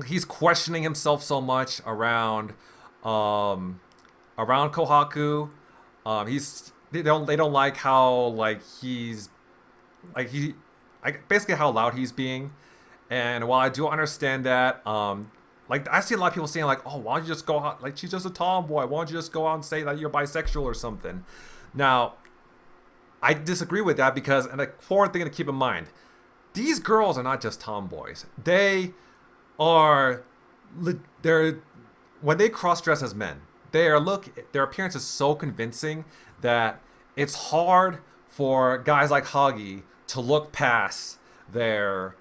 he's questioning himself so much around Kohaku. They don't like how like basically how loud he's being. And while I do understand that, like I see a lot of people saying like, oh, why don't you just go out, like she's just a tomboy, why don't you just go out and say that you're bisexual or something? Now, I disagree with that because, and the important thing to keep in mind, these girls are not just tomboys. They're when they cross-dress as men, their appearance is so convincing that it's hard for guys like Hagi to look past their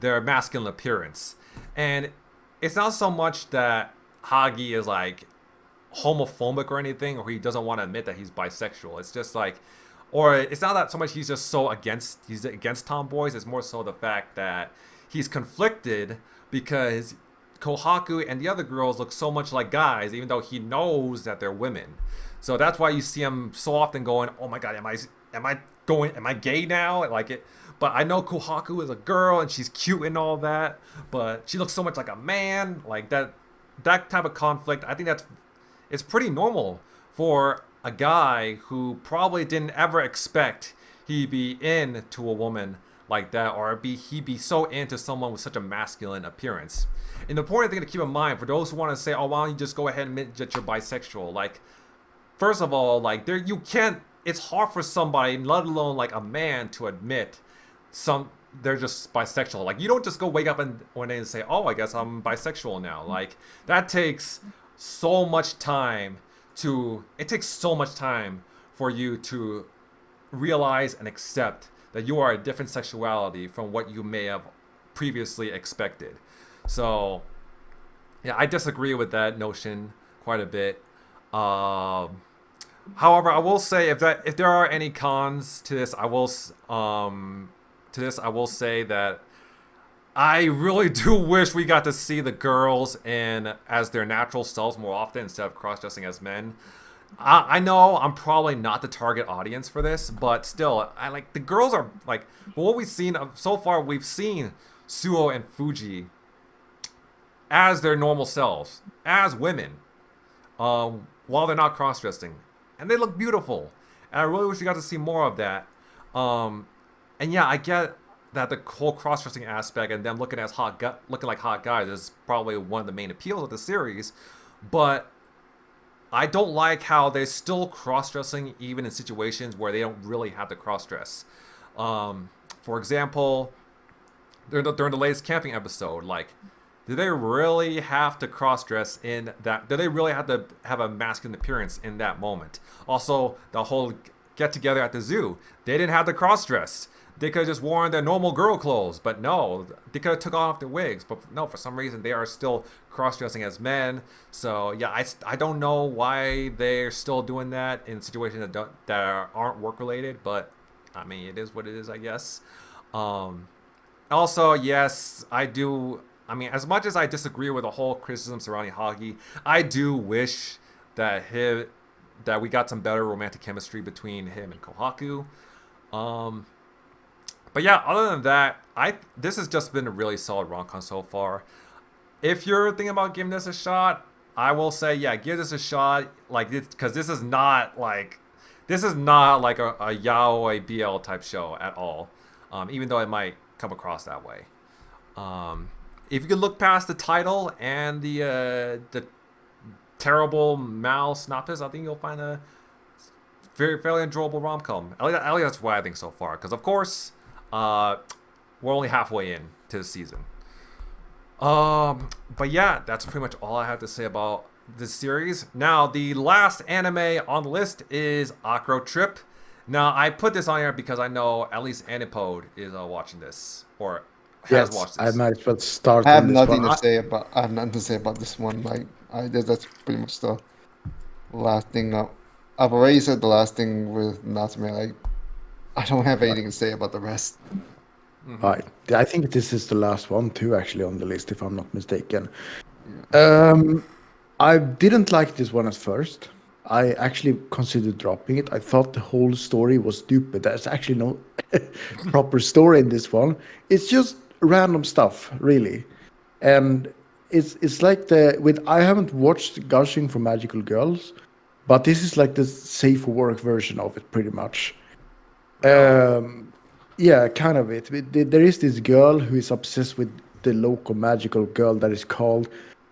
masculine appearance. And it's not so much that Hagi is like homophobic or anything, or he doesn't want to admit that he's bisexual. It's just like, or it's not that so much he's against tomboys. It's more so the fact that he's conflicted because Kohaku and the other girls look so much like guys, even though he knows that they're women. So that's why you see him so often going, "Oh my god, am I gay now?" Like it. But I know Kohaku is a girl and she's cute and all that, but she looks so much like a man. Like that type of conflict, I think it's pretty normal for a guy who probably didn't ever expect he'd be into a woman like that, or he'd be so into someone with such a masculine appearance. And the important thing to keep in mind for those who want to say, "Oh, why don't you just go ahead and admit that you're bisexual?" Like, first of all, like it's hard for somebody, let alone like a man, to admit they're just bisexual. Like, you don't just go wake up and one day and say, "Oh, I guess I'm bisexual now." Like, that takes so much time for you to realize and accept that you are a different sexuality from what you may have previously expected. So yeah, I disagree with that notion quite a bit. However, I will say if there are any cons to this, I will say that I really do wish we got to see the girls as their natural selves more often instead of cross-dressing as men. I know I'm probably not the target audience for this, but still, the girls are like, for what we've seen so far, we've seen Suo and Fuji as their normal selves, as women, while they're not cross-dressing, and they look beautiful. And I really wish we got to see more of that. And yeah, I get that the whole cross-dressing aspect and them looking like hot guys is probably one of the main appeals of the series, but I don't like how they're still cross-dressing even in situations where they don't really have to cross-dress. For example, during the latest camping episode, like, do they really have to cross-dress in that? Do they really have to have a masculine appearance in that moment? Also, the whole get-together at the zoo, they didn't have to cross-dress. They could have just worn their normal girl clothes, but no, they could have took off their wigs, but no, for some reason they are still cross-dressing as men. So yeah, I don't know why they're still doing that in situations that aren't work-related, but I mean, it is what it is, I guess. Also, yes, I do. I mean, as much as I disagree with the whole criticism surrounding Hagi, I do wish that that we got some better romantic chemistry between him and Kohaku. But yeah, other than that, this has just been a really solid rom-com so far. If you're thinking about giving this a shot, I will say, yeah, give this a shot. Like, because this is not like a yaoi BL type show at all. Even though it might come across that way. If you can look past the title and the terrible Mal synopsis, I think you'll find a fairly enjoyable rom-com. At least that's what I think so far. Because of course, we're only halfway in to the season. But yeah, that's pretty much all I have to say about this series. Now, the last anime on the list is Acro Trip. Now, I put this on here because I know at least Anipode is watching this or has watched this. I might as well start. I have nothing to say about. I have nothing to say about this one. Like, that's pretty much the last thing. I've already said the last thing with Natsume. Like, I don't have anything to say about the rest. Mm-hmm. Right. I think this is the last one too, actually, on the list, if I'm not mistaken. Yeah. I didn't like this one at first. I actually considered dropping it. I thought the whole story was stupid. There's actually no proper story in this one. It's just random stuff, really. And it's like I haven't watched Gushing for Magical Girls, but this is like the safe for work version of it, pretty much. Yeah, kind of it. There is this girl who is obsessed with the local magical girl that is called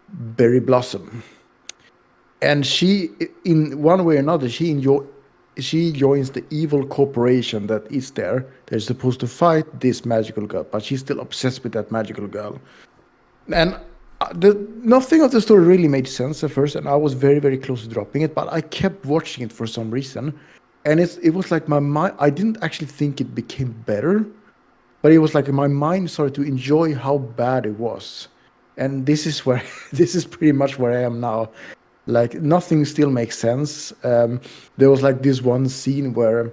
Berry Blossom. And she, in one way or another, she joins the evil corporation that is there. They're supposed to fight this magical girl, but she's still obsessed with that magical girl. And nothing of the story really made sense at first, and I was very, very close to dropping it, but I kept watching it for some reason. And it was like my mind, I didn't actually think it became better, but it was like my mind started to enjoy how bad it was. And this is pretty much where I am now. Like, nothing still makes sense. There was like this one scene where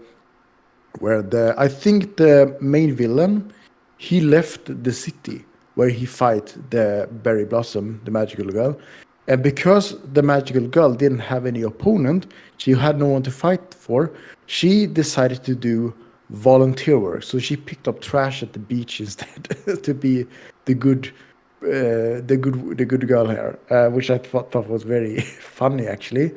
I think the main villain, he left the city where he fight the Berry Blossom, the magical girl. And because the magical girl didn't have any opponent, she had no one to fight for, she decided to do volunteer work. So she picked up trash at the beach instead to be the good girl here, which I thought was very funny, actually.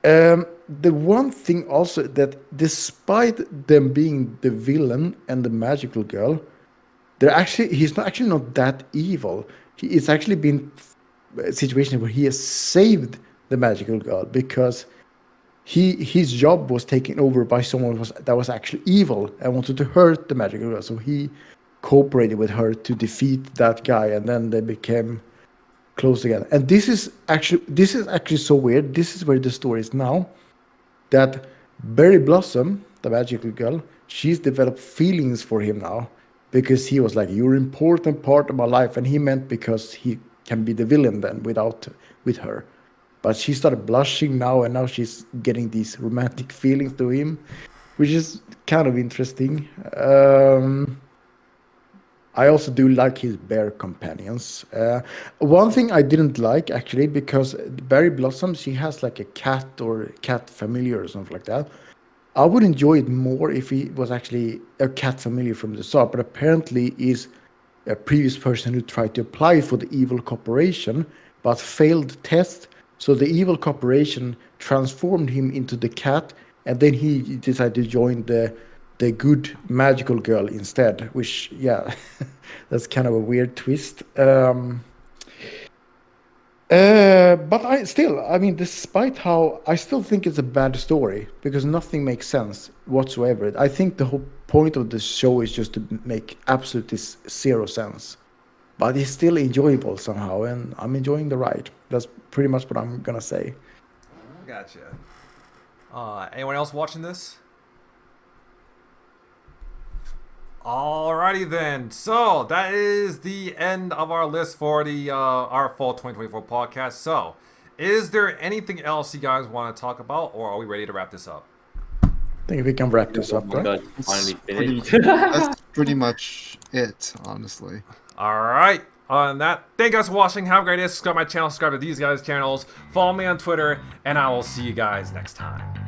The one thing also that despite them being the villain and the magical girl, he's not that evil. It's actually been a situation where he has saved the magical girl because his job was taken over by someone that was actually evil and wanted to hurt the magical girl. So he cooperated with her to defeat that guy, and then they became close again. And this is actually so weird. This is where the story is now, that Berry Blossom, the magical girl, she's developed feelings for him now because he was like, "You're an important part of my life," and he meant because he can be the villain then with her. But she started blushing now, and now she's getting these romantic feelings to him, which is kind of interesting. I also do like his bear companions. One thing I didn't like, actually, because Berry Blossom, she has like a cat or cat familiar or something like that. I would enjoy it more if he was actually a cat familiar from the start, but apparently is a previous person who tried to apply for the evil corporation but failed the test. So the evil corporation transformed him into the cat, and then he decided to join the good magical girl instead, which, yeah, that's kind of a weird twist. But despite how, I still think it's a bad story because nothing makes sense whatsoever. I think the whole point of the show is just to make absolutely zero sense. But it's still enjoyable somehow, and I'm enjoying the ride. That's pretty much what I'm gonna say. Gotcha. Anyone else watching this? Alrighty then. So that is the end of our list for the our fall 2024 podcast. So, is there anything else you guys want to talk about, or are we ready to wrap this up? I think we can wrap this up, right? Finally finished. That's pretty much it, honestly. Alright, on that, thank you guys for watching. Have a great day. Subscribe to my channel, subscribe to these guys' channels. Follow me on Twitter, and I will see you guys next time.